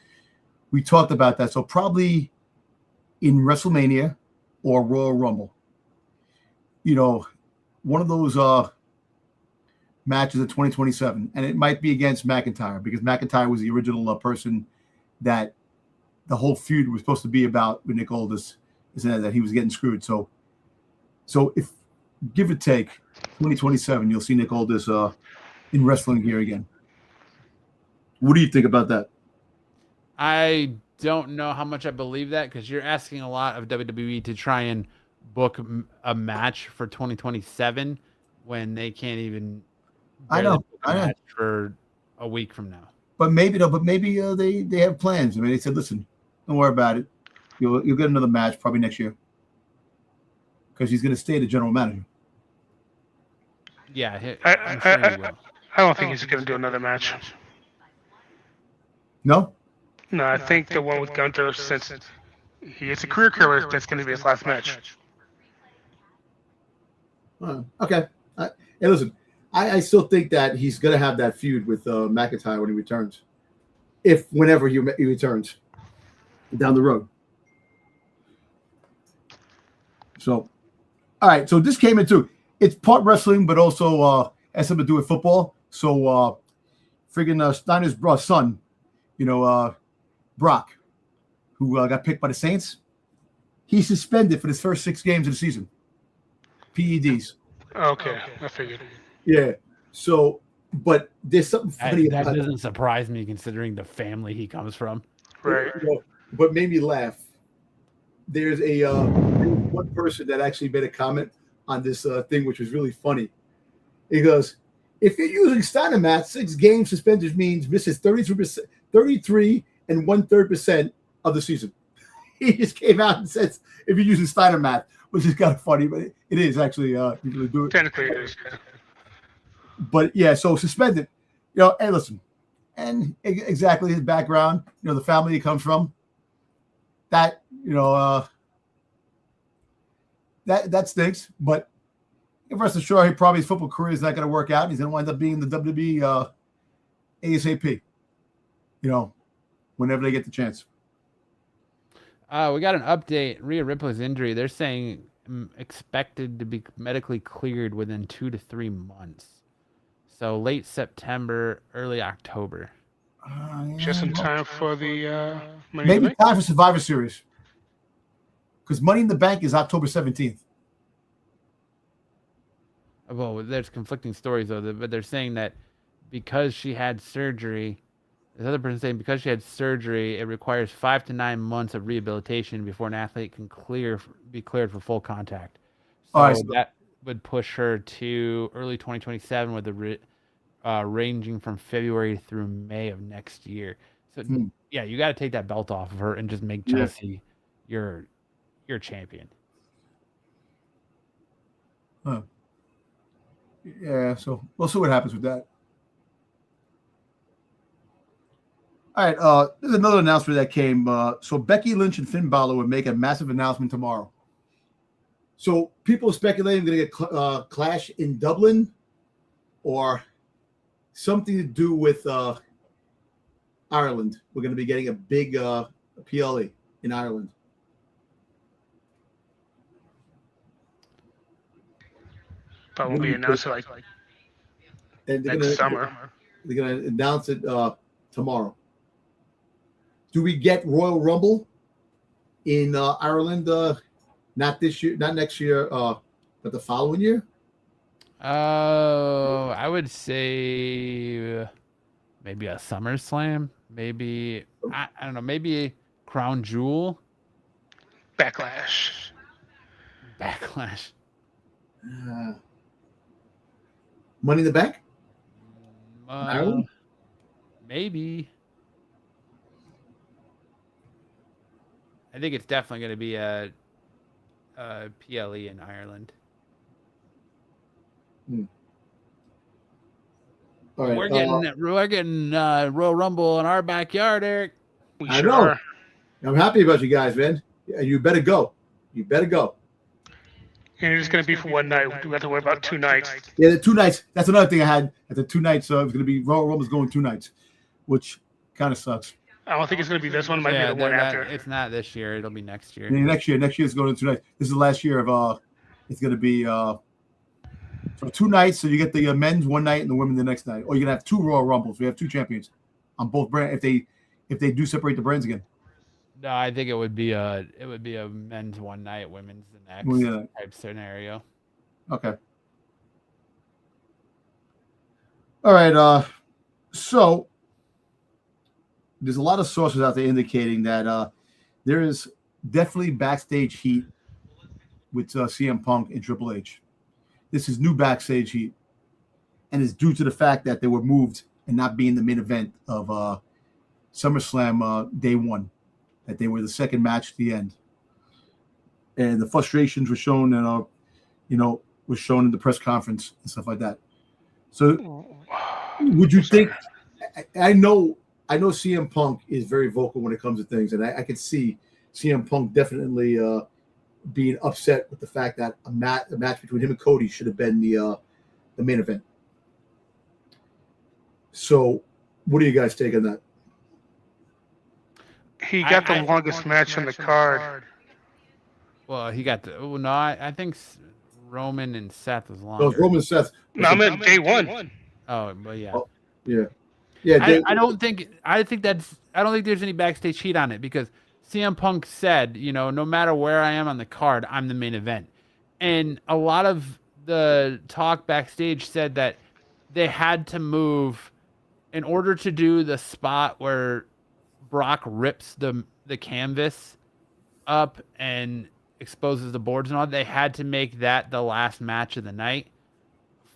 we talked about that. So probably in WrestleMania or Royal Rumble. One of those matches in 2027, and it might be against McIntyre because McIntyre was the original person that the whole feud was supposed to be about with Nick Aldis, is that he was getting screwed. So if give or take 2027, you'll see Nick Aldis in wrestling here again. What do you think about that? I don't know how much I believe that, because you're asking a lot of WWE to try and book a match for 2027 when they can't even book a match for a week from now. But maybe they have plans. I mean, they said, listen, don't worry about it. You'll get another match probably next year. because he's going to stay the general manager. Yeah, I'm sure he will. I don't think he's going to do another match. No? No, I think the one with Gunther, since he is a career killer, that's going to be his last match. Okay. Hey, listen, I still think that he's going to have that feud with McIntyre when he returns. Whenever he returns down the road. So, all right. So this came into, it's part wrestling, but also has something to do with football. So, friggin' Steiner's son, Brock, who got picked by the Saints, he's suspended for his first 6 games of the season. PEDs. Okay, I figured. Yeah. So, but there's something funny That about doesn't surprise me considering the family he comes from. Right. What made me laugh, there's one person that actually made a comment on this thing, which was really funny. He goes, if you're using Steiner mat, 6 game suspension means misses 33 and 1/3% of the season. He just came out and says, if you're using Steiner mat, which is kind of funny, but it is actually you can do it. Technically it is. But yeah, so suspended. Hey, listen, and exactly his background, the family he comes from. That that stinks. But rest assured, his football career is not going to work out. He's going to wind up being the WWE ASAP. Whenever they get the chance. We got an update. Rhea Ripley's injury. They're saying expected to be medically cleared within 2 to 3 months. So late September, early October. Just in time for the maybe time for Survivor Series. Because Money in the Bank is October 17th. Well, there's conflicting stories though, but they're saying that because she had surgery, this other person saying because she had surgery, it requires 5 to 9 months of rehabilitation before an athlete can be cleared for full contact. So that would push her to early 2027 with the ranging from February through May of next year. So yeah, you got to take that belt off of her and just make Chelsea your champion. Huh. Yeah, so we'll see what happens with that. All right, there's another announcement that came. So Becky Lynch and Finn Balor will make a massive announcement tomorrow. So people are speculating they're going to get Clash in Dublin or something to do with Ireland. We're going to be getting a big PLE in Ireland. But will be announced next summer. They're going to announce it tomorrow. Do we get Royal Rumble in Ireland? Not this year, not next year, but the following year? I would say maybe a SummerSlam. Maybe I don't know. Maybe Crown Jewel. Backlash. Money in the Bank? Ireland? Maybe. I think it's definitely going to be a PLE in Ireland. All right, we're getting Royal Rumble in our backyard, Eric. I know. I'm happy about you guys, man. You better go. And it's going to be for one night. We have to worry about 2 nights. Yeah, the 2 nights. That's another thing I had at the 2 nights. So it was going to be Royal Rumble's going 2 nights, which kind of sucks. I don't think it's going to be this one. It might be the one after. It's not this year. It'll be next year. Next year is going to 2 nights. This is the last year of it's going to be so 2 nights. So you get the men's 1 night and the women the next night. Or you're going to have 2 Royal Rumbles. We have 2 champions on both brands if they do separate the brands again. No, I think it would be a men's 1 night, women's the next type scenario. Okay. All right. So there's a lot of sources out there indicating that there is definitely backstage heat with CM Punk and Triple H. This is new backstage heat, and it's due to the fact that they were moved and not being the main event of SummerSlam day 1, that they were the second match at the end. and the frustrations were shown and was shown in the press conference and stuff like that. So, would you think? I know CM Punk is very vocal when it comes to things, and I could see CM Punk definitely being upset with the fact that a match between him and Cody should have been the main event. So, what do you guys take on that? He got the longest match on the card. Well, he got the. Oh, no, I think Roman and Seth was longer. No, it's Roman and Seth. No, I'm in day one. Oh, but yeah. Oh, yeah. Yeah. I don't think there's any backstage heat on it because CM Punk said, no matter where I am on the card, I'm the main event. And a lot of the talk backstage said that they had to move in order to do the spot where Brock rips the canvas up and exposes the boards and all. They had to make that the last match of the night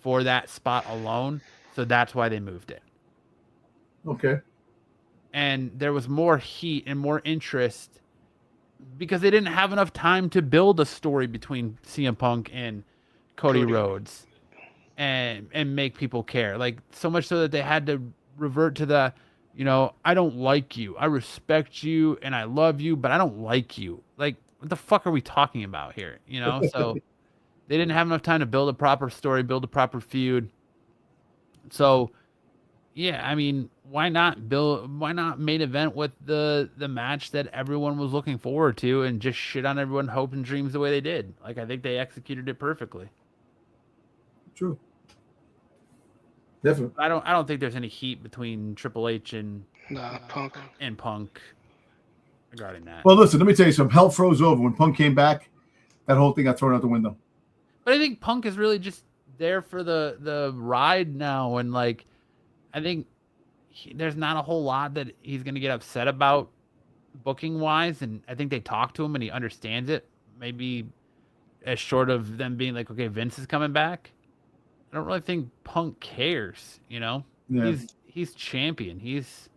for that spot alone. So that's why they moved it. Okay. And there was more heat and more interest because they didn't have enough time to build a story between CM Punk and Cody Rhodes and make people care. Like, so much so that they had to revert to the, I don't like you. I respect you and I love you, but I don't like you. Like, what the fuck are we talking about here? So they didn't have enough time to build a proper story, build a proper feud. So, yeah, I mean, why not main event with the match that everyone was looking forward to and just shit on everyone's hope and dreams the way they did? Like, I think they executed it perfectly. True. Definitely. I don't think there's any heat between Triple H and Punk regarding that. Well, listen, let me tell you something. Hell froze over when Punk came back. That whole thing got thrown out the window. But I think Punk is really just there for the ride now, and like, I think there's not a whole lot that he's going to get upset about booking wise, and I think they talk to him and he understands it. Maybe as short of them being like, okay, Vince is coming back. I don't really think Punk cares, Yeah. He's champion. He's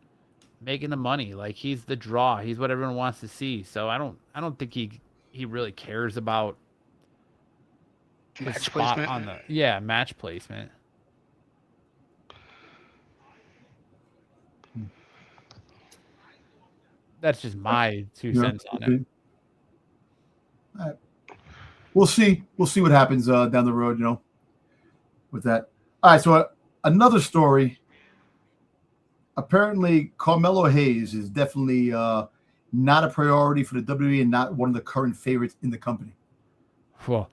making the money. Like, he's the draw. He's what everyone wants to see. So I don't think he really cares about match placement. Match placement. That's just my 2 cents on it. All right. We'll see what happens down the road, with that. All right, so another story. Apparently, Carmelo Hayes is definitely not a priority for the WWE and not one of the current favorites in the company. Well,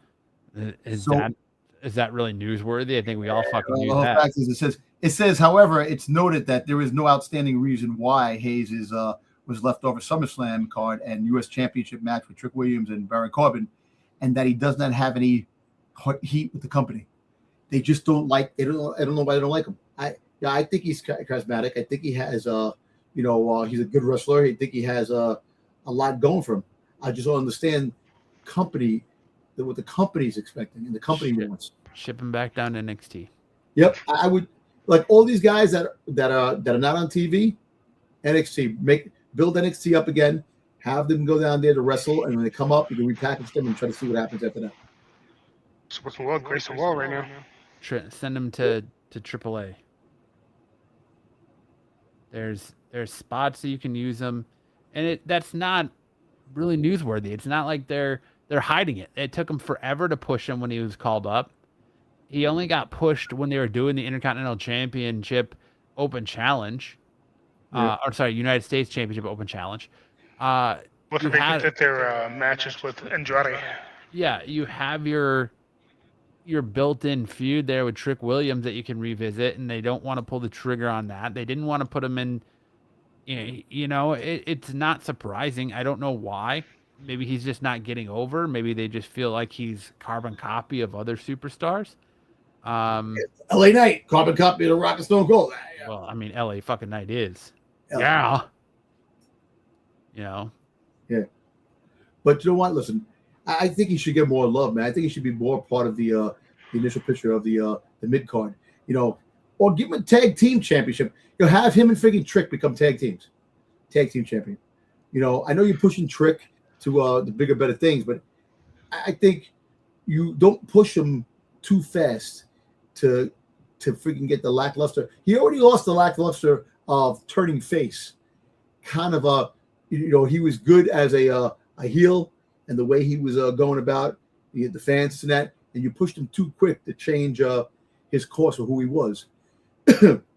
is that really newsworthy? I think we all fucking knew that. The fact is, it says, however, it's noted that there is no outstanding reason why Hayes was left over SummerSlam card and U.S. Championship match with Trick Williams and Baron Corbin, and that he does not have any heat with the company. They just don't like. I don't know why they don't like him. I think he's charismatic. I think he has he's a good wrestler. I think he has a lot going for him. I just don't understand what the company's expecting and the company wants. Ship him back down to NXT. Yep, I would like all these guys that are not on TV. NXT, build NXT up again, have them go down there to wrestle, and when they come up, you can repackage them and try to see what happens after that. It's working well, Grayson Waller right now. Send them to AAA. There's spots that you can use them, and that's not really newsworthy. It's not like they're hiding it. It took them forever to push him when he was called up. He only got pushed when they were doing the Intercontinental Championship Open Challenge. United States Championship Open Challenge. Well, they did their matches with Andrade. Yeah, you have your built-in feud there with Trick Williams that you can revisit, and they don't want to pull the trigger on that. They didn't want to put him in. It's not surprising. I don't know why. Maybe he's just not getting over. Maybe they just feel like he's carbon copy of other superstars. LA Knight, carbon copy of the Rock and Stone Cold. Well, I mean, LA fucking Knight is. Yeah. Yeah. But you know what? Listen, I think he should get more love, man. I think he should be more part of the initial picture of the mid card, or give him a tag team championship. You'll have him and freaking Trick become tag team champion. I know you're pushing Trick to the bigger, better things, but I think you don't push him too fast to freaking get the lackluster. He already lost the lackluster of turning face. Kind of he was good as a heel, and the way he was going about the fans and that, and you pushed him too quick to change his course of who he was.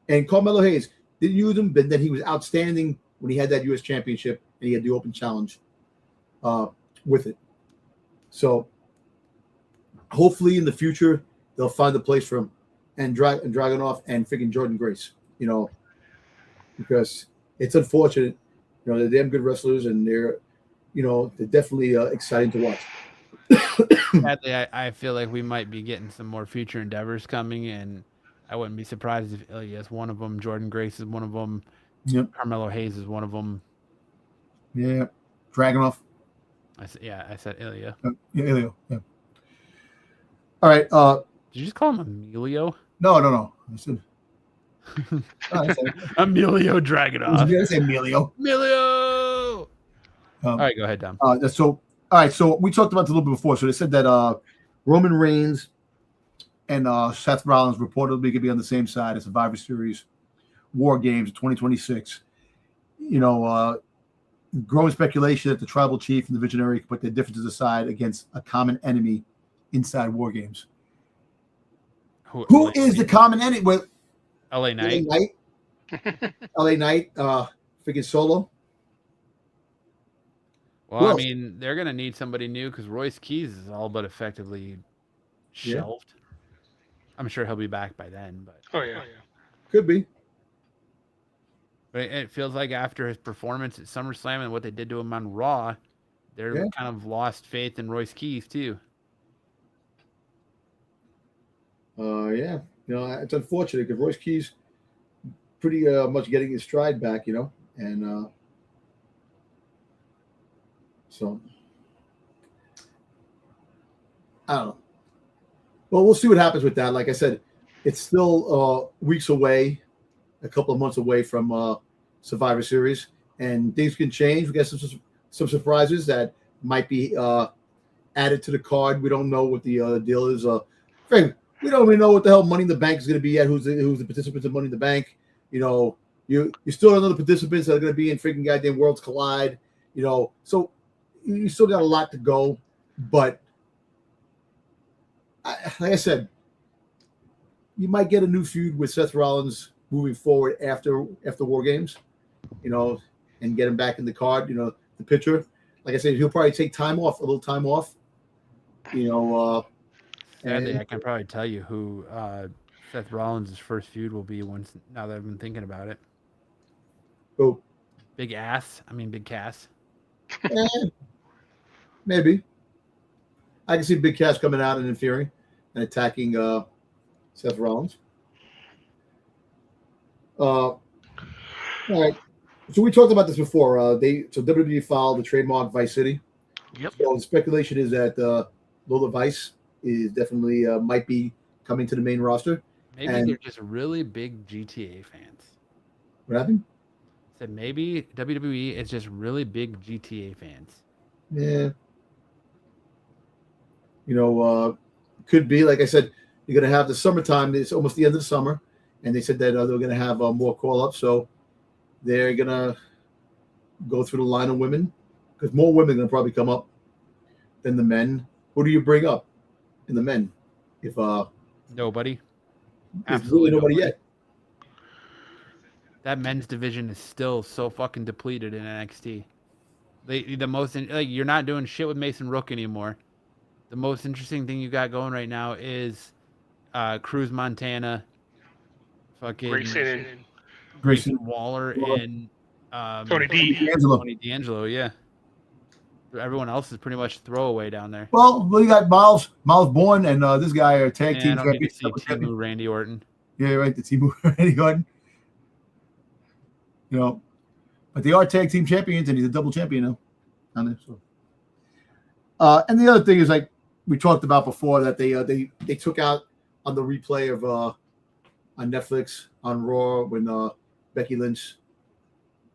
And Carmelo Hayes didn't use him, but then he was outstanding when he had that U.S. Championship and he had the open challenge with it. So hopefully in the future they'll find a place for him and Dragunov and freaking Jordan Grace, because it's unfortunate. They're damn good wrestlers and they're definitely exciting to watch. Sadly, I feel like we might be getting some more future endeavors coming, and I wouldn't be surprised if Ilya is one of them, Jordan Grace is one of them, Yep. Carmelo Hayes is one of them. Yeah, Dragunov. I said Ilya. Yeah, Ilya. Yeah. All right. Did you just call him Emilio? No. I said Emilio Dragunov. I said Emilio. Emilio. All right, go ahead, Dom. All right. So we talked about it a little bit before. So they said that Roman Reigns and Seth Rollins reportedly could be on the same side as Survivor Series War Games 2026. Growing speculation that the tribal chief and the visionary could put their differences aside against a common enemy inside War Games. Who is the common enemy? Well, LA Knight. LA Knight, freaking Solo. Well, I mean, they're going to need somebody new because Royce Keys is all but effectively shelved. I'm sure he'll be back by then. But Could be. But it feels like after his performance at SummerSlam and what they did to him on Raw, they're kind of lost faith in Royce Keys too. Yeah. It's unfortunate because Royce Keys pretty much getting his stride back, and so I don't know. Well, we'll see what happens with that. Like I said, it's still weeks away, a couple of months away from Survivor Series, and things can change. We got some surprises that might be added to the card. We don't know what the deal is. We don't really know what the hell Money in the Bank is going to be yet. Who's the participants of Money in the Bank? You still don't know the participants that are going to be in freaking goddamn Worlds Collide. So you still got a lot to go. But like I said, you might get a new feud with Seth Rollins moving forward after War Games, and get him back in the card. The picture. Like I said, he'll probably take a little time off. Sadly, I can probably tell you who Seth Rollins' first feud will be now that I've been thinking about it. Oh, Big Ass. I mean, Big Cass. Maybe. I can see Big Cass coming out and interfering and attacking Seth Rollins. All right. So we talked about this before. WWE filed the trademark Vice City. Yep. So the speculation is that Lola Vice is definitely might be coming to the main roster. Maybe they're just really big GTA fans. What happened? Said maybe WWE is just really big GTA fans. Yeah. Could be. Like I said, you're going to have the summertime. It's almost the end of the summer. And they said that they're going to have more call-ups. So they're going to go through the line of women because more women are going to probably come up than the men. Who do you bring up in the men? If nobody. Absolutely nobody yet. That men's division is still so fucking depleted in NXT. You're not doing shit with Mason Rook anymore. The most interesting thing you got going right now is Cruz Montana, fucking Grayson Waller, and Tony D'Angelo. Yeah. Everyone else is pretty much throwaway down there. Well, you got Miles Bourne, and this guy are tag team. I don't need to see Timu Randy Orton. Yeah, right. The Timu Randy Orton. But they are tag team champions, and he's a double champion now. On there, so. And the other thing is, like we talked about before, that they took out on the replay of on Netflix on Raw when Becky Lynch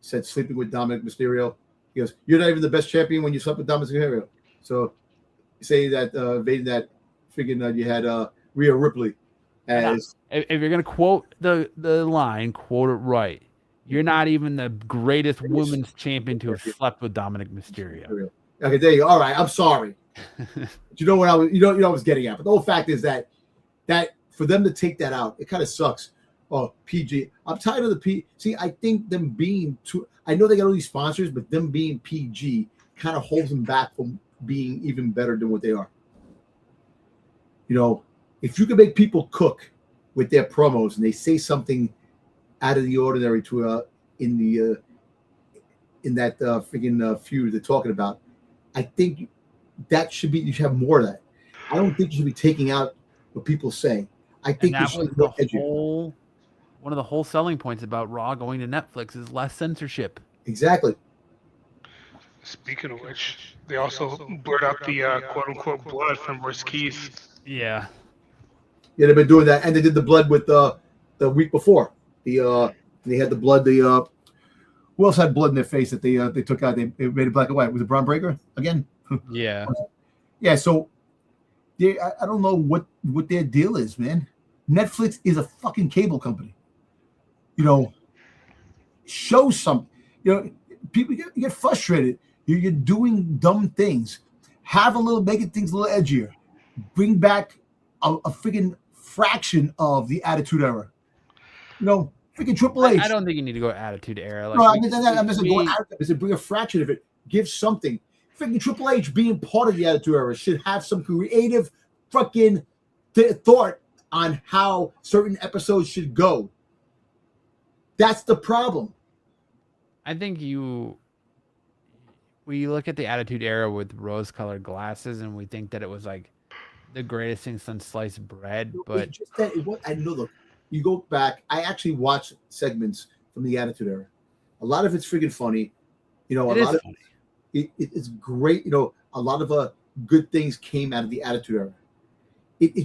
said sleeping with Dominic Mysterio. He goes, "You're not even the best champion when you slept with Dominic Mysterio." So saying that invading that, figuring that you had Rhea Ripley as. If you're gonna quote the line, quote it right. You're not even the greatest women's champion to have slept with Dominic Mysterio. Okay, there you go. All right, I'm sorry. You know what I was, I was getting at. But the whole fact is that for them to take that out, it kind of sucks. Oh, PG. I'm tired of the P. See, I think them being too. I know they got all these sponsors, but them being PG kind of holds them back from being even better than what they are. If you can make people cook with their promos and they say something out of the ordinary to in that freaking feud they're talking about, I think that should be, you should have more of that. I don't think you should be taking out what people say. I think that was one of the whole selling points about Raw going to Netflix is less censorship. Exactly. Speaking of which, they also blurred out the quote-unquote blood from Royce Keys. Yeah. Yeah, they've been doing that, and they did the blood with the week before. They had the blood. Who else had blood in their face that they took out? They made it black and white. Was it Braun Breaker again? Yeah. Yeah. So I don't know what their deal is, man. Netflix is a fucking cable company. Show something. People get frustrated. You're doing dumb things. Making things a little edgier. Bring back a freaking fraction of the Attitude Era. Freaking Triple H. I don't think you need to go Attitude Era. No, I'm just going out there. Bring a fraction of it. Give something. Freaking Triple H being part of the Attitude Era should have some creative fucking thought on how certain episodes should go. That's the problem. I think we look at the Attitude Era with rose-colored glasses, and we think that it was like the greatest thing since sliced bread. But I know. Look, you go back. I actually watched segments from the Attitude Era. A lot of it's freaking funny. It's great. A lot of good things came out of the Attitude Era. It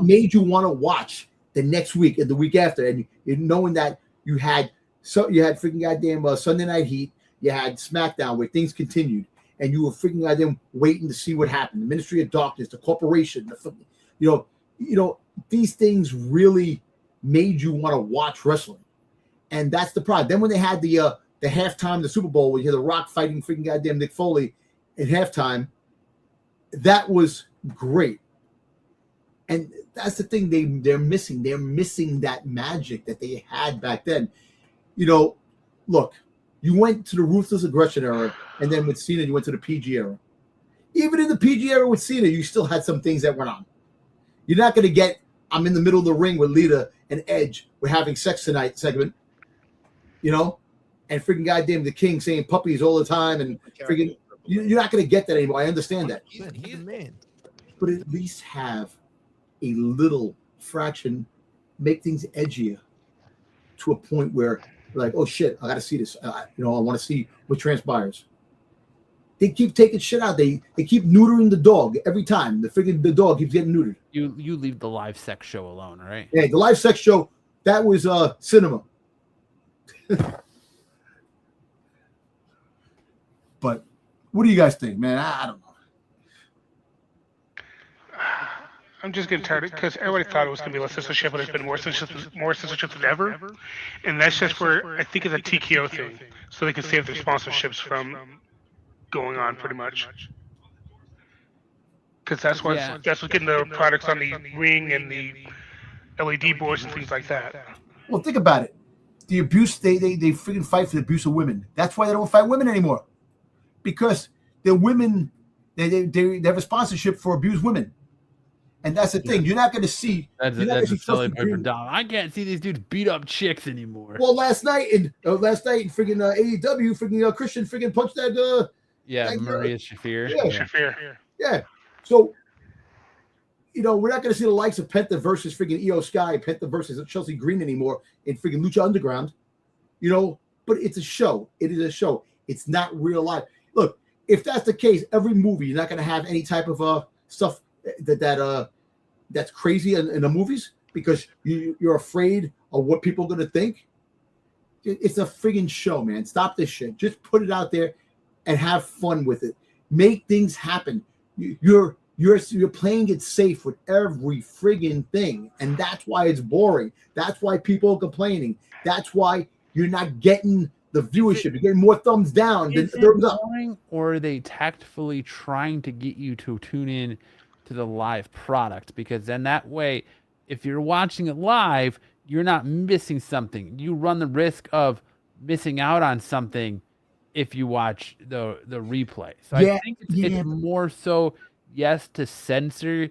made you want to watch the next week and the week after, and knowing that you had freaking goddamn Sunday Night Heat, you had SmackDown where things continued, and you were freaking goddamn waiting to see what happened. The Ministry of Darkness, the Corporation, these things really made you want to watch wrestling, and that's the problem. Then when they had the halftime, the Super Bowl, where you hear The Rock fighting freaking goddamn Mick Foley at halftime, that was great. And that's the thing they're missing. They're missing that magic that they had back then. Look, you went to the Ruthless Aggression Era, and then with Cena, you went to the PG Era. Even in the PG Era with Cena, you still had some things that went on. You're not going to get, I'm in the middle of the ring with Lita and Edge. We're having sex tonight segment, and freaking goddamn the King saying puppies all the time, and freaking, you're not going to get that anymore. I understand that. He's a man. But at least have a little fraction, make things edgier to a point where like, oh shit, I got to see this. I want to see what transpires. They keep taking shit out. They keep neutering the dog every time. The dog keeps getting neutered. You leave the live sex show alone, right? Yeah, the live sex show, that was cinema. But what do you guys think, man? I don't know. I'm just getting tired because everybody thought it was going to be less censorship, but it's been more censorship than ever. And that's just where I think it's a TKO thing, so they can save their sponsorships from going on pretty much. Because that's what's getting the products on the ring and the LED boards and things like that. Well, think about it. The abuse, they freaking fight for the abuse of women. That's why they don't fight women anymore. Because they're women, they have a sponsorship for abused women. And that's the thing. You're not going to see. That's a silly point for Dom. I can't see these dudes beat up chicks anymore. Well, last night in freaking AEW, freaking Christian freaking punched that. Maria Shafir. Yeah. So, we're not going to see the likes of Penta versus freaking Io Sky, Penta versus Chelsea Green anymore in freaking Lucha Underground. But it's a show. It is a show. It's not real life. Look, if that's the case, every movie you're not going to have any type of stuff that's crazy in the movies because you're afraid of what people are going to think. It's a friggin' show, man. Stop this shit. Just put it out there and have fun with it. Make things happen. You're playing it safe with every friggin' thing, and that's why it's boring. That's why people are complaining. That's why you're not getting the viewership. You're getting more thumbs down than thumbs up. Or are they tactfully trying to get you to tune in to the live product? Because then that way, if you're watching it live, you're not missing something. You run the risk of missing out on something if you watch the replay. So I think it's more so, yes, to censor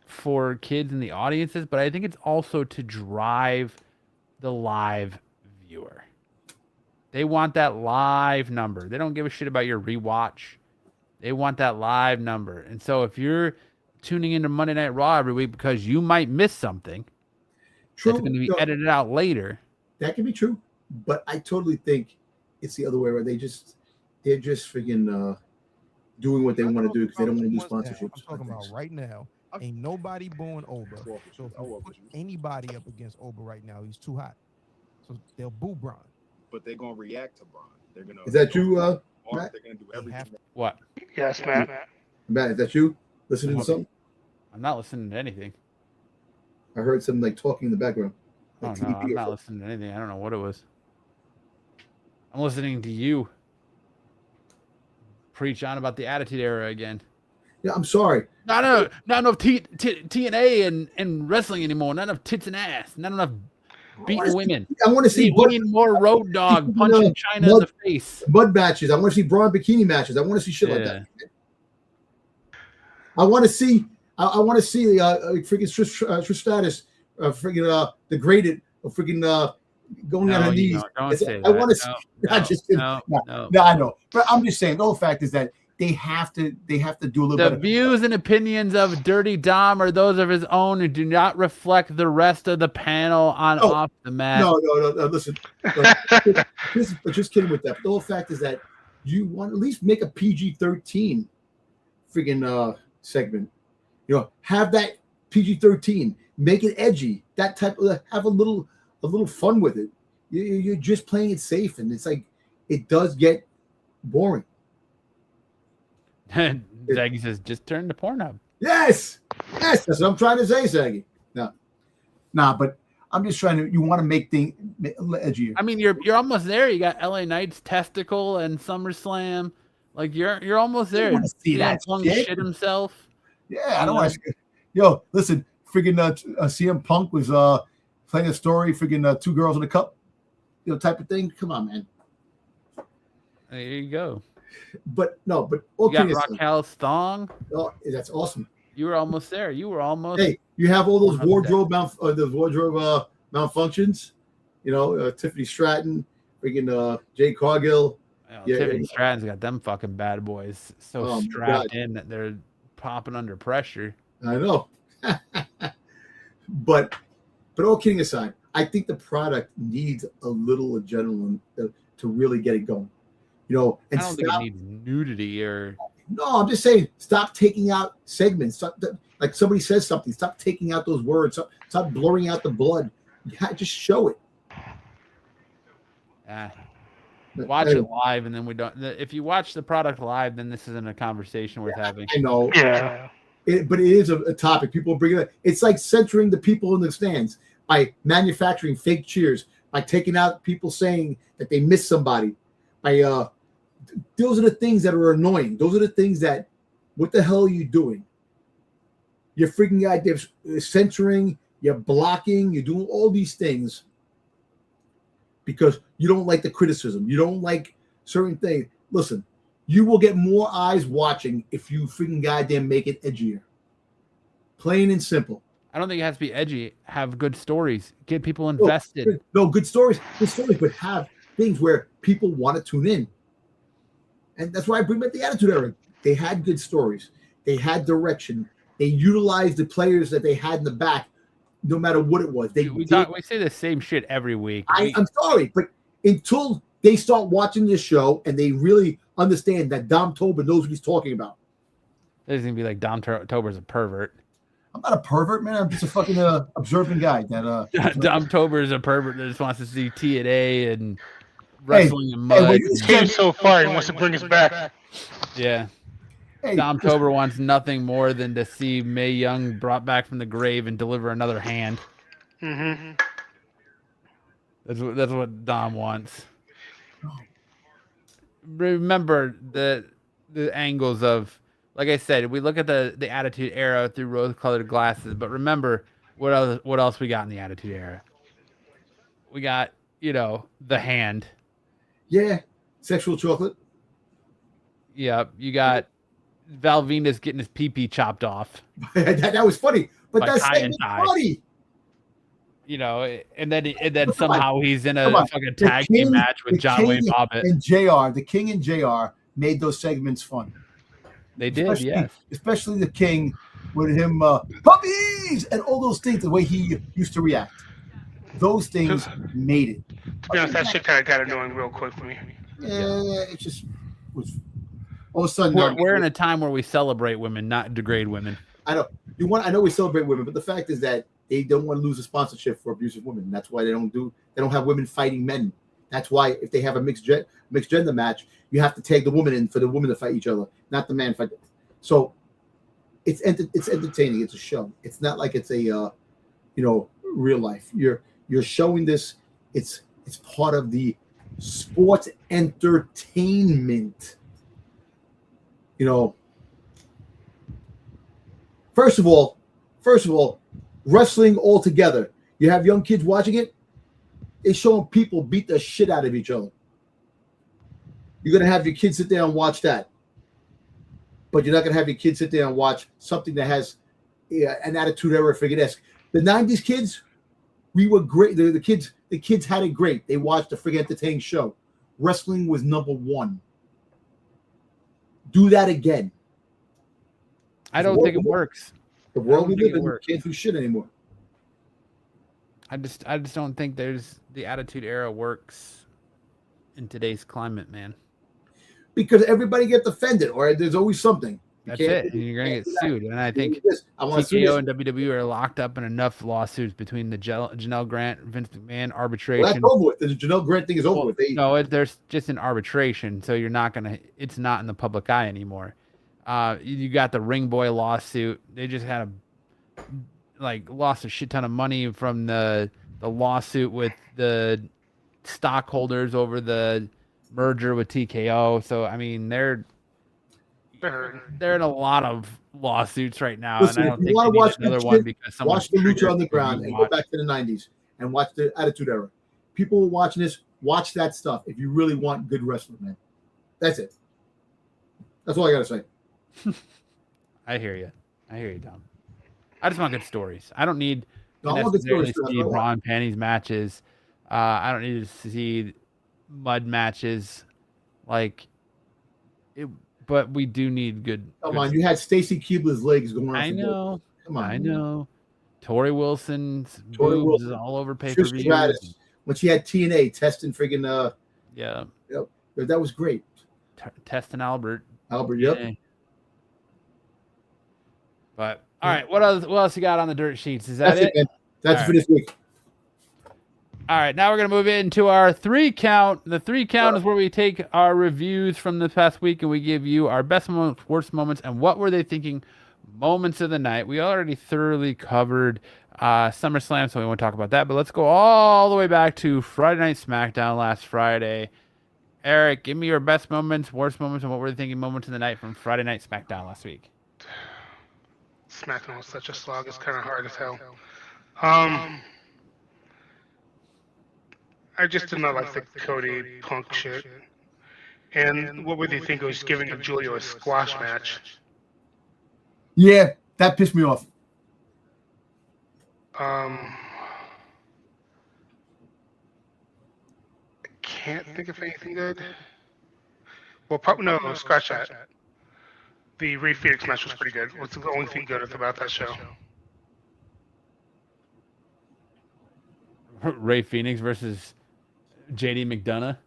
for kids and the audiences, but I think it's also to drive the live viewer. They want that live number. They don't give a shit about your rewatch. They want that live number. And so if you're tuning into Monday Night Raw every week because you might miss something that's going to be edited out later. That can be true. But I totally think it's the other way around. They're just freaking doing what they want to do because they don't want to do sponsorships. I'm talking about right now. Ain't nobody booing Oba. So if you put anybody up against Oba right now, he's too hot. So they'll boo Braun. But they're gonna react to Braun. They're gonna. Is that you, Matt? They're gonna do everything. What? Yes, Matt. Matt, is that you? Listening to something? I'm not listening to anything. I heard something like talking in the background. Oh no, I'm not listening to anything. I don't know what it was. I'm listening to you preach on about the Attitude Era again. Yeah, I'm sorry. Not enough TNA and wrestling anymore. Not enough tits and ass. Not enough beating women. I want to see more Road Dogg punching China in the face. Mud matches. I want to see Braun bikini matches. I want to see shit like that. I want to see. I want to see freaking Trish Stratus, freaking degraded, freaking going on her knees. Don't say that. I want to see. I just kidding. No, I know, but I'm just saying. The whole fact is that they have to do a little bit. The views and opinions of Dirty Dom are those of his own and do not reflect the rest of the panel on off the mat. No. Listen, just kidding with that. But the whole fact is that you want to at least make a PG-13 friggin' segment. You know, have that PG-13, make it edgy. That type of have a little fun with it. You're just playing it safe, and it's like it does get boring. Zaggy says, just turn to Pornhub. Yes, that's what I'm trying to say, Zaggy. No, but I'm just trying to. You want to make things edgier. I mean, you're almost there. You got LA Knight's testicle and SummerSlam. Like you're almost there. I want to see that shit himself. Yeah, I don't want to. Yo, listen, freaking CM Punk was playing a story, freaking two girls in a cup, type of thing. Come on, man. There you go. But okay, you got Raquel's thong. Oh, that's awesome. You were almost there. You were almost. Hey, you have all those wardrobe malfunctions. Tiffany Stratton, freaking Jay Cargill. Tiffany Stratton's got them fucking bad boys so strapped in that they're popping under pressure. I know. But all kidding aside, I think the product needs a little adrenaline to really get it going. And I don't think it needs nudity or. No, I'm just saying, stop taking out segments. Stop, like somebody says something, stop taking out those words. Stop blurring out the blood. Just show it. Watch it live, and then we don't. If you watch the product live, then this isn't a conversation worth having. I know. Yeah. But it is a topic. People bring it up. It's like censoring the people in the stands by manufacturing fake cheers, by taking out people saying that they missed somebody. Those are the things that are annoying. Those are the things that, what the hell are you doing? You're freaking out there censoring, you're blocking, you're doing all these things because you don't like the criticism. You don't like certain things. Listen, you will get more eyes watching if you freaking goddamn make it edgier. Plain and simple. I don't think it has to be edgy. Have good stories. Get people invested. No, good stories, but have things where people want to tune in. And that's why I bring back the Attitude Era. They had good stories. They had direction. They utilized the players that they had in the back, no matter what it was. We say the same shit every week. I'm sorry, but until they start watching this show and they really understand that Dom Tober knows what he's talking about. There's going to be like Dom Tober's a pervert. I'm not a pervert, man. I'm just a fucking observant guy. Dom Tober is a pervert that just wants to see TNA and wrestling and mud. He came so far, he wants to bring us back. Yeah. Hey, Dom Tober wants nothing more than to see Mae Young brought back from the grave and deliver another hand. Mm-hmm. That's what Dom wants. Remember the angles of, like I said, we look at the Attitude Era through rose-colored glasses, but remember what else we got in the Attitude Era? We got, the hand. yeah, sexual chocolate. Yep, you got Val Venus getting his pee-pee chopped off. that was funny, but By that's Kai and Tai. funny. And then somehow he's in a fucking The tag team match with John Wayne Bobbitt. And JR, the King and JR made those segments fun. They did, yes. Especially the King with him, puppies, and all those things, the way he used to react. Those things made it. To be honest, that shit kind of got annoying real quick for me. Yeah, it just was. All of a sudden, we're in a time where we celebrate women, not degrade women. I know we celebrate women, but the fact is that they don't want to lose a sponsorship for abusive women. That's why they don't have women fighting men. That's why if they have a mixed gender match, you have to tag the woman in for the woman to fight each other, not the man fight. So it's entertaining. It's a show. It's not like it's a real life. You're showing this. It's part of the sports entertainment. First of all, wrestling altogether. You have young kids watching it. It's showing people beat the shit out of each other. You're going to have your kids sit there and watch that. But you're not going to have your kids sit there and watch something that has an Attitude Era figure-esque. The 90s kids, we were great. The kids had it great. They watched a friggin' entertaining show. Wrestling was number one. Do that again. I don't think it works. The world we live in can't do shit anymore. I just don't think the Attitude Era works in today's climate, man. Because everybody gets offended, or there's always something. That's it. And you're gonna get sued. And I think TKO and WWE are locked up in enough lawsuits between the Janelle Grant, Vince McMahon arbitration. Well, that's over with. The Janelle Grant thing is over with. No, there's just an arbitration, so it's not in the public eye anymore. You got the Ring Boy lawsuit. They just had lost a shit ton of money from the lawsuit with the stockholders over the merger with TKO. So I mean, they're in a lot of lawsuits right now. Listen, and I don't think they need another one because someone watch the Lucha Underground and go back to the 90s and watch the Attitude Era. People watching this, watch that stuff if you really want good wrestling, man. That's it. That's all I gotta say. I hear you, Tom. I just want good stories. I don't need No, to I want good necessarily stories, see too. bra and panties matches. I don't need to see mud matches, but we do need good. Come on, you had Stacy Keibler's legs going on. I know. Good. Come on, I know. Tori Wilson's boobs is all over pay-per-view. When she had TNA testing friggin' yeah. Yep. That was great. Testing Albert. Yep. Yeah. But all right, what else you got on the dirt sheets? Is that it? Man. That's it for this week. All right, now we're going to move into our 3 count. The 3 count is where we take our reviews from the past week and we give you our best moments, worst moments, and what were they thinking moments of the night. We already thoroughly covered SummerSlam, so we won't talk about that. But let's go all the way back to Friday Night SmackDown last Friday. Eric, give me your best moments, worst moments, and what were they thinking moments of the night from Friday Night SmackDown last week. SmackDown was such a slog. It's kind of hard as hell. I just did not like the Cody Punk shit. And what would they think of was giving Julio a squash match? Yeah, that pissed me off. I can't think of anything good. Well, probably no, scratch that. The Rey Fenix match was pretty good. What's the only thing good about that show? Rey Fenix versus JD McDonough.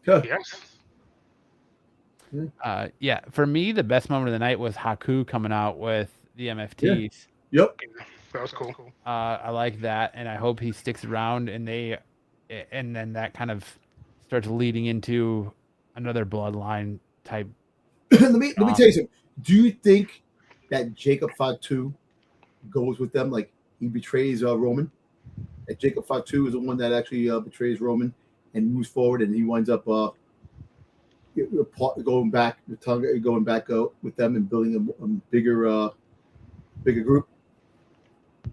Yes. Yeah, for me, the best moment of the night was Haku coming out with the MFTs. Yeah. Yep. That was cool. I like that, and I hope he sticks around, and then that kind of starts leading into another bloodline type. let me tell you something. Do you think that Jacob Fatu goes with them? Like he betrays Roman? That Jacob Fatu is the one that actually betrays Roman and moves forward, and he winds up going back with them and building a bigger group,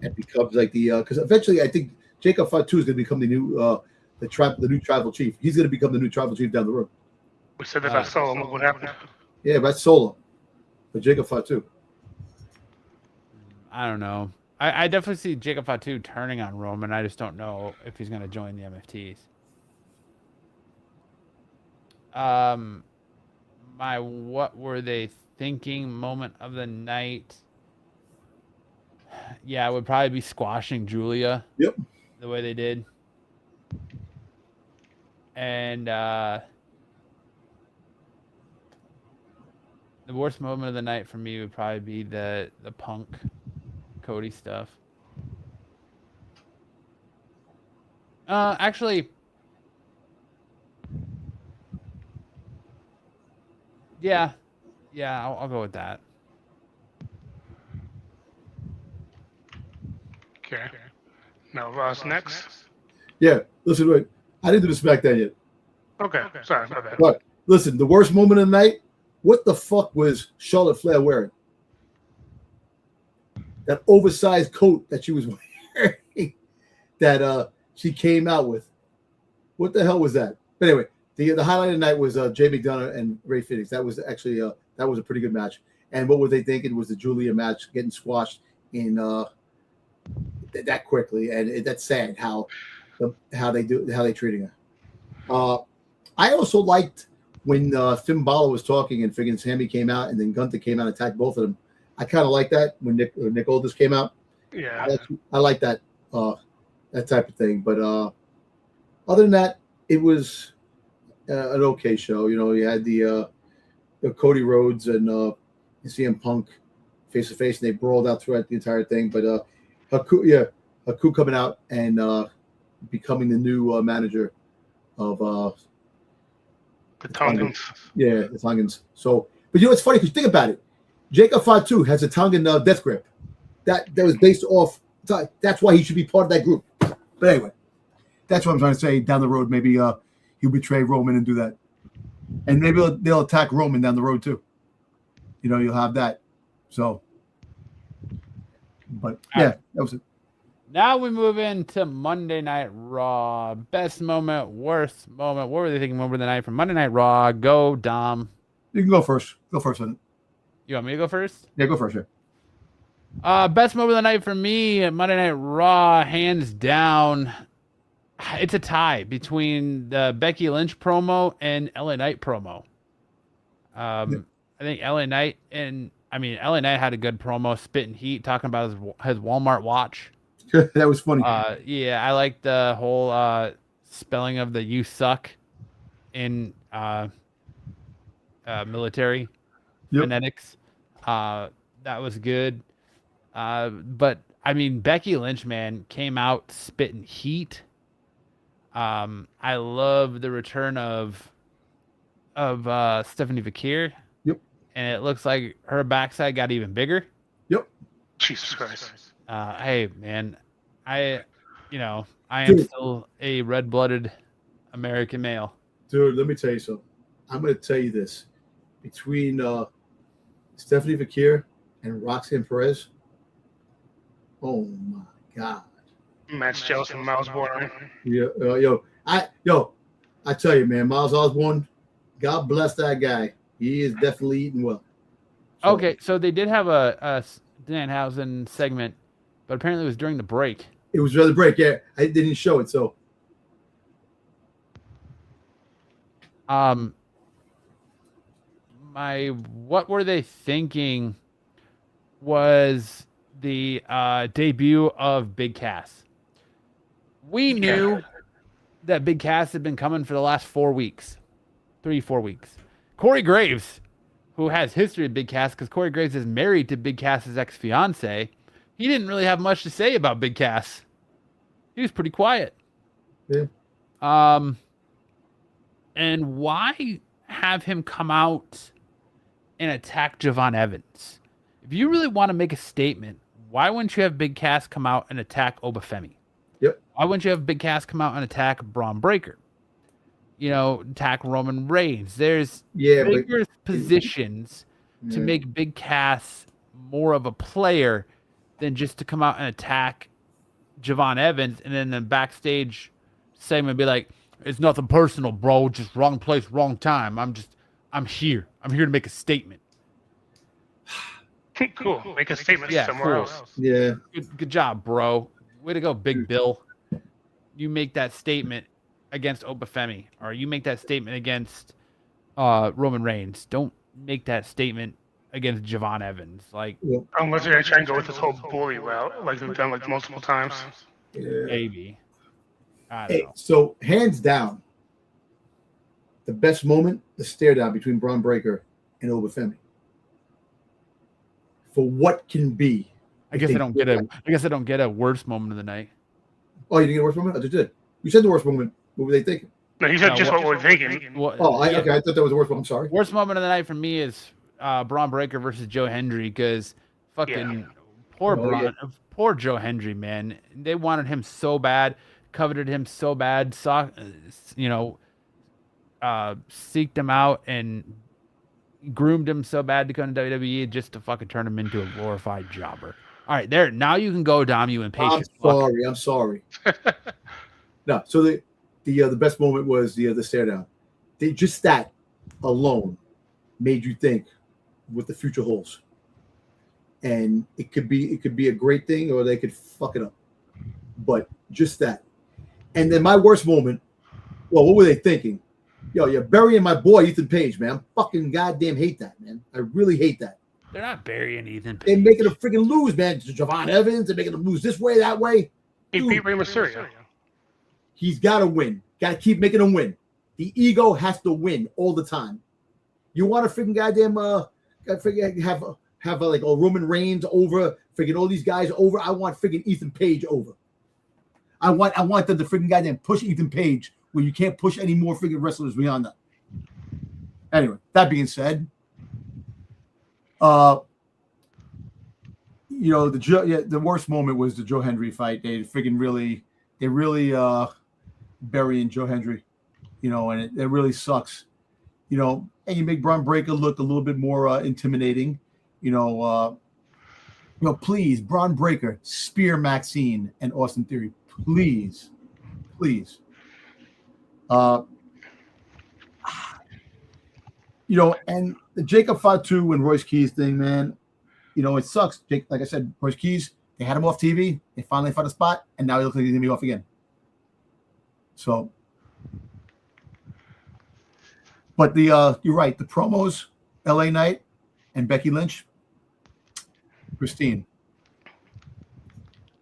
and becomes like the because eventually I think Jacob Fatu is going to become the new new tribal chief. He's going to become the new tribal chief down the road. We said that about Solo. Look what happened. Yeah, that's Solo, but Jacob Fatu. I don't know. I definitely see Jacob Fatu turning on Roman. I just don't know if he's going to join the MFTs. My what were they thinking moment of the night? Yeah, it would probably be squashing Julia. Yep. The way they did. And the worst moment of the night for me would probably be the Punk Cody stuff. Actually, yeah, I'll go with that. Okay. Now Raw's next. Yeah, listen, wait. I didn't do the SmackDown yet. Okay. Sorry, my bad. But listen, the worst moment of the night. What the fuck was Charlotte Flair wearing? That oversized coat that she was wearing, that she came out with. What the hell was that? But anyway, the highlight of the night was Jay McDonough and Ray Phoenix. That was actually that was a pretty good match. And what were they thinking was the Julia match getting squashed in that quickly, and that's sad how they treating her. I also liked when Finn Balor was talking and friggin' Sammy came out and then Gunther came out and attacked both of them. I kind of like that when Nick Aldis came out. Yeah, I like that that type of thing. But other than that, it was an okay show. You know, you had the Cody Rhodes and CM Punk face to face, and they brawled out throughout the entire thing. But Haku coming out and becoming the new manager of the Tongans. Yeah, the Tongans. So, but you know what's funny? Because think about it, Jacob Fatu has a Tongan death grip. That was based off. That's why he should be part of that group. But anyway, that's what I'm trying to say. Down the road, maybe he'll betray Roman and do that, and maybe they'll attack Roman down the road too. You know, you'll have that. So, but yeah, that was it. Now we move into Monday Night Raw. Best moment, worst moment. What were they thinking moment of the night from Monday Night Raw? Go, Dom. You can go first. Go first on it. You want me to go first? Yeah, go first. Yeah. Best moment of the night for me at Monday Night Raw, hands down. It's a tie between the Becky Lynch promo and LA Knight promo. I think LA Knight had a good promo, spitting heat, talking about his Walmart watch. That was funny. Yeah, I like the whole spelling of the "you suck" in military phonetics. That was good. But I mean, Becky Lynch, man, came out spitting heat. I love the return of Stephanie Vakir. Yep. And it looks like her backside got even bigger. Yep. Jesus Christ. Hey, man, I am still a red-blooded American male. Dude, let me tell you something. I'm going to tell you this. Between Stephanie Vakir and Roxanne Perez, oh my God. Matt's jealous of Miles Born. Yeah, I tell you, man, Miles Osborne, God bless that guy. He is definitely eating well. So, Okay, so they did have a Danhausen segment, but apparently it was during the break. it was during the break. Yeah, I didn't show it. So, what were they thinking was the debut of Big Cass. We knew that Big Cass had been coming for the last 4 weeks, 3-4 weeks. Corey Graves, who has history of Big Cass, because Corey Graves is married to Big Cass's ex-fiance, he didn't really have much to say about Big Cass. He was pretty quiet. Yeah. And why have him come out and attack Javon Evans. If you really want to make a statement, why wouldn't you have Big Cass come out and attack Obafemi? Yep. Why wouldn't you have Big Cass come out and attack Braun Breaker? You know, attack Roman Reigns. There's bigger positions to make Big Cass more of a player than just to come out and attack Javon Evans and then the backstage segment be like, it's nothing personal, bro. Just wrong place, wrong time. I'm here. I'm here to make a statement. Cool. Make a statement somewhere else. Yeah. Good job, bro. Way to go, Big Bill. You make that statement against Obafemi, or you make that statement against Roman Reigns. Don't make that statement against Javon Evans. Like, unless they're gonna try and go with this whole bully route, like they've done like multiple times. Yeah. Maybe. I don't know. So hands down, the best moment, the stare down between Braun Breaker and Obafemi. For what can be. I guess I don't get a worst moment of the night. Oh, you didn't get a worst moment? I just did. You said the worst moment. What were they thinking? No, he said just what we're thinking. Okay. I thought that was the worst one. I'm sorry. Worst moment of the night for me is Braun Breaker versus Joe Hendry, because fucking poor Joe Hendry, man. They wanted him so bad, coveted him so bad, seeked him out and groomed him so bad to come to WWE just to fucking turn him into a glorified jobber. All right, there. Now you can go, Dom. You impatient. I'm sorry. No, so the best moment was the stare down. Just that alone made you think what the future holds, and it could be a great thing, or they could fuck it up. But just that, and then my worst moment. Well, what were they thinking? Yo, you're burying my boy Ethan Page, man. I fucking goddamn hate that, man. I really hate that. They're not burying Ethan Page. They're making him freaking lose, man. Javon Evans, they're making him lose this way, that way. He beat Rey Mysterio. He's got to win. Got to keep making him win. The ego has to win all the time. You want to freaking goddamn have like a Roman Reigns over, freaking all these guys over. I want freaking Ethan Page over. I want them to freaking goddamn push Ethan Page where you can't push any more freaking wrestlers beyond that. Anyway, that being said, the worst moment was the Joe Hendry fight. They really burying Joe Hendry, and it really sucks, and you make Braun Breaker look a little bit more intimidating, please, Braun Breaker, spear Maxine and Austin Theory, please. And the Jacob Fatu and Royce Keys thing, man, it sucks. Like I said, Royce Keys, they had him off TV. They finally found a spot, and now he looks like he's going to be off again. So, but you're right. The promos, LA Knight and Becky Lynch, pristine.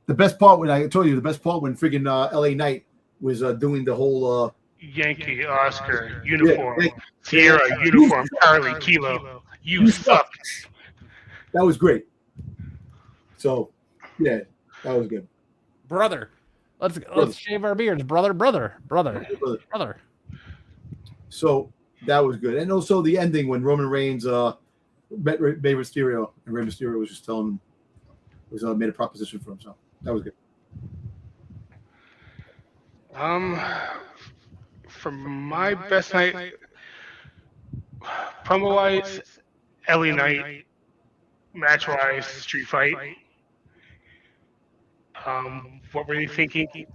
The best part when freaking LA Knight was doing the whole Yankee, Oscar, uniform, Sierra, uniform, Charlie, Kilo, you suck. That was great. So, yeah, that was good. Brother. Let's shave our beards, brother. So that was good, and also the ending when Roman Reigns met Rey Mysterio, and Rey Mysterio was just telling him, made a proposition for him. So that was good. For my best night, promo-wise, LA Knight, match-wise, street fight. What were you thinking?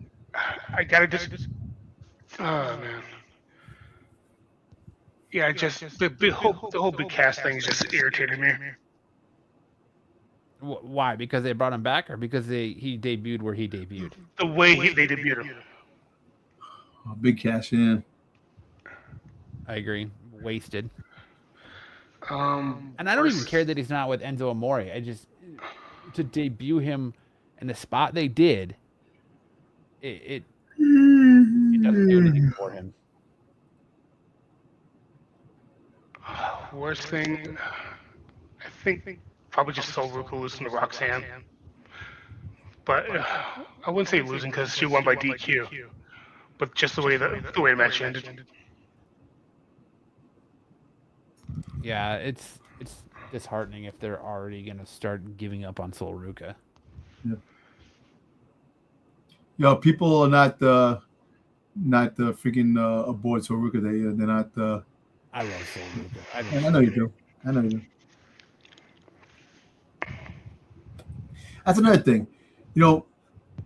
I gotta just. Oh man. Yeah, just the whole big cast thing just irritated me. Why? Because they brought him back, or because he debuted where he debuted? The way they debuted him. Oh, big cash in. I agree. Wasted. And I don't even care that he's not with Enzo Amore. I just to debut him in the spot they did. It doesn't do anything for him. Worst thing, I think probably just Sol Ruka losing to Roxanne. But I wouldn't say losing because she won by DQ. But just the way the match ended. Yeah, it's it's disheartening if they're already gonna start giving up on Sol Ruca. Yeah. Yo, people are not freaking aboard Soruka. They're not. I love Sol Ruca. I know you do. I know you do. That's another thing. You know,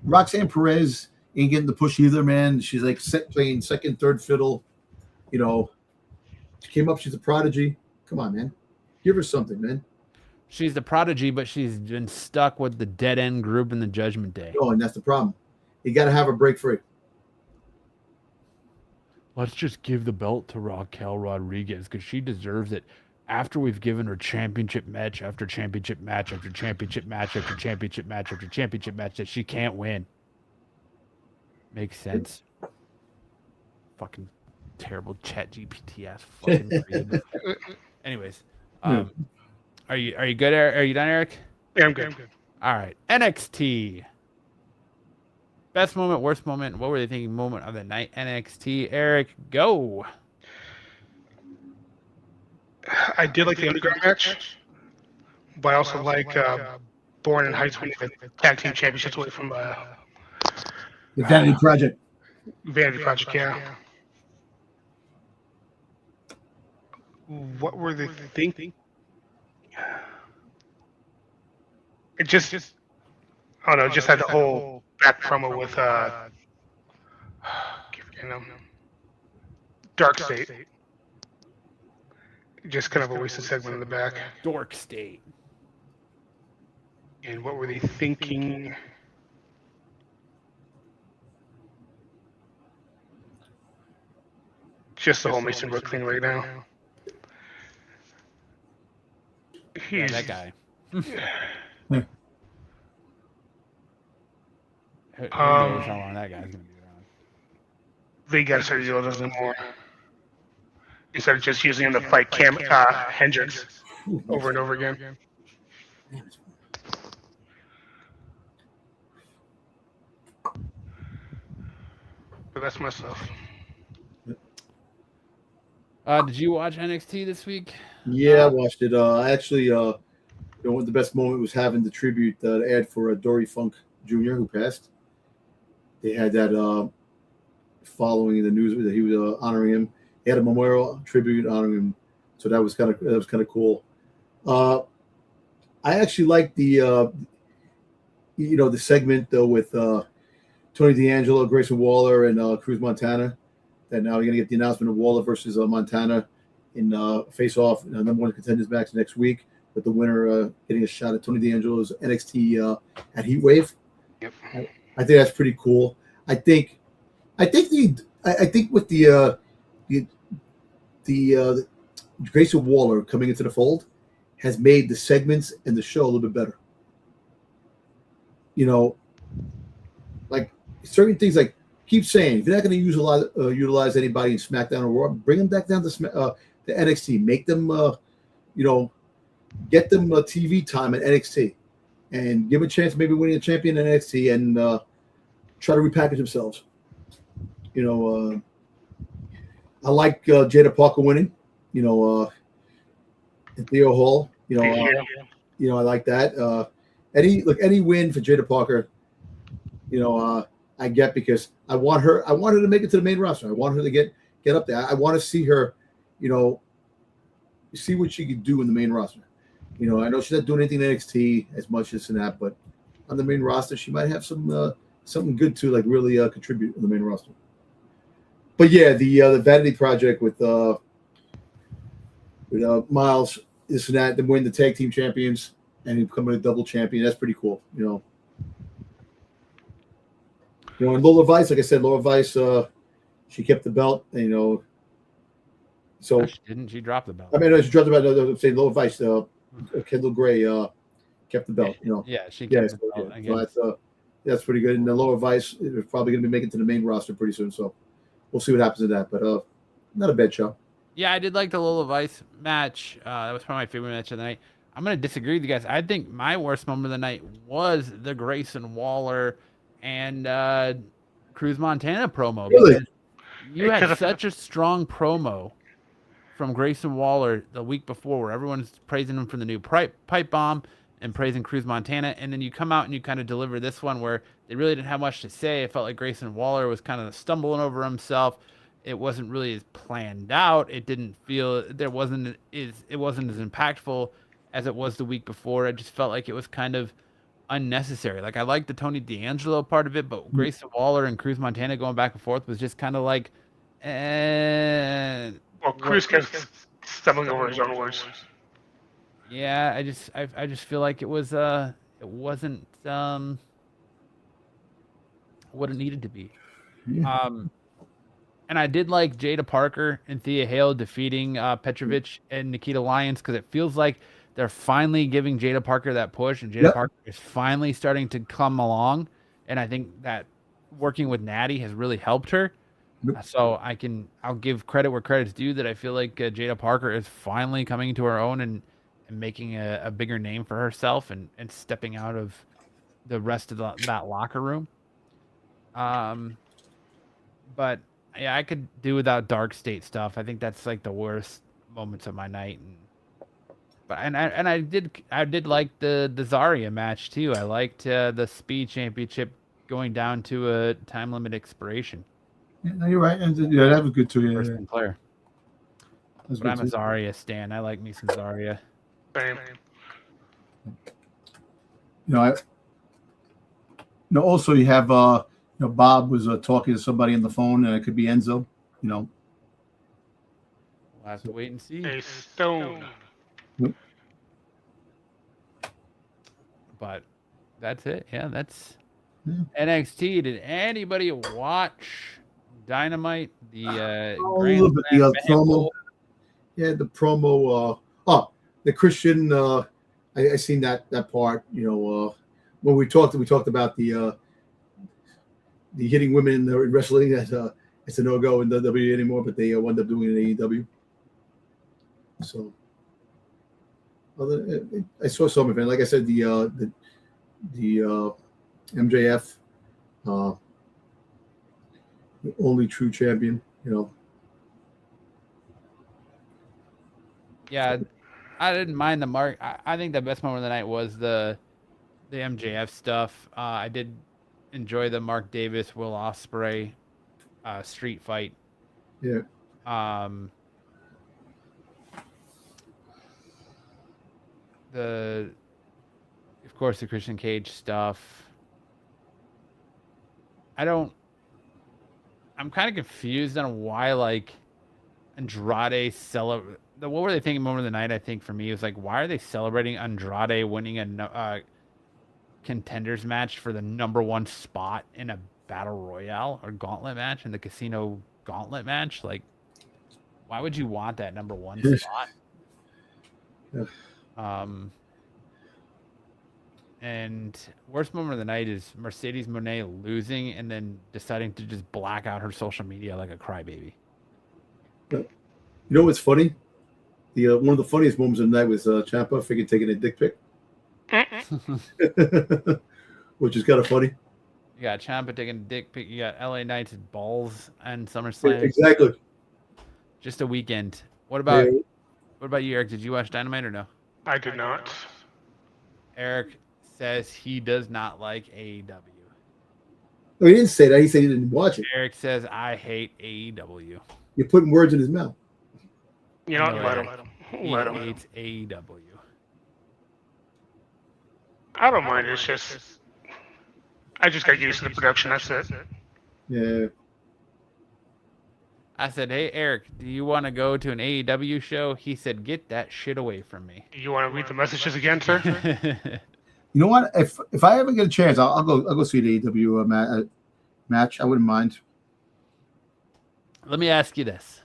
Roxanne Perez ain't getting the push either, man. She's like playing second, third fiddle. You know, she came up. She's a prodigy. Come on, man. Give her something, man. She's the prodigy, but she's been stuck with the dead end group in the Judgment Day. Oh, and that's the problem. You got to have her break free. Let's just give the belt to Raquel Rodriguez because she deserves it. After we've given her championship match after championship match after championship match after championship match after championship match that she can't win. Makes sense. Fucking terrible chat GPT ass fucking creative. Anyways, are you good? Are you done, Eric? Yeah, I'm good. All right, NXT. Best moment, worst moment. What were they thinking? Moment of the night. NXT. Eric, go. I did like the underground match, but I also like Born in Heights winning the tag team championships away from The Vanity Project. Vanity Project. Yeah. What were they thinking? It just I don't know. Just had the whole back promo with keep forgetting them. Dark State. Just kind of a wasted segment in the back. Dork State. And what were they thinking? Just the whole Mason Brook thing right now. Yeah, that guy. Who knows how long that guy's gonna be around? They got to start doing those more. Instead of just using him to fight Hendricks over and over again. But that's myself. Did you watch NXT this week? Yeah, I watched it. I actually, the best moment was having the tribute ad for Dory Funk Jr., who passed. They had that following the news that he was honoring him. He had a memorial tribute honoring him, so that was kind of cool. I actually liked the the segment though with Tony D'Angelo, Grayson Waller, and Cruz Montana. That now you're gonna get the announcement of Waller versus Montana in face off number one contenders match next week, with the winner getting a shot at Tony D'Angelo's NXT at Heatwave. Yep. I think that's pretty cool. I think with the Grayson Waller coming into the fold has made the segments and the show a little bit better. You know, like certain things, like keep saying if you're not going to utilize anybody in SmackDown or Raw, bring them back down to NXT. Make them, get them TV time at NXT, and give them a chance of maybe winning a champion in NXT and try to repackage themselves. I like Jada Parker winning. And Theo Hall. I like that. Any win for Jada Parker, I get, because I want her to make it to the main roster. I want her to get up there. I want to see her, see what she can do in the main roster. I know she's not doing anything in NXT as much as in that, but on the main roster, she might have some something good to like really contribute on the main roster. But yeah, the Vanity Project with Miles, this and that, then win the tag team champions and becoming a double champion. That's pretty cool, and Lola Vice, like I said, she kept the belt, and, so No, she didn't. She dropped the belt. I mean, she dropped the belt. I'm saying Lola Vice, Kendall Gray, kept the belt. Yeah, she kept the belt. So that's pretty good. And the Lola Vice is probably going to be making it to the main roster pretty soon. So we'll see what happens to that. But not a bad show. Yeah, I did like the Lola Vice match. That was probably my favorite match of the night. I'm going to disagree with you guys. I think my worst moment of the night was the Grayson Waller and Cruz Montana promo. Really? You had such a strong promo from Grayson Waller the week before, where everyone's praising him for the new pipe bomb and praising Cruz Montana, and then you come out and you kind of deliver this one where they really didn't have much to say. It felt like Grayson Waller was kind of stumbling over himself. It wasn't really as planned out. It didn't feel it wasn't as impactful as it was the week before. It just felt like it was kind of unnecessary. Like, I liked the Tony D'Angelo part of it, but Grayson Waller and Cruz Montana going back and forth was just kind of like, Well, Cruz kept stumbling over his own words. yeah, I just feel like it wasn't what it needed to be. Yeah. And I did like Jada Parker and Thea Hale defeating Petrovic and Nikita Lyons, because it feels like they're finally giving Jada Parker that push, and Jada Parker is finally starting to come along. And I think that working with Natty has really helped her. So I'll give credit where credit's due, that I feel like Jada Parker is finally coming into her own and making a bigger name for herself and stepping out of the rest of that locker room. But yeah, I could do without Dark State stuff. I think that's like the worst moments of my night. And I did like the Zarya match too. I liked the Speed Championship going down to a time limit expiration. Yeah, no, you're right. And yeah, that was good too. Yeah, First player. But I'm a Zarya stan. I like me some Zarya. Same. Also you have Bob was talking to somebody on the phone, and it could be Enzo. We'll have to wait and see. A stone. But that's it. Yeah, that's NXT. Did anybody watch Dynamite? The promo. Yeah, the promo. The Christian. I seen that part. When we talked about the hitting women in the wrestling. It's a no-go in WWE anymore, but they wound up doing it in AEW. So I saw some of it. Like I said, the MJF, the only true champion. Yeah, I didn't mind the mark. I think the best moment of the night was the MJF stuff. I did enjoy the Mark Davis, Will Ospreay street fight. Yeah. Of course, the Christian Cage stuff. I'm kind of confused on why, like, Andrade celebrate. What were they thinking moment of the night? I think for me, it was like, why are they celebrating Andrade winning a contenders match for the #1 spot in a battle royale or gauntlet match in the casino gauntlet match? Like, why would you want that #1 spot? And worst moment of the night is Mercedes Moné losing and then deciding to just black out her social media like a crybaby. You know what's funny? One of the funniest moments of the night was Ciampa freaking taking a dick pic. Which is kind of funny. You got Ciampa taking a dick pic. You got LA Knight's balls and SummerSlam. Exactly. Just a weekend. What about you, Eric? Did you watch Dynamite or no? I did not. Eric says he does not like AEW. No, he didn't say that. He said he didn't watch it. Eric says, I hate AEW. You're putting words in his mouth. You know, let him. He hates AEW. I don't mind. It's just, I just got used to the production. That's it. Yeah. I said, hey, Eric, do you want to go to an AEW show? He said, get that shit away from me. You want to read the messages again, sir? You know what? If I ever get a chance, I'll go see the AEW match. I wouldn't mind. Let me ask you this.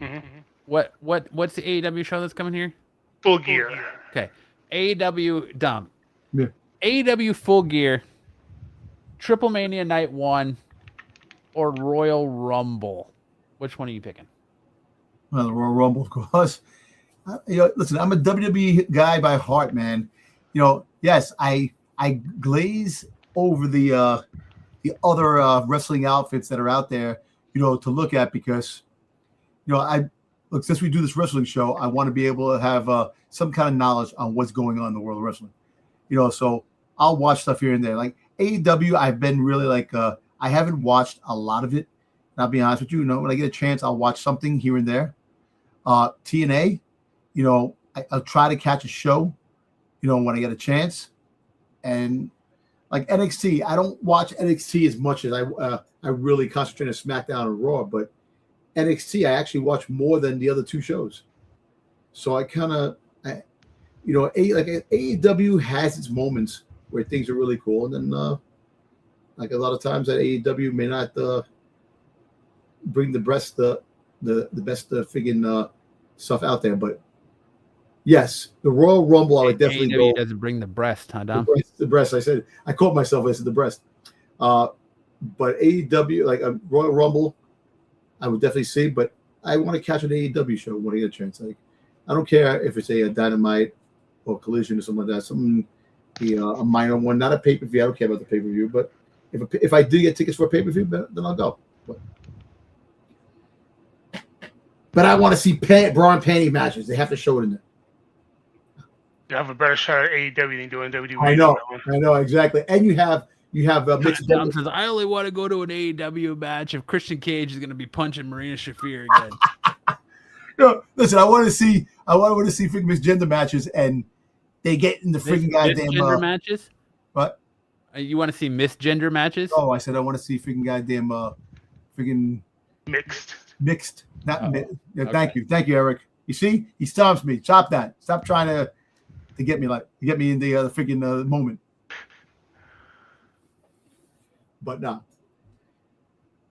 Mm-hmm. What's the AEW show that's coming here? Full Gear. Okay. AEW dump. Yeah. AEW Full Gear, Triple Mania Night 1, or Royal Rumble. Which one are you picking? Well, the Royal Rumble, of course. Listen, I'm a WWE guy by heart, man. Yes, I glaze over the other wrestling outfits that are out there, to look at because, look, since we do this wrestling show, I want to be able to have some kind of knowledge on what's going on in the world of wrestling. So I'll watch stuff here and there. Like AEW, I've been really like, I haven't watched a lot of it. And I'll be honest with you, when I get a chance, I'll watch something here and there. TNA, I'll try to catch a show, when I get a chance. And like NXT, I don't watch NXT as much as I really concentrate on SmackDown and Raw, but NXT I actually watch more than the other two shows. So I kind of, like AEW has its moments where things are really cool, and then like a lot of times that AEW may not bring the best friggin' stuff out there, but yes, the Royal Rumble I would definitely AEW go. doesn't bring the breast, huh, Dom? The breast. I caught myself. I said the breast. But AEW, like a Royal Rumble, I would definitely see. But I want to catch an AEW show when I get a chance. Like, I don't care if it's a Dynamite or Collision or something like that. Something, a minor one, not a pay-per-view. I don't care about the pay-per-view. But if I do get tickets for a pay-per-view, then I'll go. But I want to see bra and panty matches. They have to show it in there. You have a better shot at AEW than doing WWE. I know exactly. And you have mixed. Dom says, I only want to go to an AEW match if Christian Cage is going to be punching Marina Shafir again. Listen, I want to see freaking mixed gender matches, and they get in the freaking goddamn gender matches. What? You want to see misgender matches? Oh, I said I want to see freaking goddamn freaking mixed. Not okay. Thank you, Eric. You see, he stops me. Stop that. Stop trying to get me in the freaking moment. But no.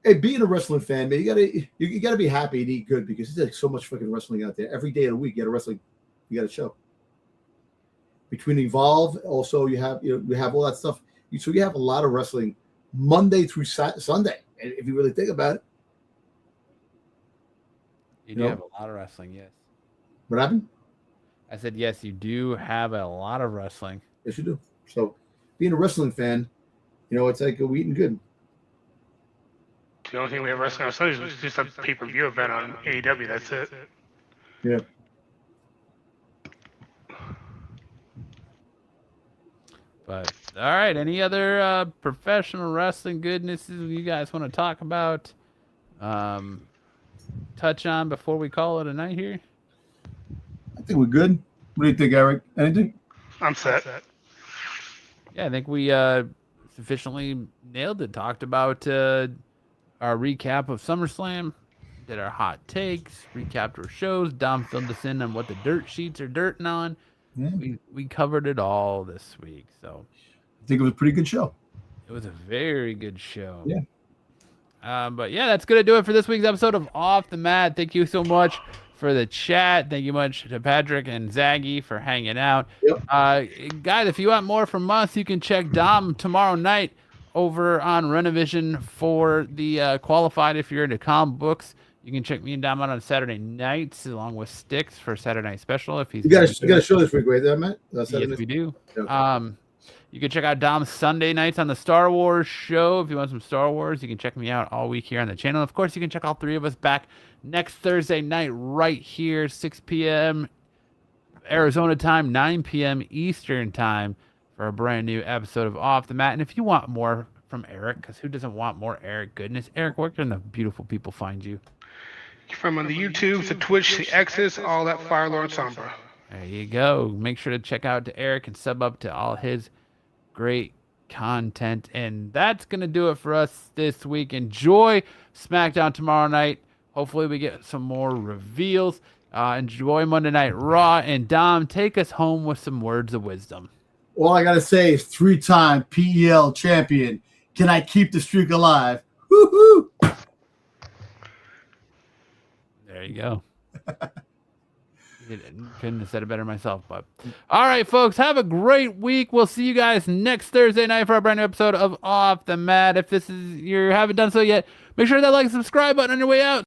Hey, being a wrestling fan, man, you gotta be happy and eat good, because there's like so much fucking wrestling out there. Every day of the week, you got a show. Between Evolve, also you have all that stuff. So you have a lot of wrestling Monday through Sunday, if you really think about it. You do have a lot of wrestling, yes. What happened? I said, yes, you do have a lot of wrestling. Yes, you do. So being a wrestling fan, it's like a eating good. The only thing we have wrestling on Sundays is just a pay-per-view event on AEW. That's it. Yeah. But all right, any other professional wrestling goodnesses you guys want to talk about? Touch on before we call it a night here? I think we're good. What do you think, Eric? Anything? I'm set. Yeah, I think we sufficiently nailed it. Talked about our recap of SummerSlam, did our hot takes, recapped our shows. Dom filled us in on what the dirt sheets are dirting on. Yeah. We covered it all this week. So I think it was a pretty good show. It was a very good show. Yeah. But yeah, that's going to do it for this week's episode of Off the Mat. Thank you so much for the chat. Thank you much to Patrick and Zaggy for hanging out. Yep. Guys, if you want more from us, you can check Dom tomorrow night over on Renovision for the Qualified. If you're into comic books, you can check me and Dom out on Saturday nights along with Sticks for Saturday Night Special. If he's you got a show this week, right there, Matt? Yes, we do. Okay. You can check out Dom's Sunday nights on the Star Wars show. If you want some Star Wars, you can check me out all week here on the channel. Of course, you can check all three of us back next Thursday night right here, 6 p.m. Arizona time, 9 p.m. Eastern time for a brand new episode of Off the Mat. And if you want more from Eric, because who doesn't want more Eric goodness? Eric, where can the beautiful people find you? From on the YouTube, the Twitch, the X's, all that Fire Lord Sombra. There you go. Make sure to check out to Eric and sub up to all his great content. And that's going to do it for us this week. Enjoy SmackDown tomorrow night. Hopefully we get some more reveals. Enjoy Monday Night Raw. And Dom, take us home with some words of wisdom. All I got to say is 3-time PEL champion. Can I keep the streak alive? Woo-hoo! There you go. Couldn't have said it better myself, but all right, folks, have a great week. We'll see you guys next Thursday night for a brand new episode of Off the Mat. If you haven't done so yet, make sure to hit that like and subscribe button on your way out.